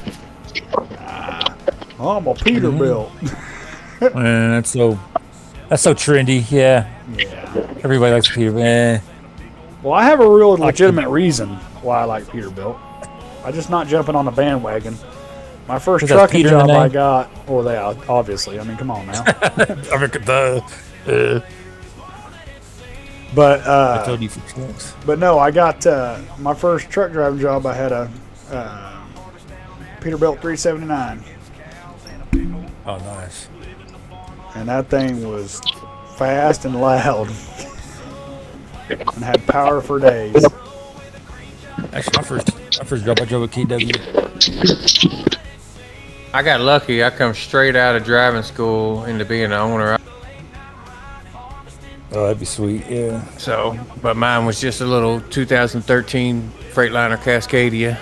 Oh, I'm a Peterbilt. Man, that's so trendy. Yeah. Yeah. Everybody likes Peterbilt. Well, I have a real legitimate reason why I like Peterbilt. I'm just not jumping on the bandwagon. My first Is that trucking Peter in the job I name? got, well, they obviously. I mean, come on now. I mean, But I told you for trucks. But no, I got my first truck driving job. I had a Peterbilt 379, Oh, nice. and that thing was fast and loud, and had power for days. Actually, my first job I drove a KW. I got lucky. I come straight out of driving school into being an owner. Oh, that'd be sweet. Yeah. So, but mine was just a little 2013 Freightliner Cascadia.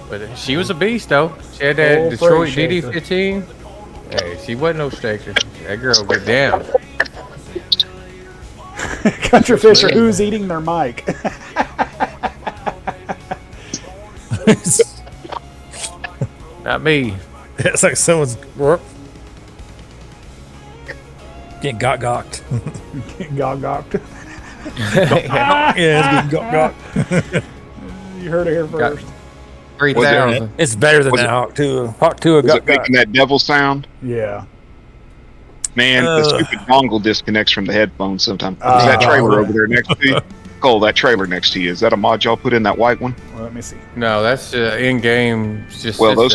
But she was a beast, though. She had that Old Detroit freight shaker. DD15. Hey, she wasn't no staker. That girl get down. Country Fisher, who's eating their mic? Not me. It's like someone's getting gawked. Gog-gocked. Yeah, it's getting gawked. You heard it here first. 3,000. It's better than Was that it- Hawk 2. Hawk 2 Was got it making that devil sound? Yeah. Man, the stupid dongle disconnects from the headphones sometimes. Is that Oh. trailer over there next to you? Cole, that trailer next to you, is that a mod y'all put in that white one? Well, let me see. No, that's in-game. Just Well, sits those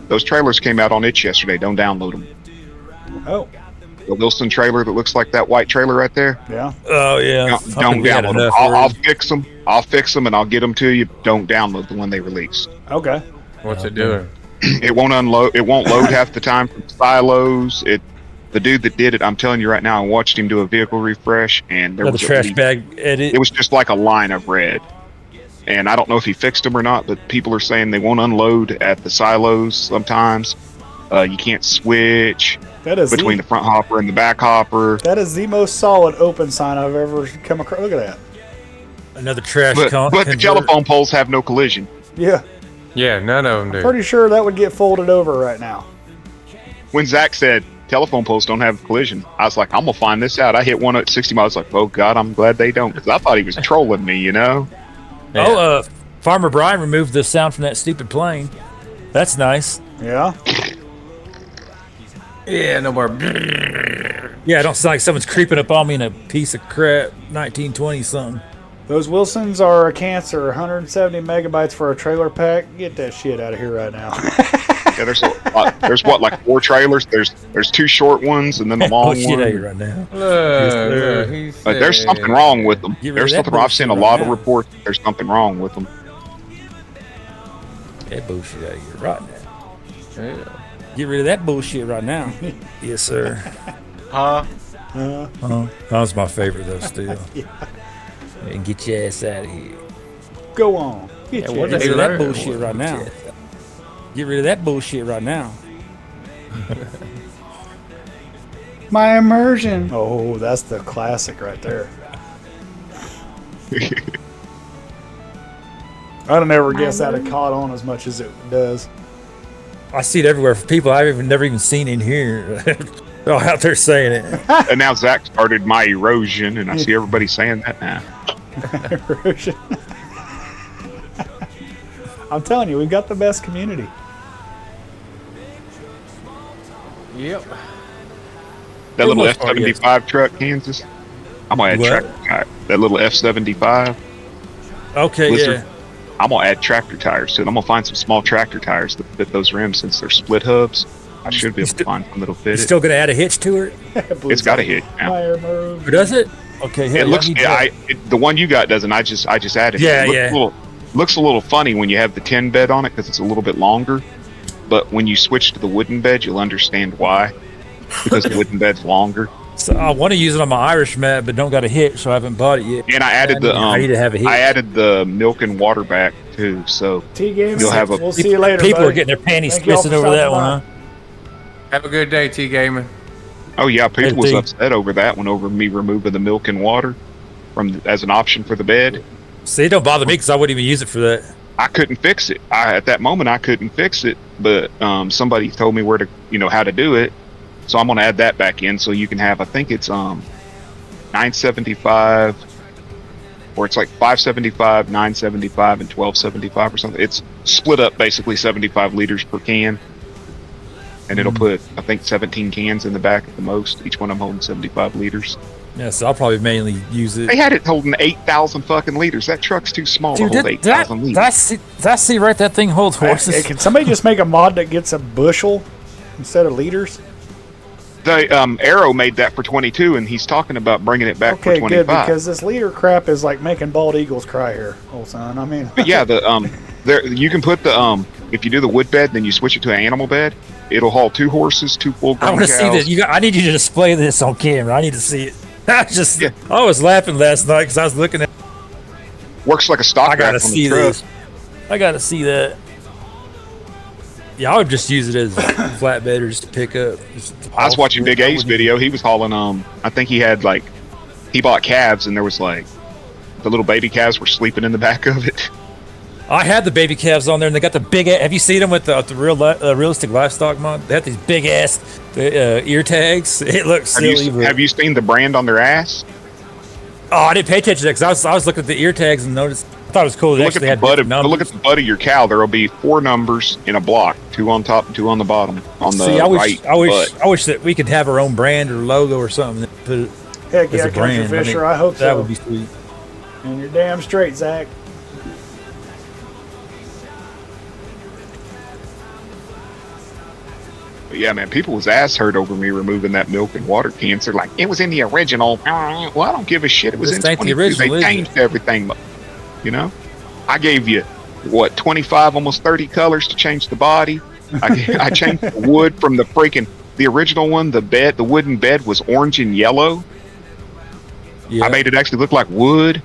there. trailers came out on itch yesterday. Don't download them. Oh, The Wilson trailer that looks like that white trailer right there. yeah. Oh, yeah. Don't download them. I'll fix them. I'll fix them and I'll get them to you. Don't download the one they released. Okay. What's it doing? It won't unload. It won't load half the time from silos. The dude that did it, I'm telling you right now, I watched him do a vehicle refresh, and there Another was a trash leak. bag edit. It was just like a line of red. And I don't know if he fixed them or not, but people are saying they won't unload at the silos sometimes. You can't switch That is between the front hopper and the back hopper. that is the most solid open sign I've ever come across. Look at that. Another trash But the convert. telephone poles have no collision. Yeah. Yeah, none of them do. Pretty sure that would get folded over right now. When Zach said telephone poles don't have collision, I was like, I'm going to find this out. I hit one at 60 miles. Like, oh, God, I'm glad they don't. Because I thought he was trolling me, you know? Yeah. Oh, Farmer Brian removed the sound from that stupid plane. That's nice. Yeah. Yeah, no more. Yeah, I don't sound like someone's creeping up on me in a piece of crap 1920 something. Those Wilsons are a cancer. 170 megabytes for a trailer pack. Get that shit out of here right now. Yeah, there's what, like 4 trailers? There's 2 short ones and then the Oh, long shit out of here one. right now. Look, he There's said- something wrong with them. Get rid There's of that something wrong. I've seen a bullshit lot right of now. reports. There's something wrong with them. That bullshit out of here right now. Yeah. Get rid of that bullshit right now. Yes, sir. Huh? That was my favorite, though, still. And get your ass out of here. Go on. Get Yeah, your what Get the rid of hell? that bullshit right now. Get rid of that bullshit right now. My immersion. Oh, that's the classic right there. I'd have never guessed that had caught on as much as it does. I see it everywhere for people I've never even seen in here. They're all out there saying it. And now Zach started my erosion, and I see everybody saying that now. Erosion. I'm telling you, we've got the best community. Yep. That little most part, yes. F-75 truck, Kansas. I'm gonna add What? tractor tire. That little F-75. Okay, Listen, yeah. I'm gonna add tractor tires to it. I'm gonna find some small tractor tires that fit those rims since they're split hubs. I should be able to find some that'll fit You it. still gonna add a hitch to it? It's got a hitch now. My immersion. Or does it? Okay, here, It looks. The one you got doesn't. I just added. Yeah, it. yeah. Looks a little funny when you have the tin bed on it because it's a little bit longer. But when you switch to the wooden bed, you'll understand why. Because the wooden bed's longer. So I want to use it on my Irish mat, but don't got a hitch, so I haven't bought it yet. And I added I need to have a hitch. I added the milk and water back too. So T-Game, You'll have a- we'll see you later, People buddy. are getting their panties Thank y'all twisted for over that stopping one, by. huh? Have a good day, T Gamer. oh yeah, people was Hey, upset over that one over me removing the milk and water as an option for the bed. See, it don't bother me because I wouldn't even use it for that. I couldn't fix it. At that moment I couldn't fix it, but somebody told me where to how to do it. So I'm gonna add that back in so you can have I think it's 975 or it's like 575, 975 and 1275 or something. It's split up basically 75 liters per can. And it'll put I think 17 cans in the back at the most. Each one of them holding 75 liters. Yeah, so I'll probably mainly use it. They had it holding 8,000 fucking liters. That truck's too small Dude, to hold 8,000 liters. did I see right? That thing holds Hey, horses. can somebody just make a mod that gets a bushel instead of liters? The Arrow made that for 22, and he's talking about bringing it back for Okay, 25. good, because this liter crap is like making bald eagles cry here, old son. I mean, But yeah, there you can put the if you do the wood bed, then you switch it to an animal bed. It'll haul 2 horses, 2 I full-grown want to see cows. this. I need you to display this on camera. I need to see it. I was laughing last night because I was looking at. Works like a stock I gotta rack on see the truck. this. I gotta see that. Yeah, I would just use it as a flatbed or just to pick up. I was watching Big A's video. He was hauling I think he had he bought calves, and there was the little baby calves were sleeping in the back of it. I had the baby calves on there, and they got the big. Have you seen them with the realistic livestock mod? They have these big ass ear tags. It looks silly. Have you seen the brand on their ass? Oh, I didn't pay attention to that because I was looking at the ear tags and noticed. I thought it was cool. They Look at actually the had butt. different numbers. Look at the butt of your cow. There will be 4 numbers in a block, 2 on top and 2 on the bottom. On the See, I wish butt. that we could have our own brand or logo or something. That put it heck as yeah, a brand. Country Fisher. I hope that so. would be sweet. And you're damn straight, Zach. But yeah, man, people was ass hurt over me removing that milk and water cans. They're like, it was in the original. Well, I don't give a shit. It was This in ain't the 22. original, They is it? changed everything. I gave you 25, almost 30 colors to change the body. I changed the wood from the original one. The wooden bed was orange and yellow. Yeah. I made it actually look like wood.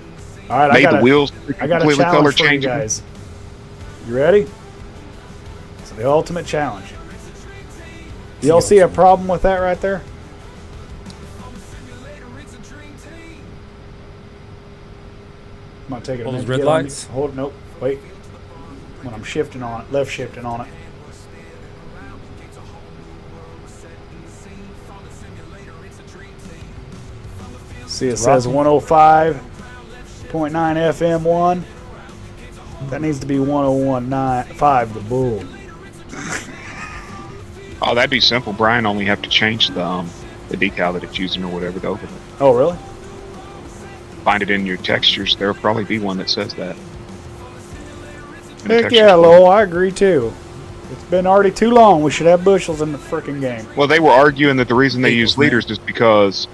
All right, Made the wheels I got a completely color challenge for you changeable. guys. You ready? It's the ultimate challenge. Y'all see a problem with that right there? I'm gonna take it. All a those minute, red get on- lights? Hold, nope, wait. When I'm shifting on it, left shifting on it. See, it says 105.9 FM1. That needs to be 101.5, the bull. Oh, that'd be simple. Brian only have to change the decal that it's using or whatever the overlay. Oh, really? Find it in your textures. There'll probably be one that says that. In the Heck textures yeah, folder. Lowell, I agree too. It's been already too long. We should have bushels in the freaking game. Well, they were arguing that the reason they People's use liters is because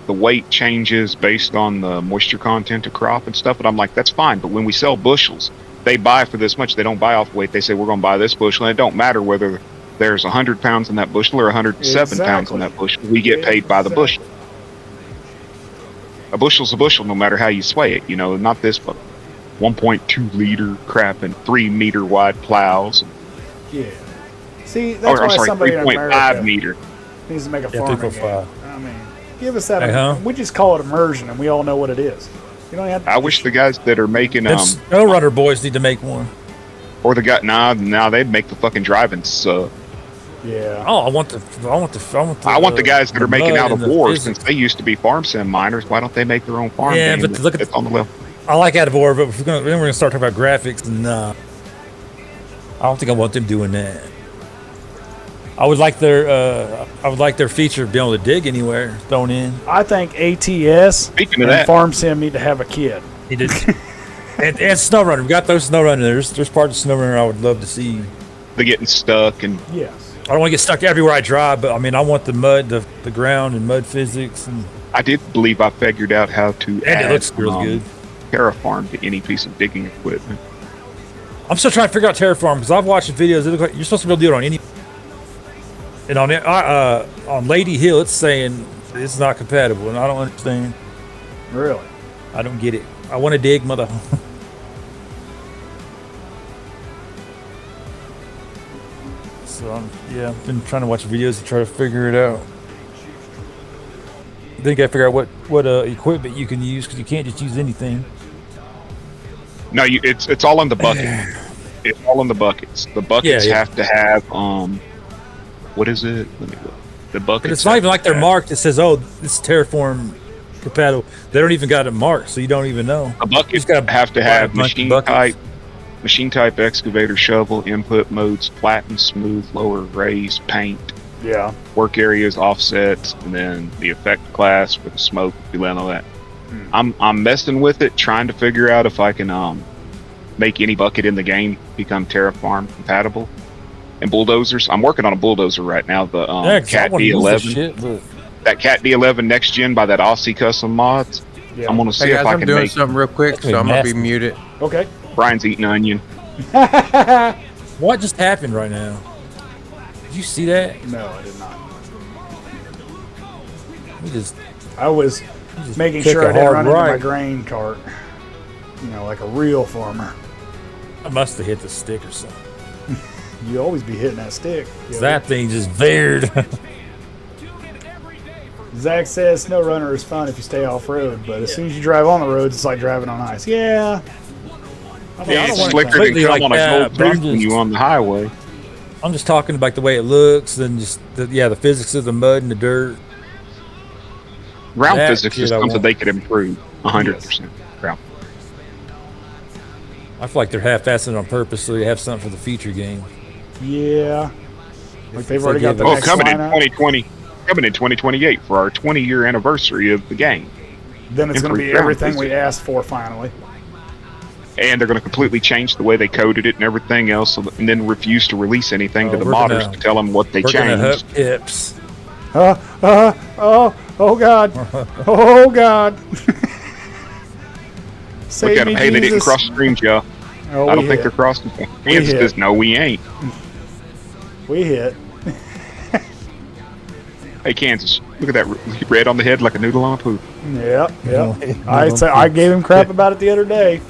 the weight changes based on the moisture content of crop and stuff. But I'm like, that's fine. But when we sell bushels, they buy for this much. They don't buy off weight. They say, we're going to buy this bushel. And it don't matter whether there's 100 pounds in that bushel or 107 pounds on that bushel. We get paid by the bushel. A bushel's a bushel no matter how you sway it. Not this, but 1.2 liter crap and 3 meter wide plows. Yeah. See, that's why somebody in 3.5 America meter. needs to make a Yeah, farming 3.5. game. I mean, give us that. Uh-huh. We just call it immersion, and we all know what it is. You don't have to, I wish the guys that are making Them Snow Runner boys need to make one. or the guy now they'd make the fucking driving suck. yeah. Oh, I want the guys that are making mud Out and of the War, physics. since they used to be farm sim miners. Why don't they make their own farm? Yeah, game but look at that's on the level? I like Out of War, but if then we're gonna start talking about graphics, and I don't think I want them doing that. I would like their feature of being able to dig anywhere thrown in. I think ATS Speaking of and that, Farm Sim need to have a kid. He did. and Snow Runner, we got those Snow Runners. There's parts of Snow Runner I would love to see. they're getting stuck, and Yes. I don't want to get stuck everywhere I drive, but I mean, I want the mud, the ground, and mud physics, and I did believe I figured out how to add it looks real good. terraform to any piece of digging equipment. I'm still trying to figure out Terraform because I've watched the videos. It looks like you're supposed to be able to do it on any. And on Lady Hill, it's saying it's not compatible, and I don't understand. Really? I don't get it. I want to dig, mother. So I've been trying to watch videos to try to figure it out. Then you got to figure out what equipment you can use because you can't just use anything. No, it's all in the bucket. It's all in the buckets. The buckets Yeah. have to have what is it? Let me look. The buckets. But it's not even like they're marked. It says, "Oh, this is Terraform compatible." They don't even got it marked, so you don't even know. The buckets just gotta have to buy a have bunch of machine type excavator, shovel, input modes, flatten, smooth, lower, raise, paint, Yeah. work areas, offsets, and then the effect class for the smoke, and all that. I'm messing with it, trying to figure out if I can make any bucket in the game become Terraform compatible. And bulldozers, I'm working on a bulldozer right now. The 'Cause I Cat wanna use this D11, shit, but that Cat D11 next gen by that Aussie Custom Mods. Yeah. I'm gonna see Hey guys, if I I'm can doing make. something real quick, That's so I'm gonna be nasty. muted. Okay. Brian's eating onion. what just happened right now? Did you see that? No, I did not. We just I was making took sure a I didn't hard run into my right. grain cart. You know, like a real farmer. I must have hit the stick or something. You always be hitting that stick. You know? That thing just veered. Zach says snow runner is fun if you stay off road, but as soon as you drive on the roads, it's like driving on ice. Yeah. I mean, Yeah, I it's don't want slicker than completely come like on a that, gold but I'm tooth when just- you on the highway. I'm just talking about the way it looks and just the physics of the mud and the dirt. Ground That physics is shit I something want. they could improve 100%. Ground. I feel like they're half-assing it on purpose so they have something for the future game. Yeah. Like they've If already they got give the us- Oh, next coming in line out. 2020, coming in 2028 for our 20-year anniversary of the game. Then it's going to be improved ground everything we physics. asked for finally. And they're going to completely change the way they coded it and everything else, and then refuse to release anything to the we're modders gonna- to tell them what they We're gonna changed. hook tips. Oh God. Oh God. Save Look at me, them. Hey, they didn't Jesus. cross streams, y'all. Oh, I don't we think hit. they're crossing. We Kansas hit. says, no, we ain't. We hit. Hey, Kansas, look at that red on the head like a noodle on a poop. Yep. No, I gave him crap about it the other day.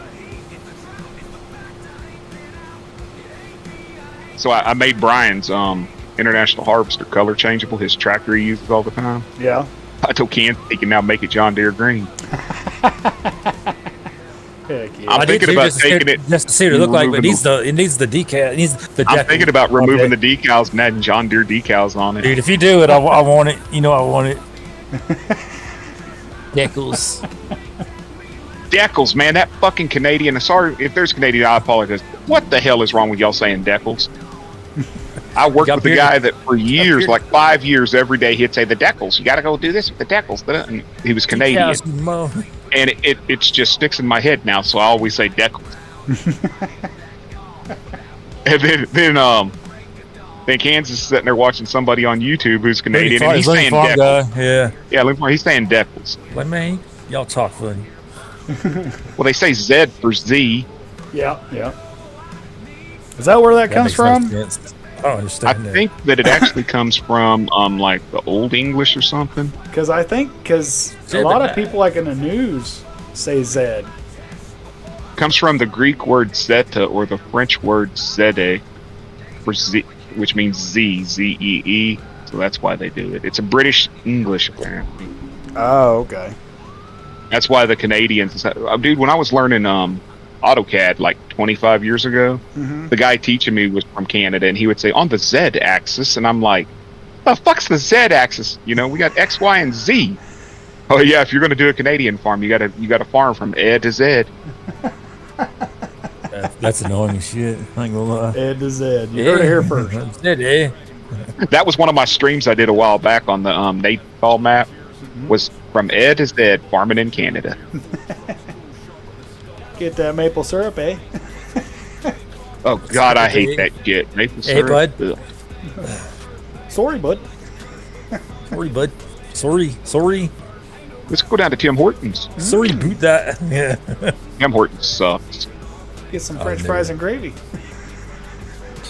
So I made Brian's International Harvester color changeable, his tractor he uses all the time. Yeah. I told Kansas he can now make it John Deere green. Heck yeah. I'm I did thinking too, about just to see- taking it. just to see what it look like, but removing it needs the decal. It needs the I'm decal. thinking about removing Okay. the decals and adding John Deere decals on it. Dude, if you do it, I want it. You know, I want it. Decals. Decals, man, that fucking Canadian. Sorry if there's Canadian, I apologize. What the hell is wrong with y'all saying decals? I worked Got with a beard- guy that for years, beard- like 5 years, every day he'd say the decals. You got to go do this with the decals. And he was Canadian, Decals, mo. and it's just sticks in my head now. So I always say decals. and then Kansas is sitting there watching somebody on YouTube who's Canadian, and he's saying Farm decals. guy. Yeah. Yeah, he's saying decals. Like, man, y'all talk funny. Well, they say Z for Z. Yeah. Yeah. Is that where that comes makes no from? sense. I don't I understand that. think that it actually comes from like the Old English or something. Because a Zed lot the of people like in the news say Zed. Comes from the Greek word zeta or the French word zede for Z, which means Zee. So that's why they do it. It's a British English apparently. Oh, okay. That's why the Canadians. Dude, when I was learning AutoCAD like 25 years ago, the guy teaching me was from Canada, and he would say on the Z axis, and I'm like, the fuck's the Z axis? You know, we got X, Y, and Z. Oh yeah, if you're going to do a Canadian farm, you got to farm from A to Z. That's annoying as shit. I ain't gonna lie. A to Z. You heard it here first. That was one of my streams I did a while back on the Natal map. Was from A to Z farming in Canada. Get that maple syrup, eh? Oh God, I hate that shit. Maple syrup. Hey, bud. Sorry, bud. Sorry, bud. Sorry. Let's go down to Tim Hortons. Sorry, boot that. Yeah. Tim Hortons sucks. Get some French fries and gravy.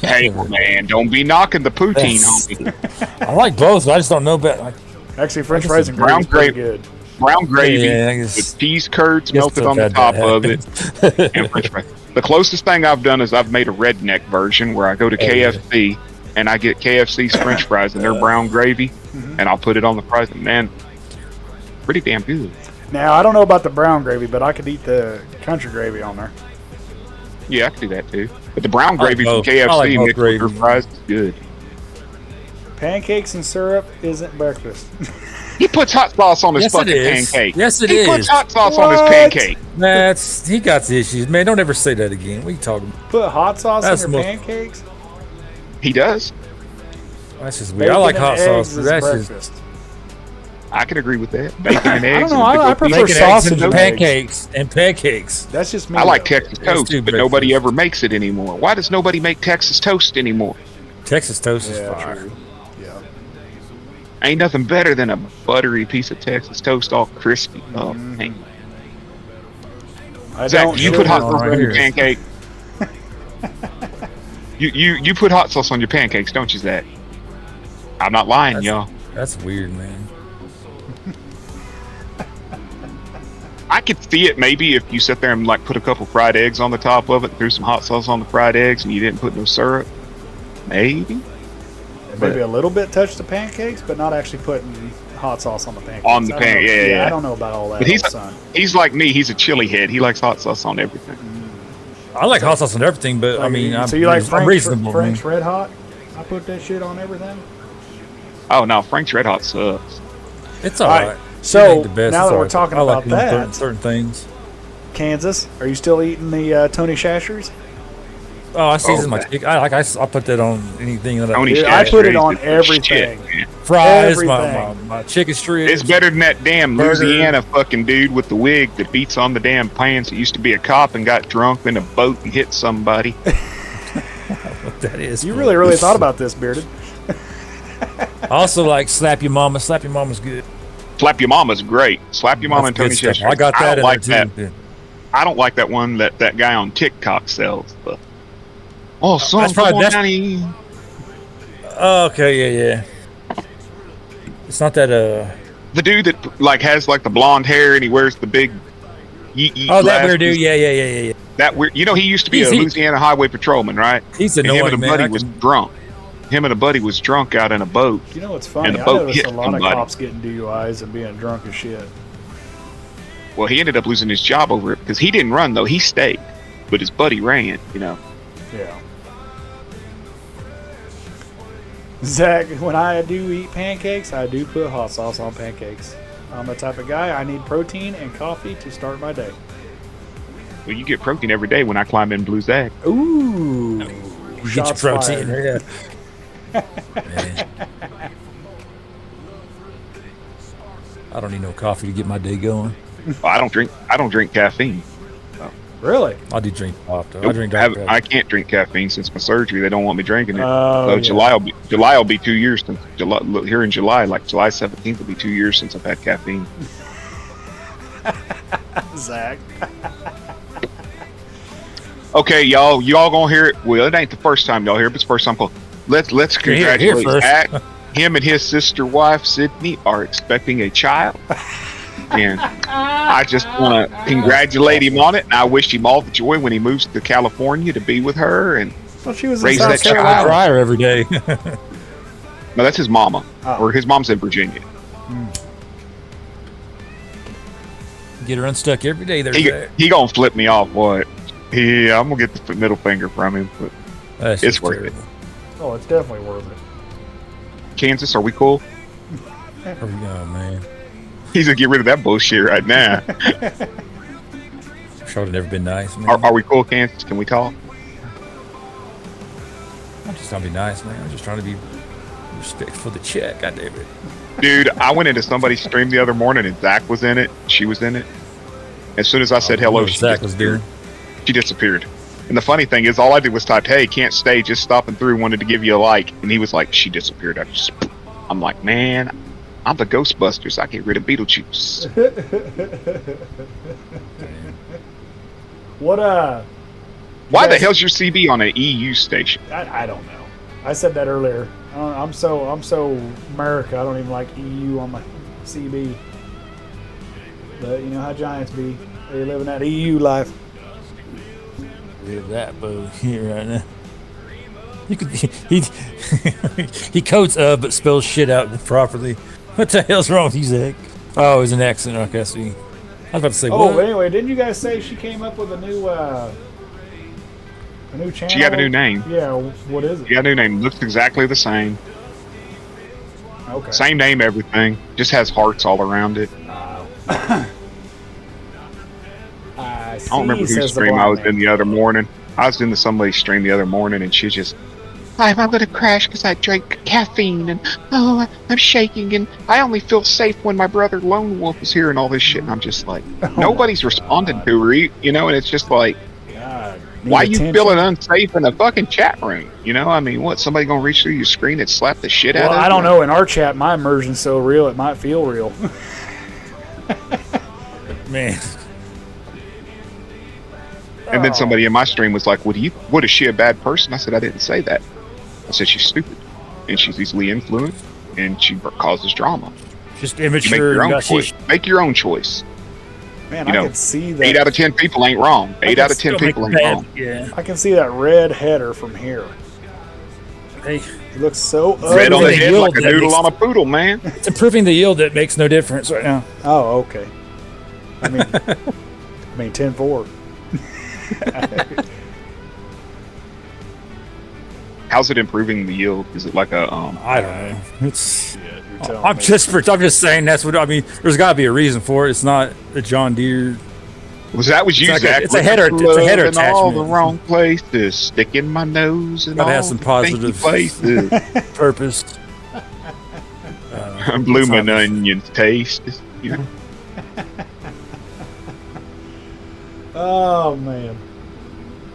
Hey, man, don't be knocking the poutine, homie. I like both, but I just don't know about. Actually, French fries and gravy brown is pretty gravy. good. Brown gravy Yeah, I guess- with cheese curds guess melted I've on the had top that of happen. it. And French fries. The closest thing I've done is I've made a redneck version where I go to KFC and I get KFC's French fries and their brown gravy, and I'll put it on the fries. And man, pretty damn good. Now, I don't know about the brown gravy, but I could eat the country gravy on there. Yeah, I can do that too. But the brown gravy from both. I KFC like both mixed with their gravies. fries is good. Pancakes and syrup isn't breakfast. He puts hot sauce on his Yes, it fucking is. pancake. Yes, it he is. puts hot sauce on his What? pancake. He got the issues, man. Don't ever say that again. What are you talking about? Put hot sauce That's in your most- pancakes? He does. That's just weird. I like Bacon hot and eggs sauce, but is that's just breakfast. I can agree with that. Bacon and I eggs. don't know, and I pickle prefer peas. bacon, eggs, sausage and and pancakes and pancakes. That's just me. I like though. Texas Let's toast, do but nobody breakfast. ever makes it anymore. Why does nobody make Texas toast anymore? Texas toast is Yeah, fire. true. Yeah. Ain't nothing better than a buttery piece of Texas toast, all crispy. Oh, man. I Zach, don't you sugar put hot on sauce right on your here. pancake. you put hot sauce on your pancakes, don't you, Zach? I'm not lying, y'all. That's weird, man. I could see it maybe if you sit there and like put a couple fried eggs on the top of it, threw some hot sauce on the fried eggs, and you didn't put no syrup. Maybe Maybe a little bit touch the pancakes, but not actually putting hot sauce on the pancakes. On the I don't know. yeah. I don't know about all that. But he's son. he's like me. He's a chili head. He likes hot sauce on everything. I like hot sauce on everything, but I mean, so you like I'm Frank's, reasonable. Frank's man. Red Hot? I put that shit on everything. Oh no, Frank's Red Hot sucks. It's all All right, right. so, It ain't the best. now It's that all we're right. talking I like about them that- certain things. Kansas, are you still eating the Tony Shashers? Oh, I season my okay. chicken. I put that on anything that Tony Dude, I I put it Shashers on is the everything. shit, man. fries, everything. my chicken strips. It's better than that damn Burger. Louisiana fucking dude with the wig that beats on the damn pants that used to be a cop and got drunk in a boat and hit somebody. What that is. You man. really thought about this, Bearded. I also like slap your mama. Slap your mama's good. Slap Your Mama's great. Slap Your Mama and That's Tony good stuff. Shashers. I got that don't in like there that. too. I don't like that one that guy on TikTok sells. But, oh, son, That's probably- come on down here. Oh, okay, yeah. It's not that The dude that like has like the blonde hair and he wears the big yeet Oh, that glasses. weird dude. Yeah. That weird. You know, he used to be He's- a he- Louisiana highway patrolman, right? He's And him annoying, and a man. buddy I was can- drunk. Him and a buddy was drunk out in a boat. You know what's funny? And the I boat noticed hit a lot of somebody. cops getting DUIs and being drunk as shit. Well, he ended up losing his job over it because he didn't run though. He stayed, but his buddy ran. You know. Yeah. Zach, when I do eat pancakes, I do put hot sauce on pancakes. I'm the type of guy, I need protein and coffee to start my day. Well, you get protein every day when I climb in Blue Zag. Ooh. Get your Shots protein. fired. Yeah. Man. I don't need no coffee to get my day going. Well, I don't drink caffeine. Really? I do drink pop though. I Nope, drink I Dr. I can't drink caffeine since my surgery. They don't want me drinking it. Oh, So yeah. July will be 2 years since July. Look, here in July, like July 17th will be 2 years since I've had caffeine. Zach. Okay, y'all gonna hear it. Well, it ain't the first time y'all hear it, but it's the first time. Let's Here congratulate first. Zach. Him and his sister wife Sydney are expecting a child, and I just want to congratulate him on it. And I wish him all the joy when he moves to California to be with her. And Well, she was in Raise South that child. I Carolina. cry her every day. No, that's his mama, Oh. or his mom's in Virginia. Get her unstuck every day. There's He that. he gonna flip me off. What? Yeah, I'm gonna get the middle finger from him. But That's It's just worth terrible. Oh, it's definitely worth it. Kansas, are we cool? Oh man, He's gonna get rid of that bullshit right now. sure would have never been nice, man. Are we cool, Kansas? Can we talk? I'm just trying to be nice, man. I'm just trying to be respectful of the check. God damn it. Dude, I went into somebody's stream the other morning and Zach was in it. She was in it. As soon as I said hello, What she Zach was disappeared. doing. She disappeared. And the funny thing is, all I did was type, "Hey, can't stay, just stopping through, wanted to give you a like." And he was like, "She disappeared." I'm like, man, I'm the Ghostbusters. I get rid of Beetlejuice. What Why the Yes. hell's your CB on an EU station? I don't know. I said that earlier. I'm so America. I don't even like EU on my CB. But you know how Giants be. They living that EU life. Rid of that boo here right now. You could he he codes but spells shit out properly. What the hell's wrong with you, Zach? Oh, it's an accent. Okay, I see. I was about to say Oh, what? but anyway, didn't you guys say she came up with a new channel? She got a new name. Yeah, what is it? She got a new name. Looks exactly the same. Okay. Same name, everything. Just has hearts all around it. I I don't remember whose stream I was in the other morning. I was in somebody's stream the other morning, and she just, I'm going to crash because I drank caffeine, and I'm shaking, and I only feel safe when my brother Lone Wolf is here, and all this shit. And I'm just like, nobody's responding to her, you know, and it's just like, God, why need you attention. feeling unsafe in a fucking chat room? You know, I mean, what, somebody going to reach through your screen and slap the shit out Well, of you? I don't know. In our chat, my immersion's so real, it might feel real. Man. And then somebody in my stream was like, what is she a bad person? I said, I didn't say that. I said, she's stupid. And she's easily influenced. And she causes drama. Just You make immature. your own got choice. shit. Make your own choice. Man, You I know, can see that. 8 out of 10 people ain't wrong. 8 out of 10 Still make people ain't bad- wrong. Yeah. I can see that red header from here. Hey, It looks so ugly. Red on the the head yield like a that noodle makes- on a poodle, man. it's improving the yield that makes no difference right now. Oh, okay. I mean, 10-4. How's it improving the yield? Is it like a I don't know. It's. You're telling I'm me. just saying that's what I mean. There's got to be a reason for it. It's not a John Deere. was that was you, It's like a- Zach? it's a header- it's a header in all the attachment. wrong places, sticking my nose in Gotta all have some the positive- stinky places. Purpose. Bloomin' It's obvious. onions taste. You know, Oh, man.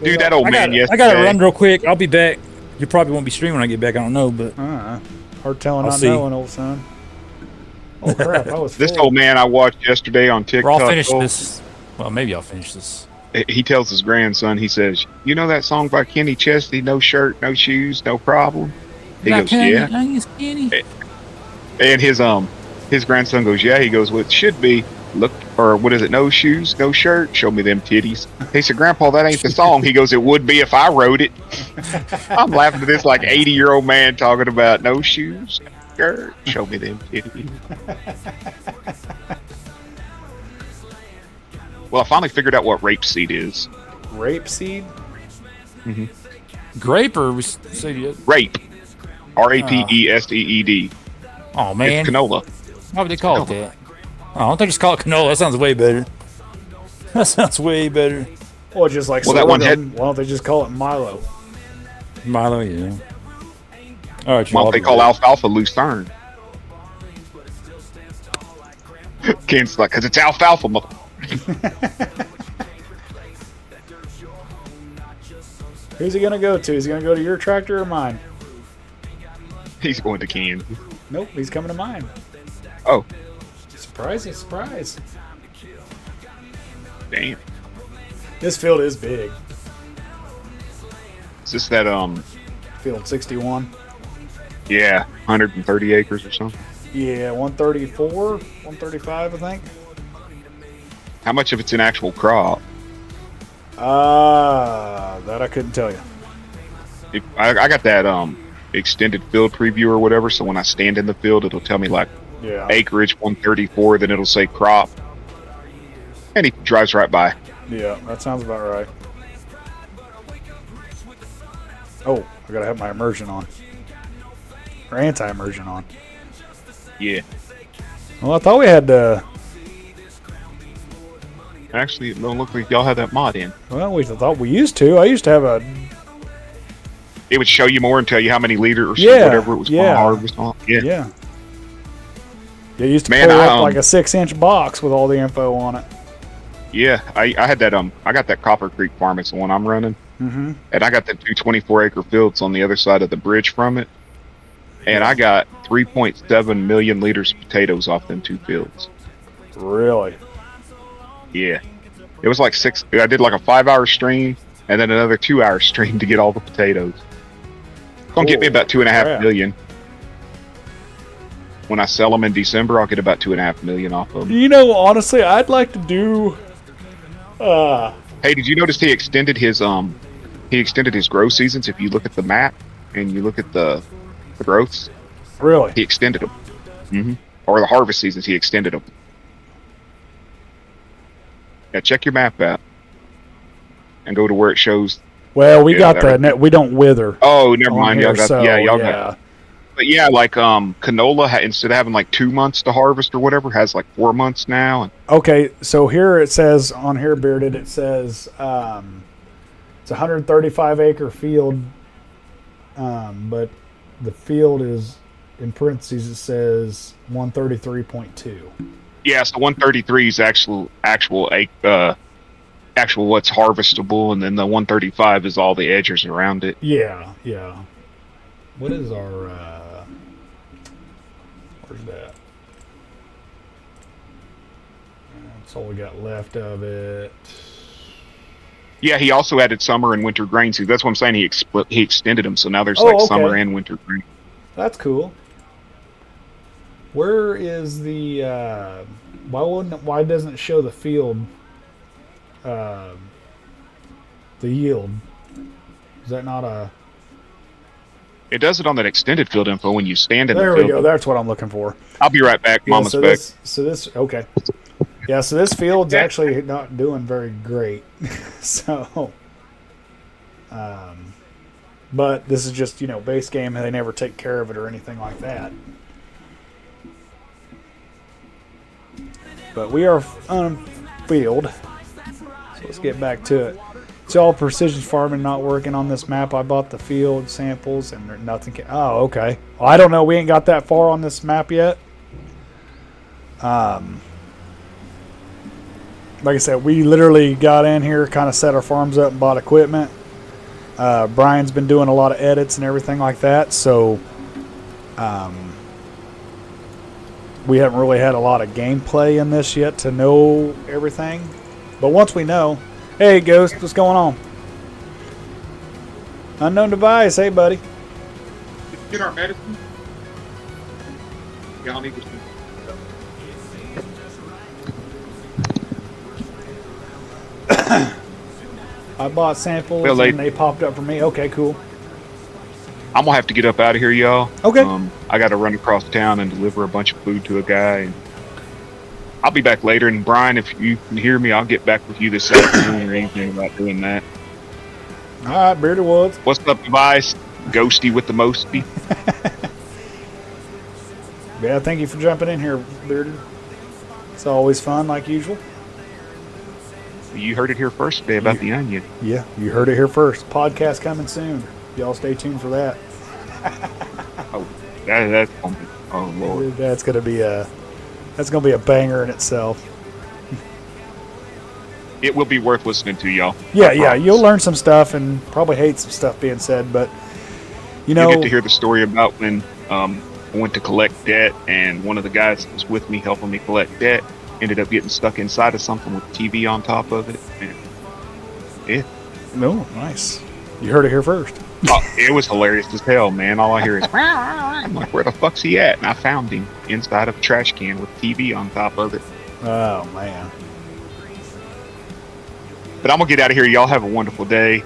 dude, that old I man got yesterday. to run real quick. I'll be back. You probably won't be streaming when I get back. I don't know, but Hard telling, I'll not see. knowing, old son. Oh, crap. I was This full. old man I watched yesterday on or TikTok. I'll finish oh, this. Well, maybe I'll finish this. He tells his grandson, he says, "You know that song by Kenny Chesney, No Shirt, No Shoes, No Problem?" He goes, "Yeah." And his grandson goes, "Yeah." He goes, "Well, it should be look, or what is it? No shoes, no shirt. Show me them titties." He said, "Grandpa, that ain't the song." He goes, "It would be if I wrote it." I'm laughing at this like 80-year-old man talking about no shoes, shirt. Show me them titties. Well, I finally figured out what rapeseed is. Rapeseed? Grape or we say it? Rape. RAPESEED. Oh man, It's canola. why would they call it that? Oh, I don't think just call it canola. That sounds way better. That sounds way better. Well, just like Well, that one sorghum. Why don't they just call it Milo? Milo, yeah. All right, Why y'all. don't they call alfalfa lucerne? Ken's like, because it's alfalfa. Who's he going to go to? Is he going to go to your tractor or mine? He's going to Kansas. Nope, he's coming to mine. Oh, Surprise, surprise. damn. This field is big. Is this that, Field 61. yeah, 130 acres or something? Yeah, 134, 135, I think. How much of it's an actual crop? That I couldn't tell you. I got that extended field preview or whatever. So when I stand in the field, it'll tell me like Yeah. acreage 134. Then it'll say crop, and he drives right by. Yeah, that sounds about right. Oh, I gotta have my immersion on. Or anti-immersion on. Yeah. Well, I thought we had Actually, it don't look like y'all have that mod in. well, we thought we used to. I used to have a It would show you more and tell you how many liters or Yeah, whatever it was going yeah. to harvest on. Yeah. yeah. It used to Man, pull I, up like a 6-inch box with all the info on it. Yeah, I had that I got that Copper Creek farm. It's the one I'm running. Mm-hmm. And I got the 2 24-acre fields on the other side of the bridge from it. And I got 3.7 million liters of potatoes off them 2 fields. Really? Yeah. It was like I did like a 5-hour stream and then another 2-hour stream to get all the potatoes. It's going to get me about 2.5 crap. million. When I sell them in December, I'll get about 2.5 million off of them. You know, honestly, I'd like to do. Hey, did you notice he extended his grow seasons? If you look at the map and you look at the growths, Really? he extended them. Mm-hmm. Or the harvest seasons, he extended them. Yeah, check your map out and go to where it shows. Well, we Yeah, got the net. We don't wither. Oh, never on mind. here, Y'all got, so, y'all got. But yeah, like canola instead of having like 2 months to harvest or whatever, has like 4 months now. And Okay, so here it says on here, Bearded. It says it's a 135-acre field, but the field is in parentheses. It says 133.2. yeah, so 133 is actual what's harvestable, and then the 135 is all the edges around it. Yeah, yeah. What is our? Where's that? That's all we got left of it. Yeah, he also added summer and winter grain seeds. That's what I'm saying. He extended them, so now there's Oh, like okay. summer and winter grain. That's cool. Where is the? Why doesn't it show the field? The yield. Is that not a? It does it on that extended field info when you stand in There the we field. go. That's what I'm looking for. I'll be right back. Yeah, Mama's so back. this okay. Yeah, so this field's actually not doing very great. So, but this is just base game, and they never take care of it or anything like that. But we are on field, so let's get back to it. It's all precision farming not working on this map. I bought the field samples and nothing. Oh, okay. Well, I don't know. We ain't got that far on this map yet. Like I said, we literally got in here, kind of set our farms up and bought equipment. Brian's been doing a lot of edits and everything like that, so we haven't really had a lot of gameplay in this yet to know everything. But once we know, hey Ghost, what's going on? Unknown device, hey buddy. Get our medicine. Y'all need to. I bought samples Well, and they popped up for me. Okay, cool. I'm gonna have to get up out of here, y'all. Okay. I got to run across town and deliver a bunch of food to a guy. And I'll be back later. And Brian, if you can hear me, I'll get back with you this afternoon or evening about doing that. All right, Bearded Woods. What's up, device? Ghosty with the mosty. Yeah, thank you for jumping in here, Bearded. It's always fun, like usual. You heard it here first today about the onion. Yeah, you heard it here first. Podcast coming soon. Y'all stay tuned for that. Oh, that's oh Lord. That's gonna be a banger in itself. It will be worth listening to, y'all. Yeah, I yeah, promise. you'll learn some stuff and probably hate some stuff being said, but you know, You'll get to hear the story about when I went to collect debt, and one of the guys that was with me helping me collect debt ended up getting stuck inside of something with TV on top of it. And yeah, no, nice. You heard it here first. it was hilarious as hell, man. All I hear is, I'm like, where the fuck's he at? And I found him inside of a trash can with TV on top of it. Oh man. But I'm gonna get out of here. Y'all have a wonderful day.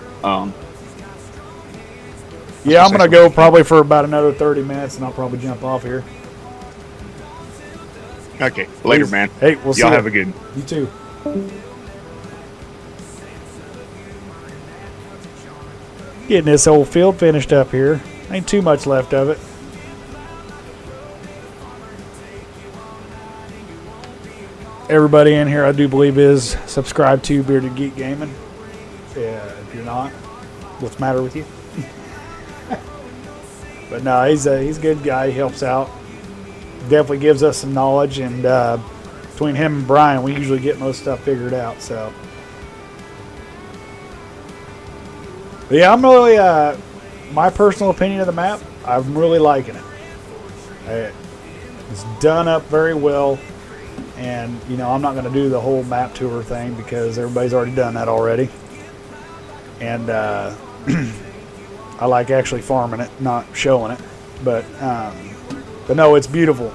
Yeah, I'm gonna go probably for about another 30 minutes, and I'll probably jump off here. Okay, later, Please. man. Hey, we'll see Y'all ya. have a good. You too. Getting this old field finished up here. Ain't too much left of it. Everybody in here, I do believe, is subscribed to Bearded Geek Gaming. Yeah, if you're not, what's the matter with you? But no, he's a good guy. He helps out. Definitely gives us some knowledge, and between him and Brian, we usually get most stuff figured out. So, but yeah, I'm really my personal opinion of the map. I'm really liking it. It's done up very well, and you know I'm not going to do the whole map tour thing because everybody's already done that already, and I like actually farming it, not showing it, but no, it's beautiful.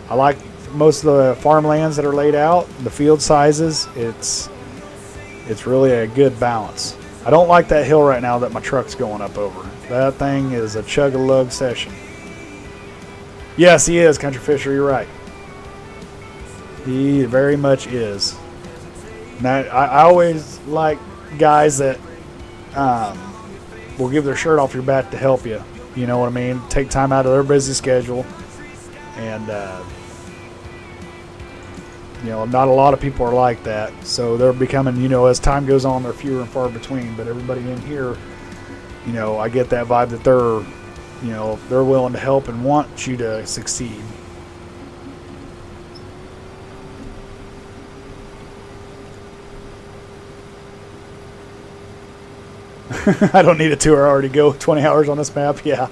I like most of the farmlands that are laid out, the field sizes. It's really a good balance. I don't like that hill right now that my truck's going up over. That thing is a chug-a-lug session. Yes, he is, Country Fisher. You're right. He very much is. Now, I always like guys that will give their shirt off your back to help you. You know what I mean? Take time out of their busy schedule. And, you know, not a lot of people are like that. So they're becoming, you know, as time goes on, they're fewer and far between. But everybody in here, you know, I get that vibe that they're, you know, they're willing to help and want you to succeed. I don't need a tour. I already go 20 hours on this map. Yeah.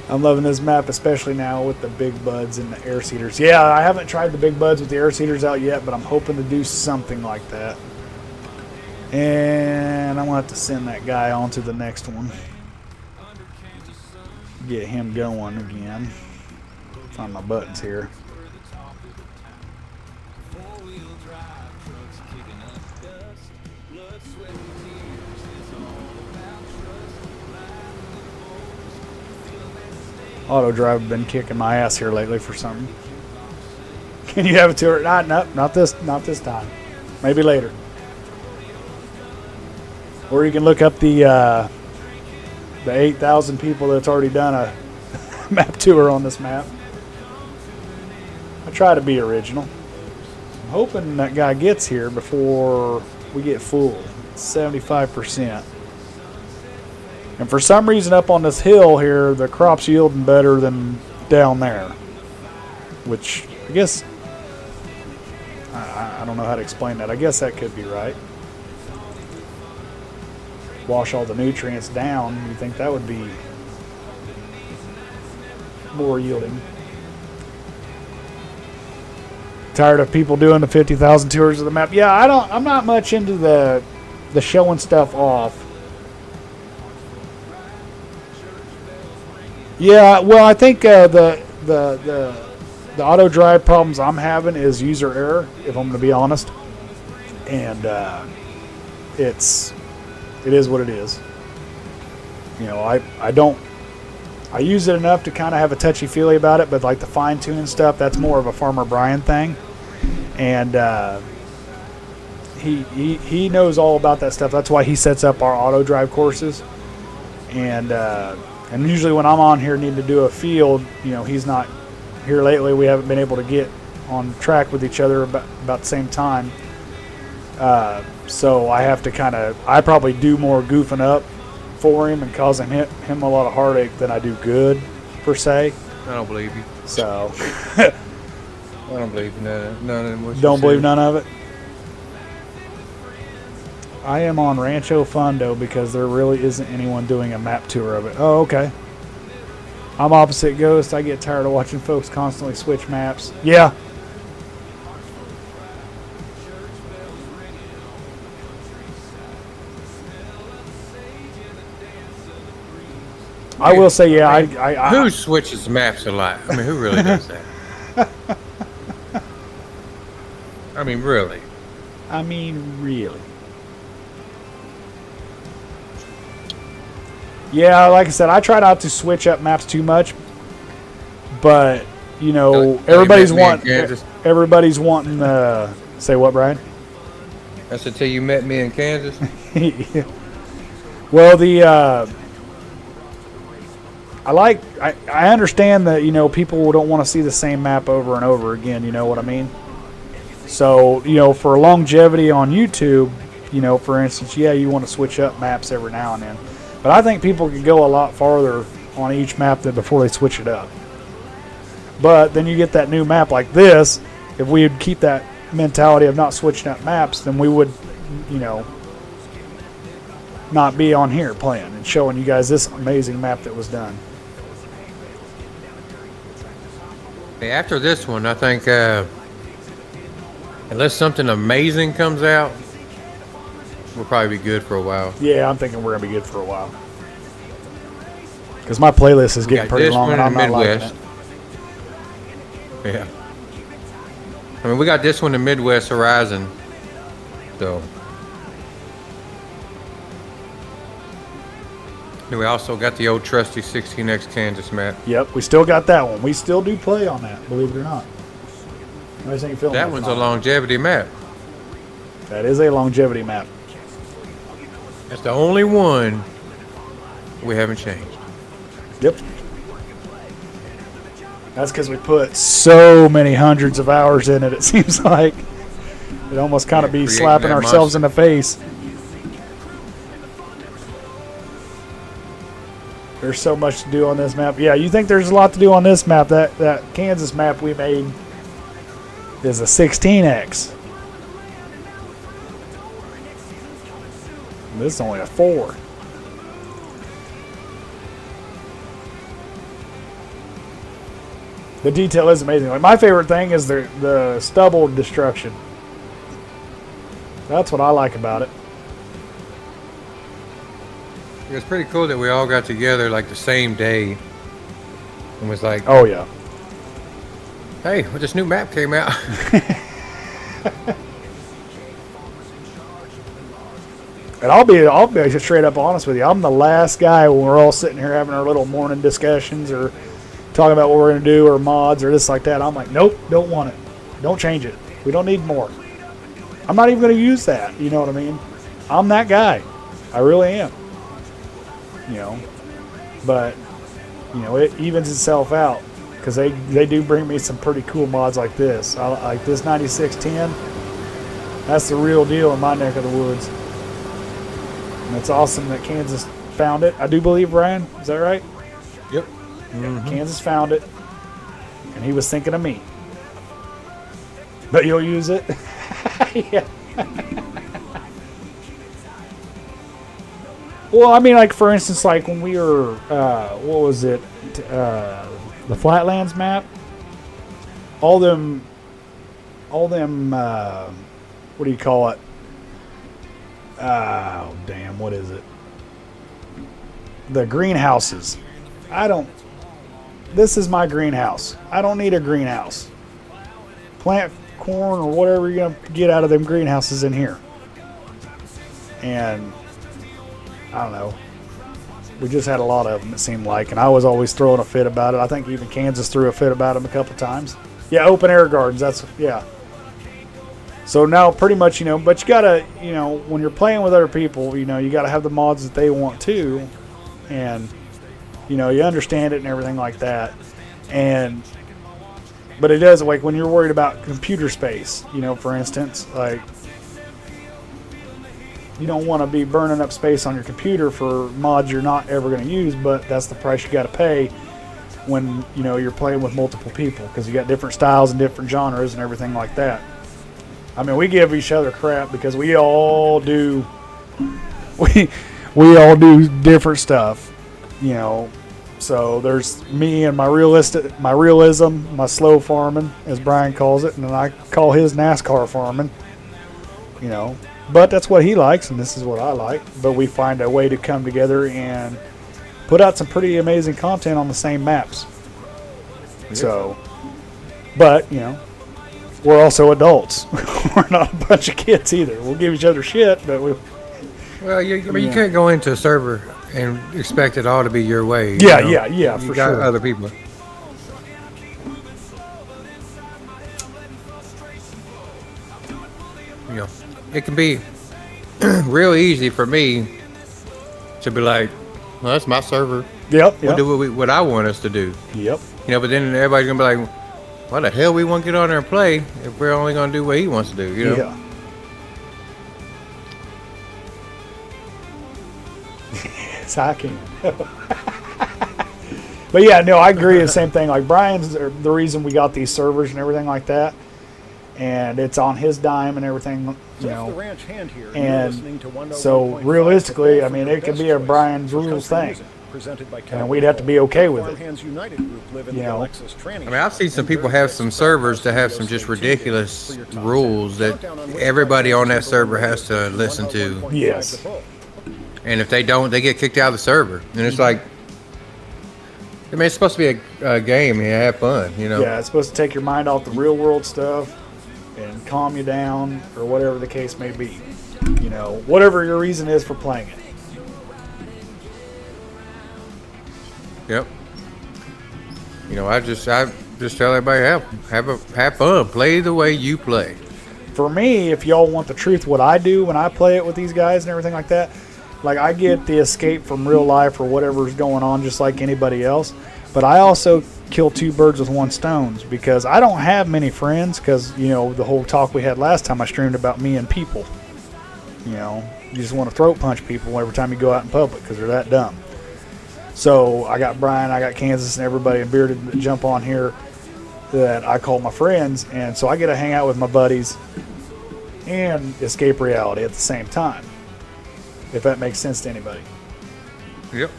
I'm loving this map, especially now with the big buds and the air seeders. Yeah, I haven't tried the big buds with the air seeders out yet, but I'm hoping to do something like that. And I'm going to have to send that guy on to the next one. Get him going again. Find my buttons here. Auto drive been kicking my ass here lately for something. Can you have a tour? Not this time. Maybe later. Or you can look up the 8,000 people that's already done a map tour on this map. I try to be original. I'm hoping that guy gets here before we get full. 75%. And for some reason up on this hill here, the crop's yielding better than down there. Which, I guess, I don't know how to explain that. I guess that could be right. Wash all the nutrients down, you think that would be more yielding. Tired of people doing the 50,000 tours of the map. Yeah, I'm not much into the showing stuff off. Yeah, well, I think the auto drive problems I'm having is user error, if I'm going to be honest, and it is what it is. You know, I use it enough to kind of have a touchy feely about it, but like the fine tune stuff, that's more of a Farmer Brian thing, and he knows all about that stuff. That's why he sets up our auto drive courses, and usually when I'm on here needing to do a field, you know, he's not here lately. We haven't been able to get on track with each other about the same time. So I have to I probably do more goofing up for him and causing him a lot of heartache than I do good, per se. I don't believe you. So. I don't believe none of what you Don't believe said. none of it? I am on Rancho Fondo because there really isn't anyone doing a map tour of it. Oh, okay. I'm opposite Ghost. I get tired of watching folks constantly switch maps. Yeah. I will say, yeah, I Who switches maps a lot? I mean, who really does that? I mean, really. Yeah, like I said, I try not to switch up maps too much, but you know, everybody's wanting. Say what, Brian? That's until you met me in Kansas. Yeah. Well, I understand that, you know, people don't want to see the same map over and over again. You know what I mean? So, you know, for longevity on YouTube, you know, for instance, yeah, you want to switch up maps every now and then. But I think people could go a lot farther on each map than before they switch it up. But then you get that new map like this. If we would keep that mentality of not switching up maps, then we would, you know, not be on here playing and showing you guys this amazing map that was done. Hey, after this one, I think, unless something amazing comes out, we'll probably be good for a while. Yeah, I'm thinking we're going to be good for a while. Because my playlist is getting pretty long and I'm not liking it. Yeah. I mean, we got this one in Midwest Horizon, so. And we also got the old trusty 16X Kansas map. Yep, we still got that one. We still do play on that, believe it or not. That one's a longevity map. That is a longevity map. That's the only one we haven't changed. Yep. That's because we put so many hundreds of hours in it, it seems like. It almost kind of be slapping ourselves in the face. There's so much to do on this map. Yeah, you think there's a lot to do on this map. That Kansas map we made is a 16X. This is only a 4. The detail is amazing. Like, my favorite thing is the stubble destruction. That's what I like about it. It's pretty cool that we all got together like the same day and was like, oh yeah, hey, well, this new map came out. And I'll be straight up honest with you. I'm the last guy when we're all sitting here having our little morning discussions or talking about what we're going to do or mods or this like that. I'm like, nope, don't want it. Don't change it. We don't need more. I'm not even going to use that. You know what I mean? I'm that guy. I really am. You know, but you know, it evens itself out because they do bring me some pretty cool mods like this. I like this 9610. That's the real deal in my neck of the woods. And it's awesome that Kansas found it. I do believe, Ryan. Is that right? Yep. Yeah, Kansas found it, and he was thinking of me. But you'll use it? Yeah. Well, I mean, like, for instance, like when we were, what was it? The Flatlands map? All them, what do you call it? Oh, damn, what is it? The greenhouses. This is my greenhouse. I don't need a greenhouse. Plant corn or whatever you're going to get out of them greenhouses in here. And I don't know. We just had a lot of them, it seemed like, and I was always throwing a fit about it. I think even Kansas threw a fit about them a couple times. Yeah, open air gardens. Yeah. So now pretty much, you know, but you got to, you know, when you're playing with other people, you know, you got to have the mods that they want too. And, you know, you understand it and everything like that. But it does, like, when you're worried about computer space, you know, for instance, like, you don't want to be burning up space on your computer for mods you're not ever going to use, but that's the price you got to pay when, you know, you're playing with multiple people, because you got different styles and different genres and everything like that. I mean, we give each other crap because we all do different stuff, you know. So there's me and my realism, my slow farming, as Brian calls it, and then I call his NASCAR farming, you know. But that's what he likes, and this is what I like. But we find a way to come together and put out some pretty amazing content on the same maps. Yeah. So, but, you know, we're also adults. We're not a bunch of kids either. We'll give each other shit, but Well, I mean, you can't go into a server and expect it all to be your way. Yeah, you know? yeah, You for got sure. other people. You know, it can be real easy for me to be like, well, that's my server. Yep, We'll yep, do what I want us to do. yep. You know, but then everybody's gonna be like, why the hell we want to get on there and play if we're only gonna do what he wants to do? You know? Yeah. Yes, I can. But yeah, no, I agree. The same thing. Like Brian's the reason we got these servers and everything like that, and it's on his dime and everything. You know, and so realistically, I mean, it could be a Brian's rules thing, and we'd have to be okay with it. You know, I mean, I've seen some people have some servers that have some just ridiculous rules that everybody on that server has to listen to, yes, and if they don't, they get kicked out of the server. And it's like, I mean, it's supposed to be a game and have fun, you know? yeah, it's supposed to take your mind off the real world stuff and calm you down, or whatever the case may be. You know, whatever your reason is for playing it. Yep. You know, I just tell everybody have fun, play the way you play. For me, if y'all want the truth, what I do when I play it with these guys and everything like that, like I get the escape from real life or whatever's going on just like anybody else, but I also kill two birds with one stone because I don't have many friends because, you know, the whole talk we had last time I streamed about me and people. You know, you just want to throat punch people every time you go out in public because they're that dumb. So I got Brian, I got Kansas, and everybody in Bearded that jump on here that I call my friends, and so I get to hang out with my buddies and escape reality at the same time, if that makes sense to anybody. Yep.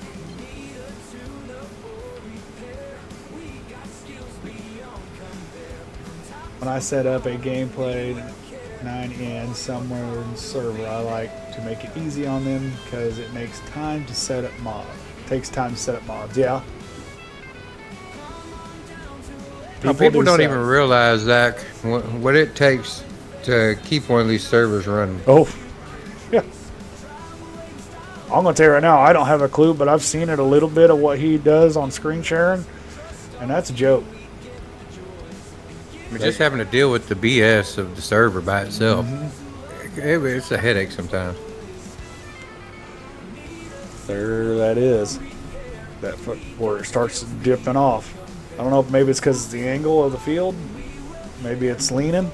When I set up a gameplay 9N somewhere in the server, I like to make it easy on them because it makes time to set up mods. Takes time to set up mods, yeah. People don't say. even realize, Zach, what it takes to keep one of these servers running. Oh, yeah. I'm going to tell you right now, I don't have a clue, but I've seen it a little bit of what he does on screen sharing, and that's a joke. I mean, just having to deal with the BS of the server by itself, it's a headache sometimes. There that is. That where it starts dipping off. I don't know if maybe it's because it's the angle of the field. Maybe it's leaning.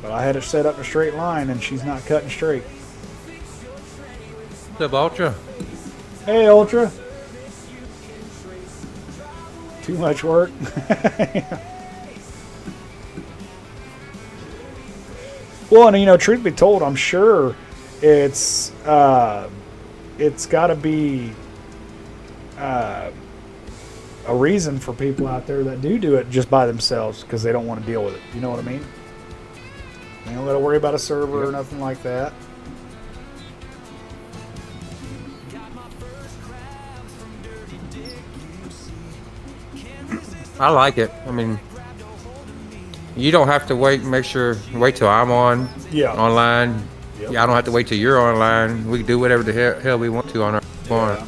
But I had it set up in a straight line, and she's not cutting straight. What's up, Ultra? Hey, Ultra. Too much work. Well, and you know, truth be told, I'm sure it's got to be a reason for people out there that do it just by themselves because they don't want to deal with it. You know what I mean? They don't got to worry about a server or nothing like that. I like it. I mean, you don't have to wait till I'm on online. Yep. Yeah, I don't have to wait till you're online. We can do whatever the hell we want to on our farm.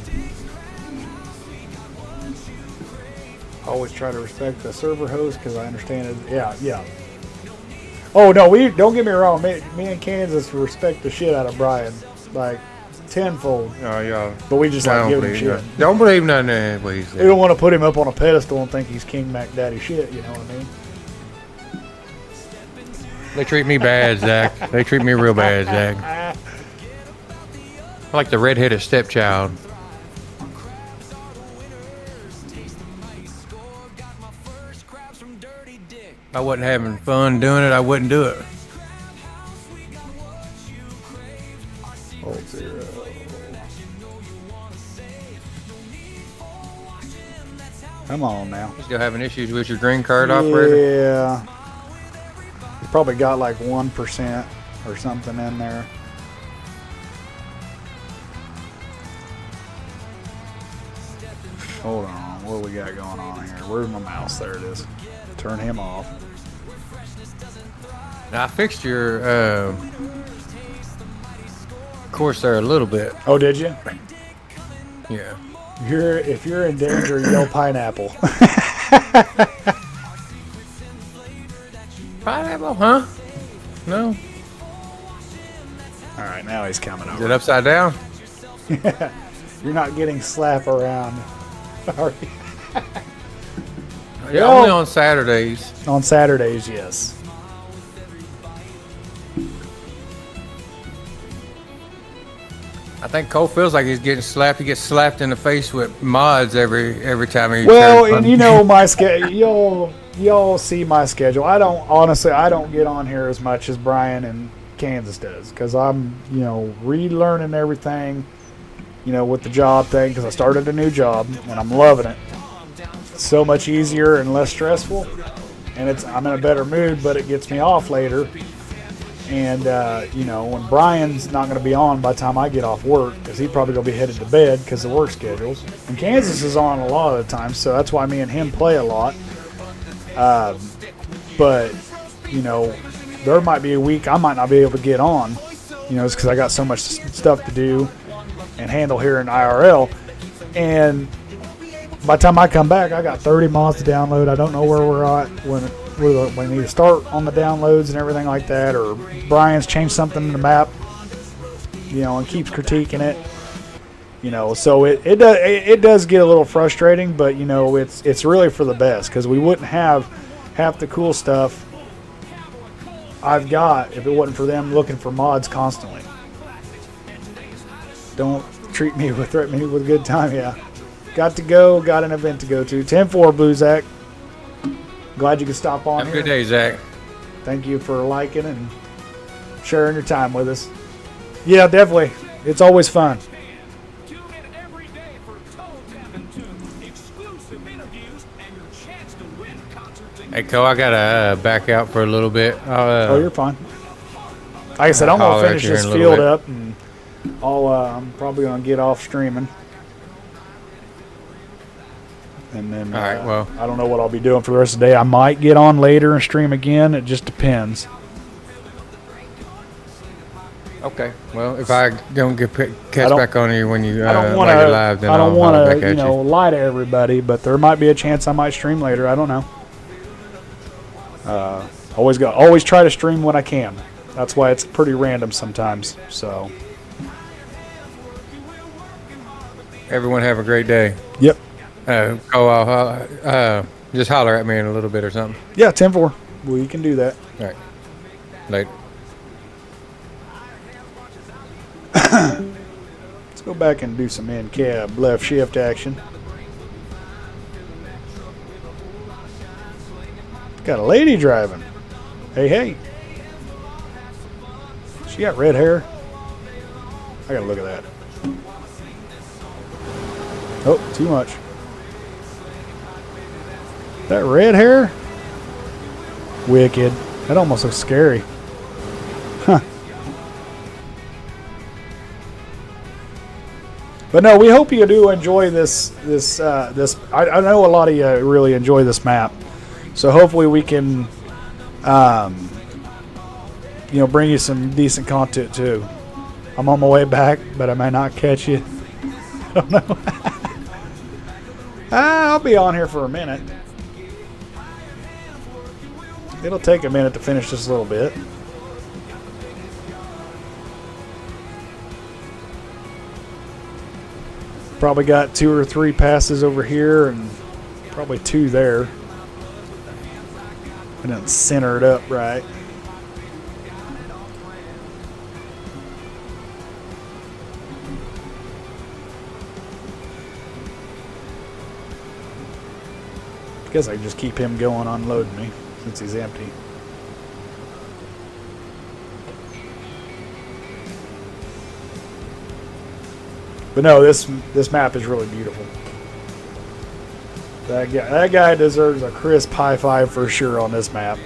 I always try to respect the server host because I understand it. Yeah. Oh no, we don't get me wrong. Me and Kansas respect the shit out of Brian, like tenfold. Oh yeah. But we just like giving him shit. Don't believe nothing that what he We said. don't want to put him up on a pedestal and think he's King Mac Daddy shit. You know what I mean? They treat me bad, Zach. They treat me real bad, Zach. I like the redheaded stepchild. If I wasn't having fun doing it, I wouldn't do it. Hold 0. Come on now. You still having issues with your green card operator? Yeah. You probably got like 1% or something in there. Hold on. What do we got going on here? Where's my mouse? There it is. Turn him off. Now, I fixed your course there a little bit. Oh, did you? Yeah. If you're in danger, yell pineapple. Pineapple, huh? No. All right, now he's coming Is over. it upside down? You're not getting slap around. Are you? Yeah, only on Saturdays. On Saturdays, yes. I think Cole feels like he's getting slapped. He gets slapped in the face with mods every time he. Well, turns and on. you know my schedule. Y'all see my schedule. I don't get on here as much as Brian and Kansas does because I'm relearning everything, with the job thing because I started a new job and I'm loving it. It's so much easier and less stressful, and I'm in a better mood, but it gets me off later. And, when Brian's not going to be on by the time I get off work, because he's probably going to be headed to bed because of work schedules. And Kansas is on a lot of the time, so that's why me and him play a lot. But, there might be a week I might not be able to get on, it's because I got so much stuff to do and handle here in IRL. And by the time I come back, I got 30 mods to download. I don't know where we're at when we need to start on the downloads and everything like that, or Brian's changed something in the map, and keeps critiquing it, so it does get a little frustrating, but it's really for the best because we wouldn't have half the cool stuff I've got if it wasn't for them looking for mods constantly. Don't threaten me with a good time. Yeah, got an event to go to. 10-4 Bluezak. Glad you could stop on Have a here. good day, Zach. Thank you for liking and sharing your time with us. Yeah, definitely. It's always fun. Tune in every day for exclusive interviews and your chance to win concerts. Hey, Cole, I gotta back out for a little bit. You're fine. Like I said, I'm I'll going to holler at finish you in this a little field bit. up, and I'm probably going to get off streaming. And then All right, well. I don't know what I'll be doing for the rest of the day. I might get on later and stream again. It just depends. Okay. Well, if I don't catch don't- back on you when you I don't want while you're live, then to. I don't I'll want holler to. back at you. Lie to everybody, but there might be a chance I might stream later. I don't know. Always try to stream when I can. That's why it's pretty random sometimes. So. Everyone have a great day. Yep. I'll just holler at me in a little bit or something. Yeah, 10-4. We can do that. All right. Later. Let's go back and do some in-cab left shift action. Got a lady driving. Hey. She got red hair. I gotta look at that. Oh, too much. That red hair? Wicked. That almost looks scary. Huh. But no, we hope you do enjoy this. I know a lot of you really enjoy this map. So hopefully we can, bring you some decent content too. I'm on my way back, but I may not catch you. I don't know. I'll be on here for a minute. It'll take a minute to finish this a little bit. Probably got 2 or 3 passes over here and probably 2 there. I didn't center it up right. Guess I can just keep him going unloading me since he's empty. But no, this map is really beautiful. That guy deserves a crisp high five for sure on this map.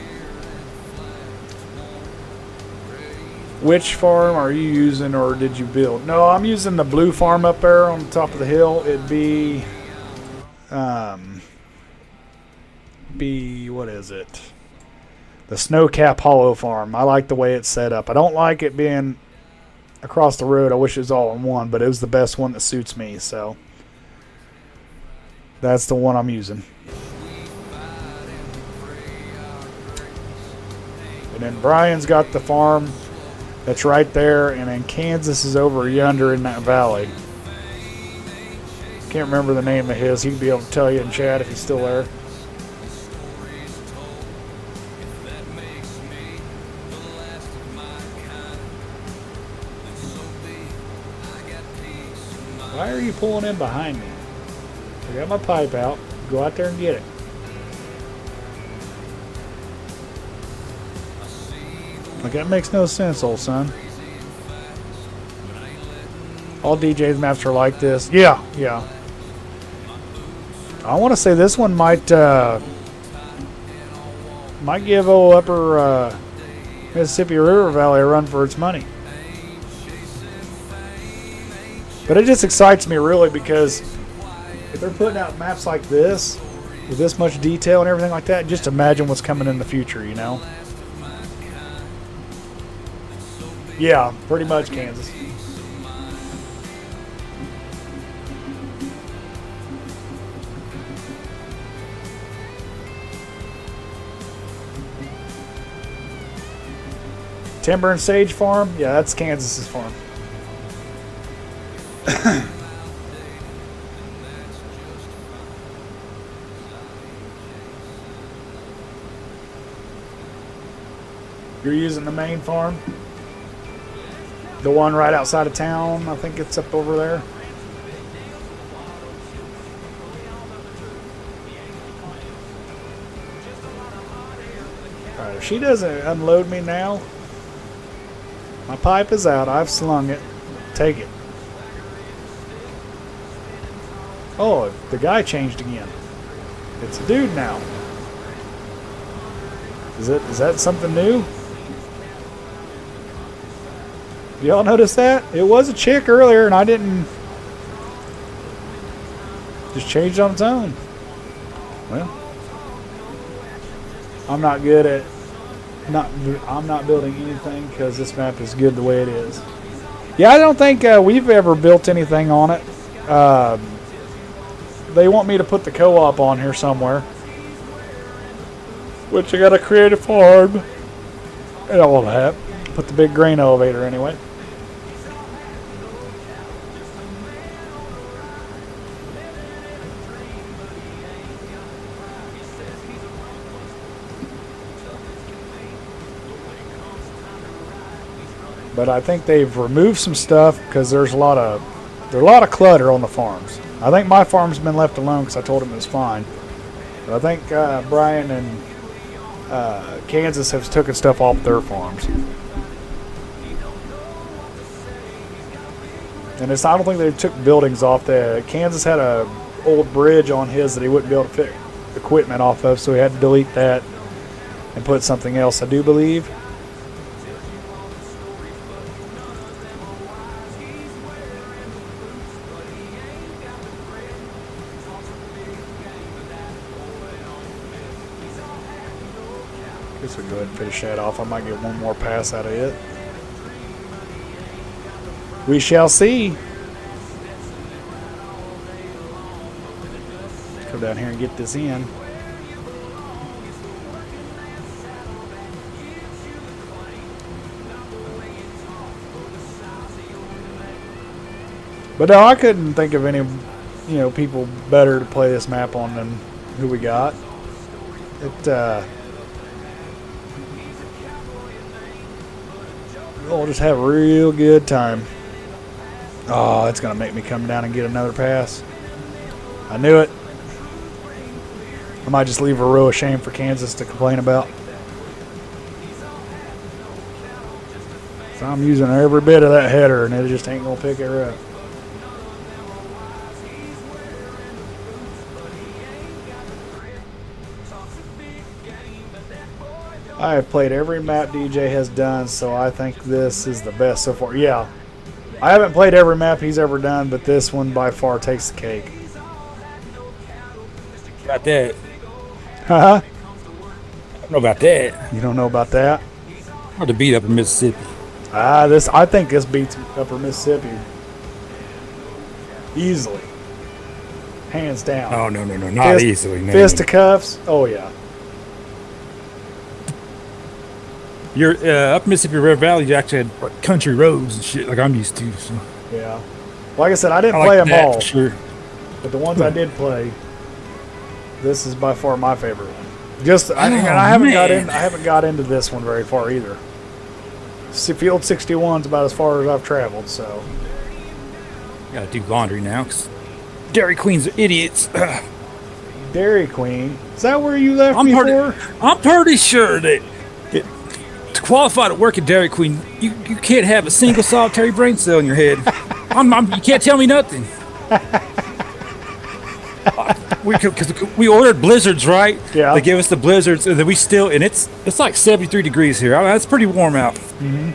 Which farm are you using or did you build? No, I'm using the blue farm up there on the top of the hill. It'd be what is it? The Snowcap Hollow farm. I like the way it's set up. I don't like it being across the road. I wish it was all in one, but it was the best one that suits me. So that's the one I'm using. And then Brian's got the farm that's right there, and then Kansas is over yonder in that valley. Can't remember the name of his. He'd be able to tell you in chat if he's still there. Why are you pulling in behind me? I got my pipe out. Go out there and get it. Like, that makes no sense, old son. All DJ's maps are like this. Yeah. I want to say this one might give old upper Mississippi River Valley a run for its money. But it just excites me really, because if they're putting out maps like this with this much detail and everything like that, just imagine what's coming in the future, you know? Yeah, pretty much Kansas. Timber and Sage Farm? Yeah, that's Kansas's farm. You're using the main farm? The one right outside of town? I think it's up over there. Alright, if she doesn't unload me now, my pipe is out. I've slung it. Take it. Oh, the guy changed again. It's a dude now. Is that something new? Y'all notice that? It was a chick earlier and I didn't. Just changed on its own. Well, I'm not good at I'm not building anything because this map is good the way it is. Yeah, I don't think we've ever built anything on it. They want me to put the co-op on here somewhere, which I gotta create a farm and all that. Put the big grain elevator anyway. But I think they've removed some stuff because there's a lot of clutter on the farms. I think my farm's been left alone because I told him it was fine. But I think Brian and Kansas have taken stuff off their farms. And I don't think they took buildings off there. Kansas had a old bridge on his that he wouldn't be able to fit equipment off of, so he had to delete that and put something else, I do believe. Guess we'll go ahead and finish that off. I might get one more pass out of it. We shall see. Let's go down here and get this in. But no, I couldn't think of any, people better to play this map on than who we got. We'll just have a real good time. Oh, it's going to make me come down and get another pass. I knew it. I might just leave a row of shame for Kansas to complain about. So I'm using every bit of that header, and it just ain't going to pick her up. I have played every map DJ has done, so I think this is the best so far. Yeah, I haven't played every map he's ever done, but this one by far takes the cake. About that. Huh? I don't know about that. You don't know about that? Hard to beat up in Mississippi. I think this beats Upper Mississippi easily, hands down. Oh no, not easily. No, Fisticuffs. Oh yeah. You're up Mississippi River Valley. You actually had like, country roads and shit like I'm used to. So. Yeah. Like I said, I didn't I play like them that all, for sure. but the ones I did play, this is by far my favorite one. I haven't got into this one very far either. Field 61's about as far as I've traveled, so. Gotta do laundry now, 'cause Dairy Queens are idiots. Dairy Queen. Is that where you left me for? I'm pretty sure that to qualify to work at Dairy Queen, you can't have a single solitary brain cell in your head. You can't tell me nothing. Because we ordered blizzards, right? Yeah. They gave us the blizzards, and then it's like 73 degrees here. That's pretty warm out. Mm-hmm.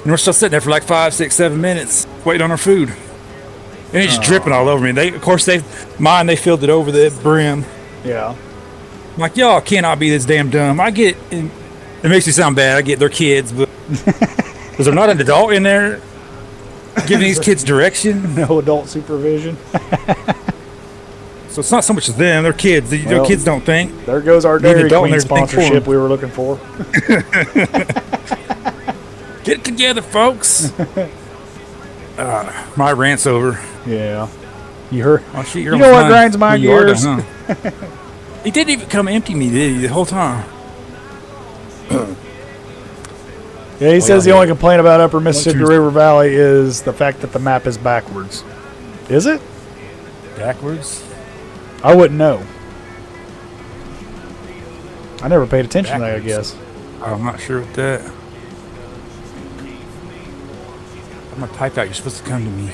And we're still sitting there for like 5, 6, 7 minutes waiting on our food. And it's just dripping all over me. They filled it over the brim. Yeah. I'm like, y'all cannot be this damn dumb. I get it makes me sound bad. I get their kids, but is there not an adult in there giving these kids direction? No adult supervision. So it's not so much as them, they're kids. Their kids don't think. There goes our Dairy Queen sponsorship we were looking for. Get it together, folks. My rant's over. Yeah. You heard? Oh, shit, you know what grinds my gears? Done, huh? He didn't even come empty me, did he, the whole time? Yeah, he says the only complaint about Upper Mississippi River Valley is the fact that the map is backwards. Is it? Backwards? I wouldn't know. I never paid attention to that, I guess. I'm not sure with that. I'm gonna type out, you're supposed to come to me.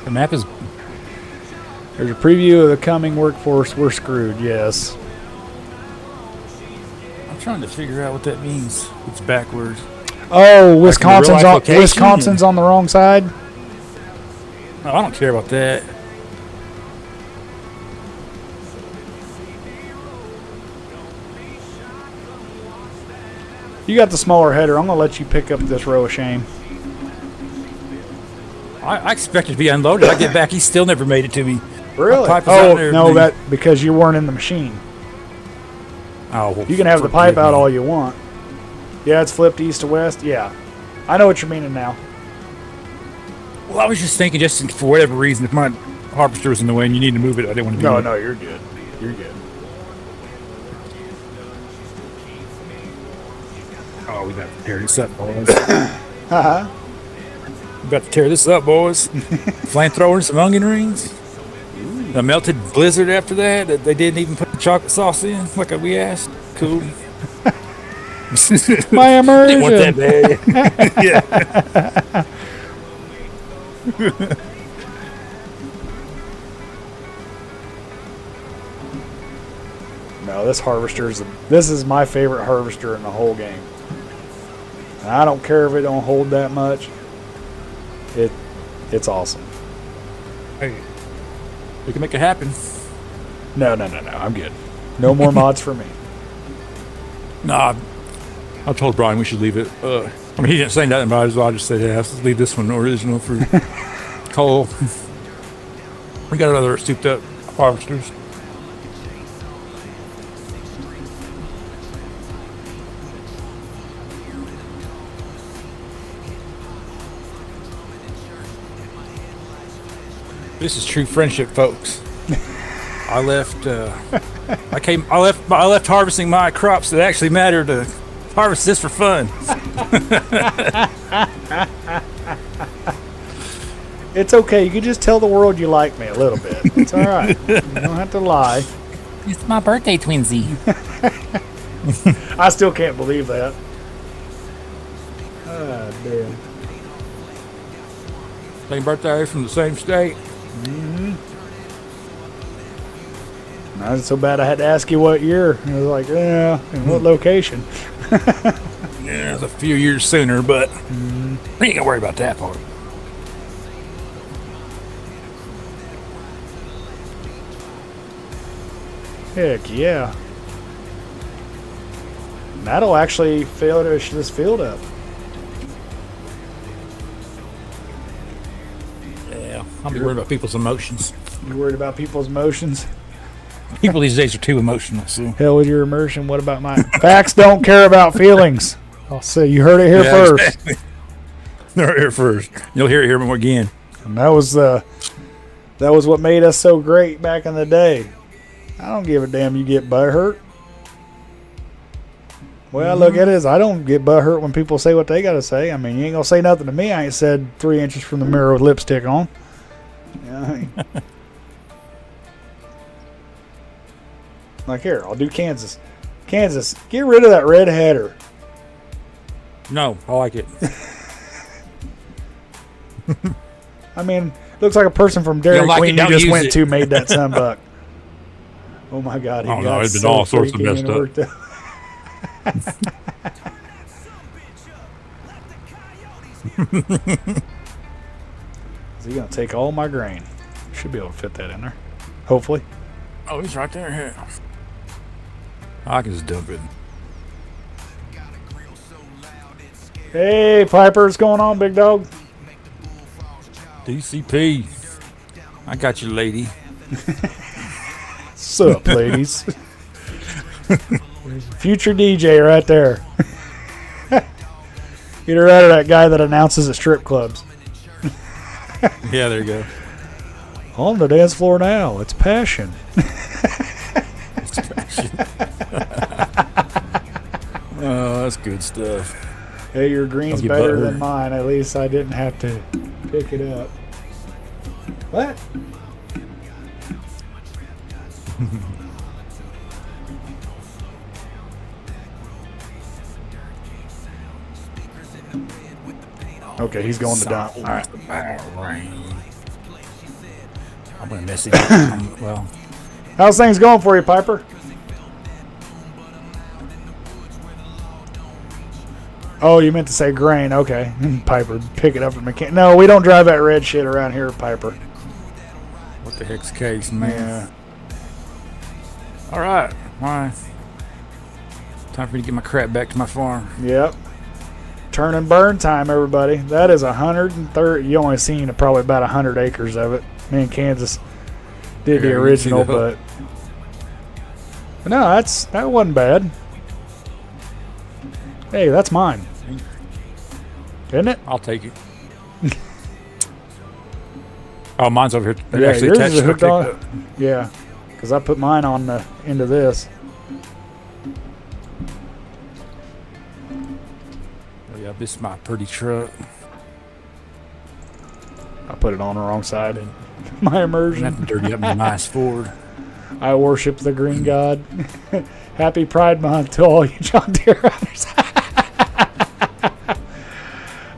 The map is... There's a preview of the coming workforce. We're screwed, yes. I'm trying to figure out what that means. It's backwards. Oh, Wisconsin's on the wrong side? No, I don't care about that. You got the smaller header. I'm going to let you pick up this row of shame. I expected to be unloaded. I get back, he still never made it to me. Really? No, because you weren't in the machine. Oh, well, you can have the pipe out all you want. Yeah, it's flipped east to west. Yeah. I know what you're meaning now. Well, I was just thinking, just for whatever reason, if my harvester was in the way and you need to move it, I didn't want to do it. No, you're good. You're good. Oh, we got to tear this up, boys. We got to tear this up, boys. Flamethrower and some onion rings. A melted blizzard after that they didn't even put the chocolate sauce in, like we asked. Cool. My immersion. Didn't want that bad. Yeah. No, this is my favorite harvester in the whole game. And I don't care if it don't hold that much. It's awesome. Hey, we can make it happen. No. I'm good. No more mods for me. Nah, I told Brian we should leave it. I mean, he didn't say nothing about it, so I just said, yeah, let's leave this one original for Cole. We got other souped up harvesters. This is true friendship, folks. I left harvesting my crops that actually matter to harvest this for fun. It's okay. You can just tell the world you like me a little bit. It's all right. You don't have to lie. It's my birthday, Twinsy. I still can't believe that. Ah, damn. Same birthday from the same state. Mm-hmm. Not so bad I had to ask you what year. I was like, yeah, and what location? Yeah, it's a few years sooner, but I ain't gonna worry about that part. Heck yeah. That'll actually finish this field up. Yeah, I'm worried about people's emotions. You worried about people's emotions? People these days are too emotional. So. Hell with your immersion. What about mine? Facts don't care about feelings. I'll say you heard it here first. Exactly. They're here first. You'll hear it here more again. And that was what made us so great back in the day. I don't give a damn you get butthurt. Well, look at it. I don't get butthurt when people say what they got to say. I mean, you ain't going to say nothing to me. I ain't said 3 inches from the mirror with lipstick on. Yeah, I mean, like here, I'll do Kansas. Kansas, get rid of that red header. No, I like it. I mean, looks like a person from Dairy like Queen it, you don't just use went it. to made that sunbuck. Oh my God! He Oh, no, got it's been so all sorts of freaking messed up. worked up. Is he gonna take all my grain? Should be able to fit that in there. Hopefully. Oh, he's right there. Here. I can just dump it. Hey, Piper, what's going on, big dog? DCP. I got you, lady. Sup, ladies? Future DJ right there. Get her out of that guy that announces at strip clubs. Yeah, there you go. On the dance floor now, it's passion. Oh, that's good stuff. Hey, your green's Don't get better butthurt. than mine. At least I didn't have to pick it up. What? Okay, he's going to dump. All right. I'm gonna miss it. Well, How's things going for you, Piper? Oh, you meant to say grain. Okay. Piper, pick it up from mechanic. No, we don't drive that red shit around here, Piper. what the heck's the case, man? Yeah. All right. Time for me to get my crap back to my farm. Yep. Turn and burn time, everybody. That is 130. You only seen probably about 100 acres of it. Me and Kansas did the Yeah, you original, see the but no, that wasn't bad. Hey, that's mine, isn't it? I'll take it. Oh, mine's over here. They're Yeah, actually yours attached is to hooked the on. pickup. Yeah, because I put mine on the end of this. Oh, yeah, this is my pretty truck. I put it on the wrong side in my I'm gonna have immersion. to dirty up my nice Ford. I worship the green god. Happy Pride Month to all you John Deere owners.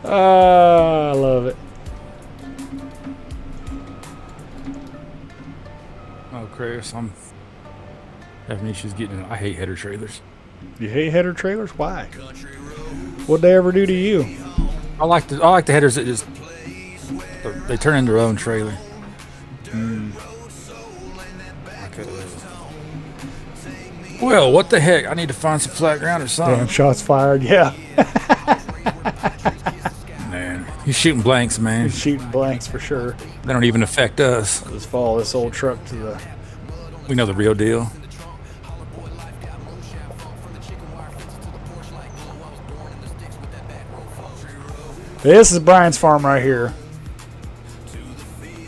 I love it. Oh, Chris, I'm having issues getting. I hate header trailers. You hate header trailers? Why? What'd they ever do to you? I like the headers that just they turn into their own trailer. Well, what the heck? I need to find some flat ground or something. Damn, shots fired. Yeah. Man, he's shooting blanks, man. Shooting blanks for sure. They don't even affect us. Let's follow this old truck to the... We know the real deal. This is Brian's farm right here.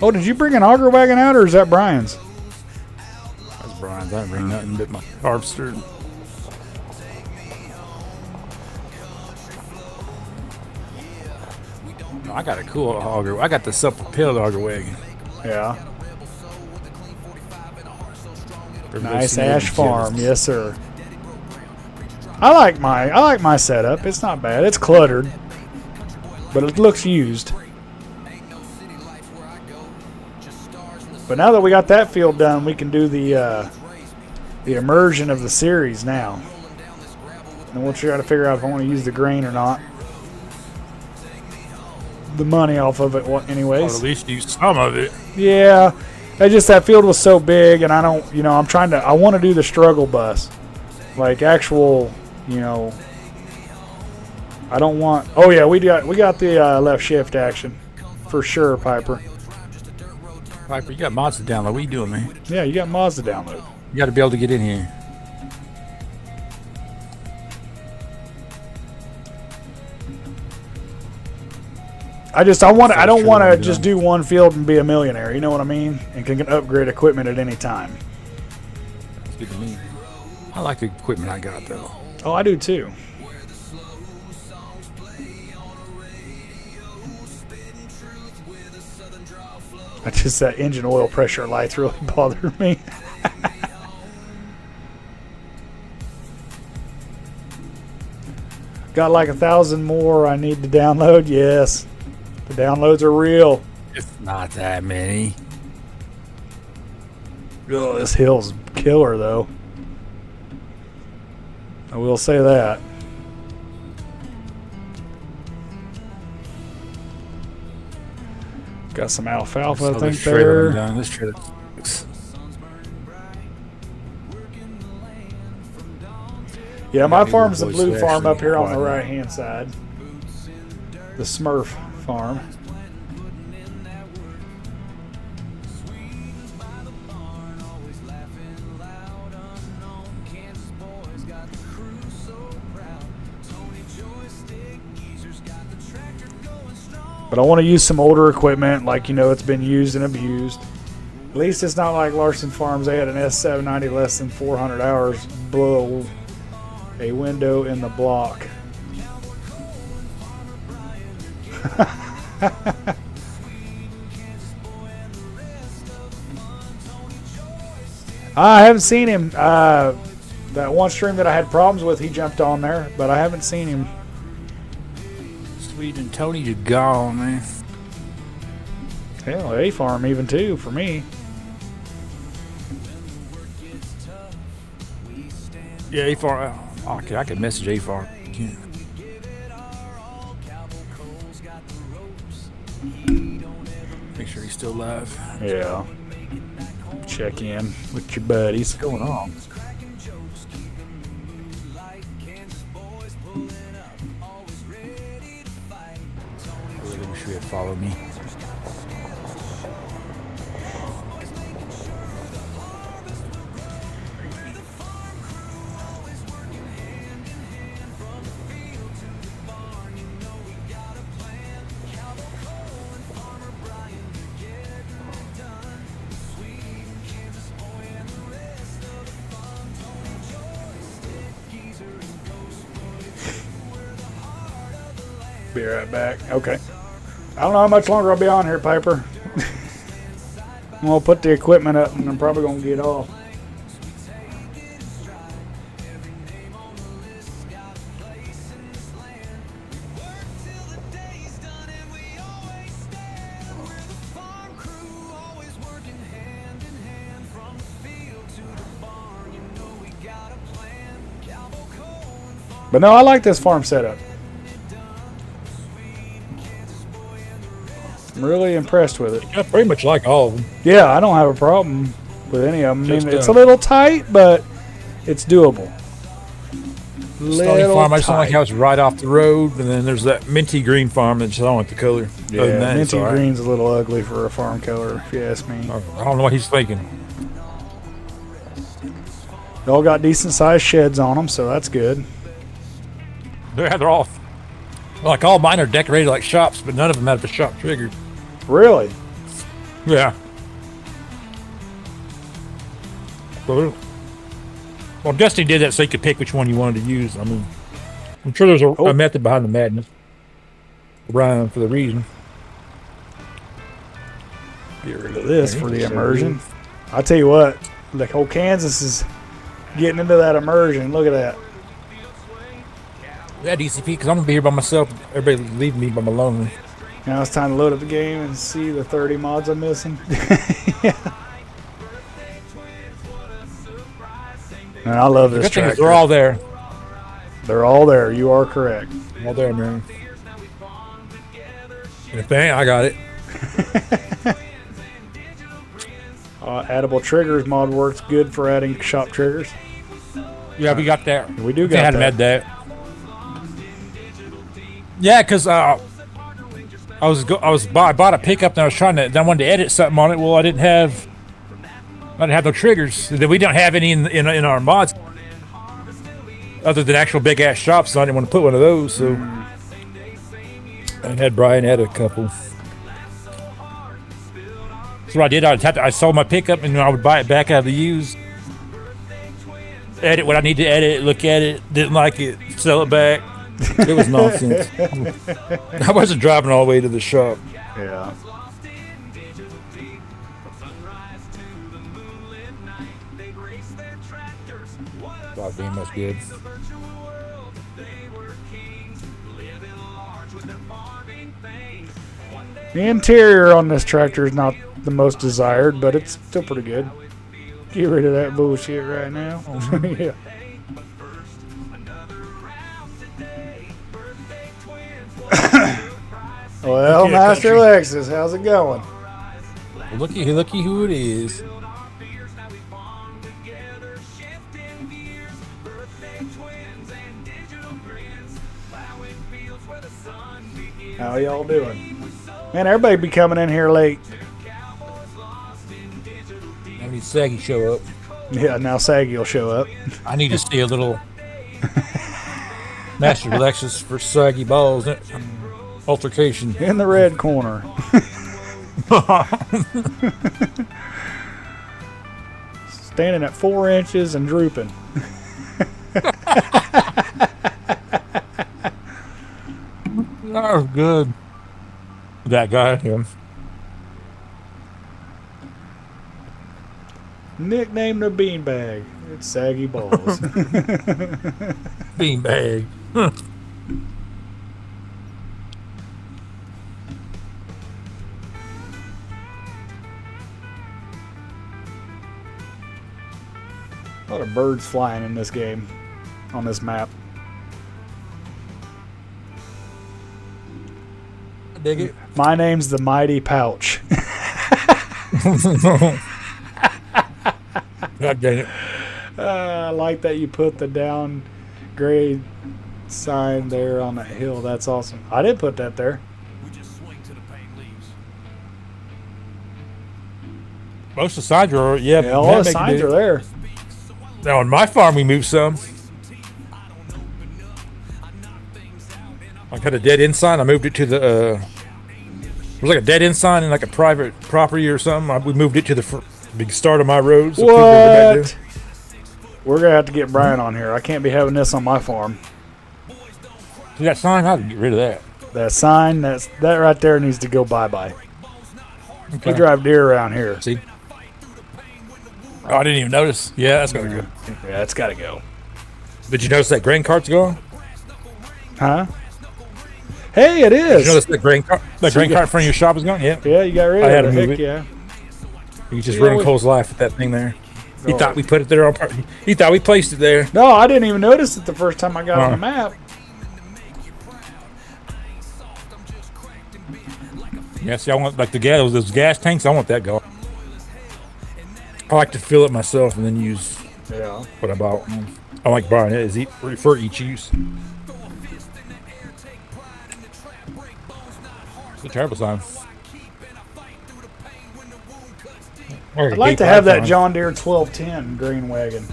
Oh, did you bring an auger wagon out, or is that Brian's? That's Brian's. I didn't bring nothing but my harvester. I got a cool auger. I got the self-propelled auger wagon. Yeah. Everybody Nice see ash those farm, jealous. yes sir. I like my setup. It's not bad. It's cluttered, but it looks used. But now that we got that field done, we can do the immersion of the series now. And we'll try to figure out if I want to use the grain or not. The money off of it, Or anyways. at least use some of it. Yeah, that field was so big, and I don't, I want to do the struggle bus, like actual you know, I don't want. Oh yeah, we got the left shift action for sure, Piper. Piper, you got mods to download. What are you doing, man? Yeah, you got mods to download. You got to be able to get in here. I don't want to just do one field and be a millionaire. You know what I mean? And can upgrade equipment at any time. That's good to me. I like the equipment I got though. Oh, I do too. I just that engine oil pressure lights really bothered me. Got like 1,000 more I need to download. Yes, the downloads are real. It's not that many. Oh, this hill's killer though. I will say that. Got some alfalfa, I think, there. This trailer looks. Yeah, my Got me farm's the little blue voice farm actually up here on the quiet. right hand side. The Smurf farm. But I want to use some older equipment, like, you know, it's been used and abused. At least it's not like Larson Farms. They had an S790 less than 400 hours blow a window in the block. I haven't seen him. That one stream that I had problems with, he jumped on there, but I haven't seen him. Sweet and Tony, you're gone, man. Hell, A farm even too for me. Yeah, A-Farm. Okay, I could message A-Farm. Yeah. Make sure he's still alive. Yeah. Check in with your buddies. What's going on? I really wish you had followed me. Be right back. Okay. I don't know how much longer I'll be on here, Piper. I'm going to put the equipment up and I'm probably going to get off. But no, I like this farm setup. I'm really impressed with it. Yeah, pretty much like all of them. Yeah, I don't have a problem with any of them. I mean, Just, it's a little tight, but it's doable. Stony Farm, I just don't like how it's right off the road, and then there's that minty green farm that just I don't like the color. Yeah, Other than that, it's minty all right. green's a little ugly for a farm color, if you ask me. I don't know what he's thinking. They all got decent sized sheds on them, so that's good. They're all like all mine are decorated like shops, but none of them have a shop trigger. Really? Yeah. Well, Dusty did that so you could pick which one you wanted to use. I mean, I'm sure there's a method behind the madness. Rhyme for the reason. Get rid of this for the immersion. I'll tell you what, the whole Kansas is getting into that immersion. Look at that. Yeah, DCP, because I'm going to be here by myself. Everybody leave me by my lonely. Now it's time to load up the game and see the 30 mods I'm missing. Yeah. Man, I love this Good thing is tractor. they're all there. They're all there. You are correct. All there, man. And if they ain't, I got it. Addable triggers mod works good for adding shop triggers. Yeah, we got that. We do They got had that. med that. Yeah, because I bought a pickup and I was trying to. Then I wanted to edit something on it. Well, I didn't have no triggers. We don't have any in our mods other than actual big ass shops. So I didn't want to put one of those. So I had Brian add a couple. So what I did, I sold my pickup and I would buy it back out of the used. Edit what I need to edit, look at it, didn't like it, sell it back. It was nonsense. I wasn't driving all the way to the shop. Yeah. God damn, that's good. The interior on this tractor is not the most desired, but it's still pretty good. Get rid of that bullshit right now. Yeah. Well, Yeah, Master country. Lexus, how's it going? Well, looky who it is. How y'all doing? Man, everybody be coming in here late. I need Saggy show up. Yeah, now Saggy will show up. I need to see a little Master Lexus for Saggy Balls altercation. In the red corner. Standing at 4 inches and drooping. That was good. That guy, him. Nickname the beanbag. It's Saggy Balls. Beanbag. A lot of birds flying in this game, on this map. Dig it. My name's the Mighty Pouch. God dang it. I like that you put the downgrade sign there on that hill. That's awesome. I did put that there. Most of the signs are, yeah. Yeah, all the signs are there. Now, on my farm, we moved some. I had a dead end sign. I moved it to the. It was like a dead end sign in like a private property or something. We moved it to the big start of my road. So people go back What? We're gonna have to get Brian on here. I can't be having this on my farm. there. See that sign? I had to get rid of that. That sign, that right there needs to go bye-bye. Okay. We drive deer around here. See? Oh, I didn't even notice. Yeah, that's gonna go. Yeah, it's got to go. Did you notice that grain cart's gone? Huh? Hey, it Did you is. notice that grain cart? That grain cart in front of your shop is gone. Yeah. Yeah, you got rid I had of to it. move Heck it. yeah. You just Yeah, ruined we- Cole's life with that thing there. He Oh. thought we put it there on. He thought we placed it there. No, I didn't even notice it the first time I got on the map. Yeah, see, I want like the gas, those gas tanks. I want that going. I like to fill it myself and then use Yeah. what I bought. I like buying it as for each use. It's a terrible sign. I'd like to have that John Deere 1210 green wagon.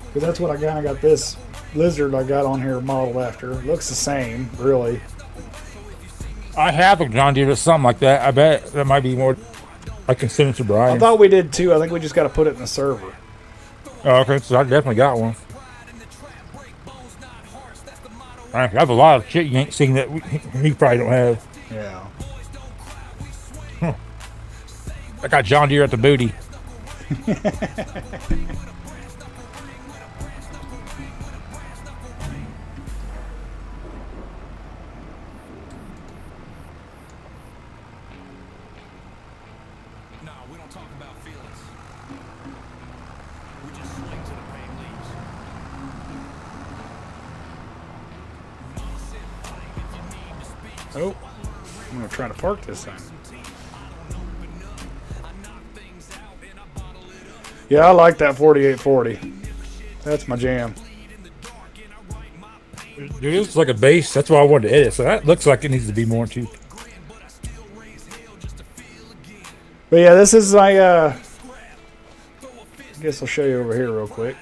Because that's what I got this Lizard I got on here modeled after. Looks the same, really. I have a John Deere or something like that. I bet that might be more. I can send it to I Brian. thought we did too. I think we just got to put it in the server. Oh, okay, so I definitely got one. I have a lot of shit you ain't seen that he probably don't have. Yeah. I got John Deere at the booty. Nah, we don't talk about feelings. We just swing to the pain leaves. Mama said fight if you need to speak. Oh, I'm going to try to park this thing. Yeah, I like that 4840. That's my jam. Dude, it looks like a bass. That's why I wanted to edit. So that looks like it needs to be more too. But yeah, this is my. I guess I'll show you over here real quick.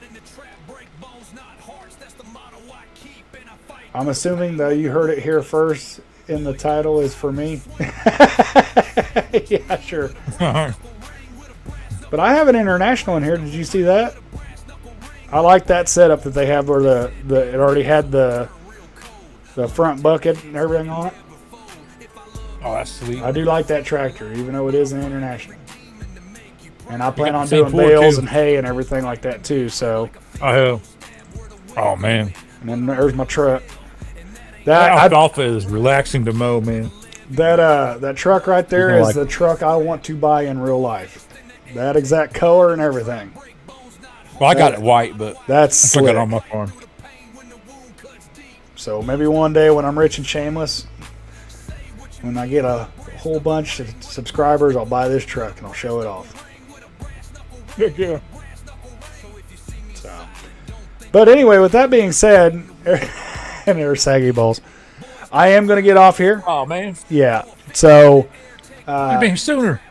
I'm assuming though you heard it here first. In the title is for me. Yeah, sure. But I have an international in here. Did you see that? I like that setup that they have where it already had the front bucket and everything on it. Oh, that's sweet. I do like that tractor, even though it is an international. And I plan got on the same doing Ford, bales too. and hay and everything like that too. So, Oh man, and then there's my truck. that That alfalfa is relaxing to mow, man. that truck right there You're gonna is like the truck I want to buy in real life. That exact color and everything. Well, I got it white, but That's I took slick. it on my farm. So maybe one day when I'm rich and shameless, when I get a whole bunch of subscribers, I'll buy this truck and I'll show it off. Yeah. So, but anyway, with that being said, and there's saggy balls, I am going to get off here. Oh man, Yeah. So I'd be sooner.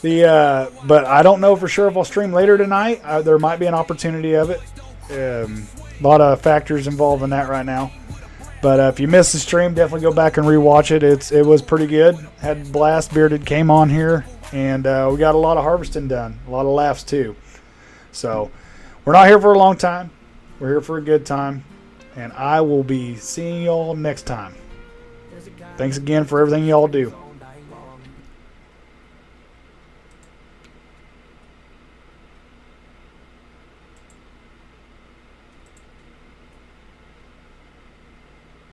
but I don't know for sure if I'll stream later tonight. There might be an opportunity of it. A lot of factors involved in that right now. But if you missed the stream, definitely go back and rewatch it. It was pretty good. Had a blast. Bearded came on here, and we got a lot of harvesting done. A lot of laughs too. So we're not here for a long time. We're here for a good time, and I will be seeing y'all next time. Thanks again for everything y'all do.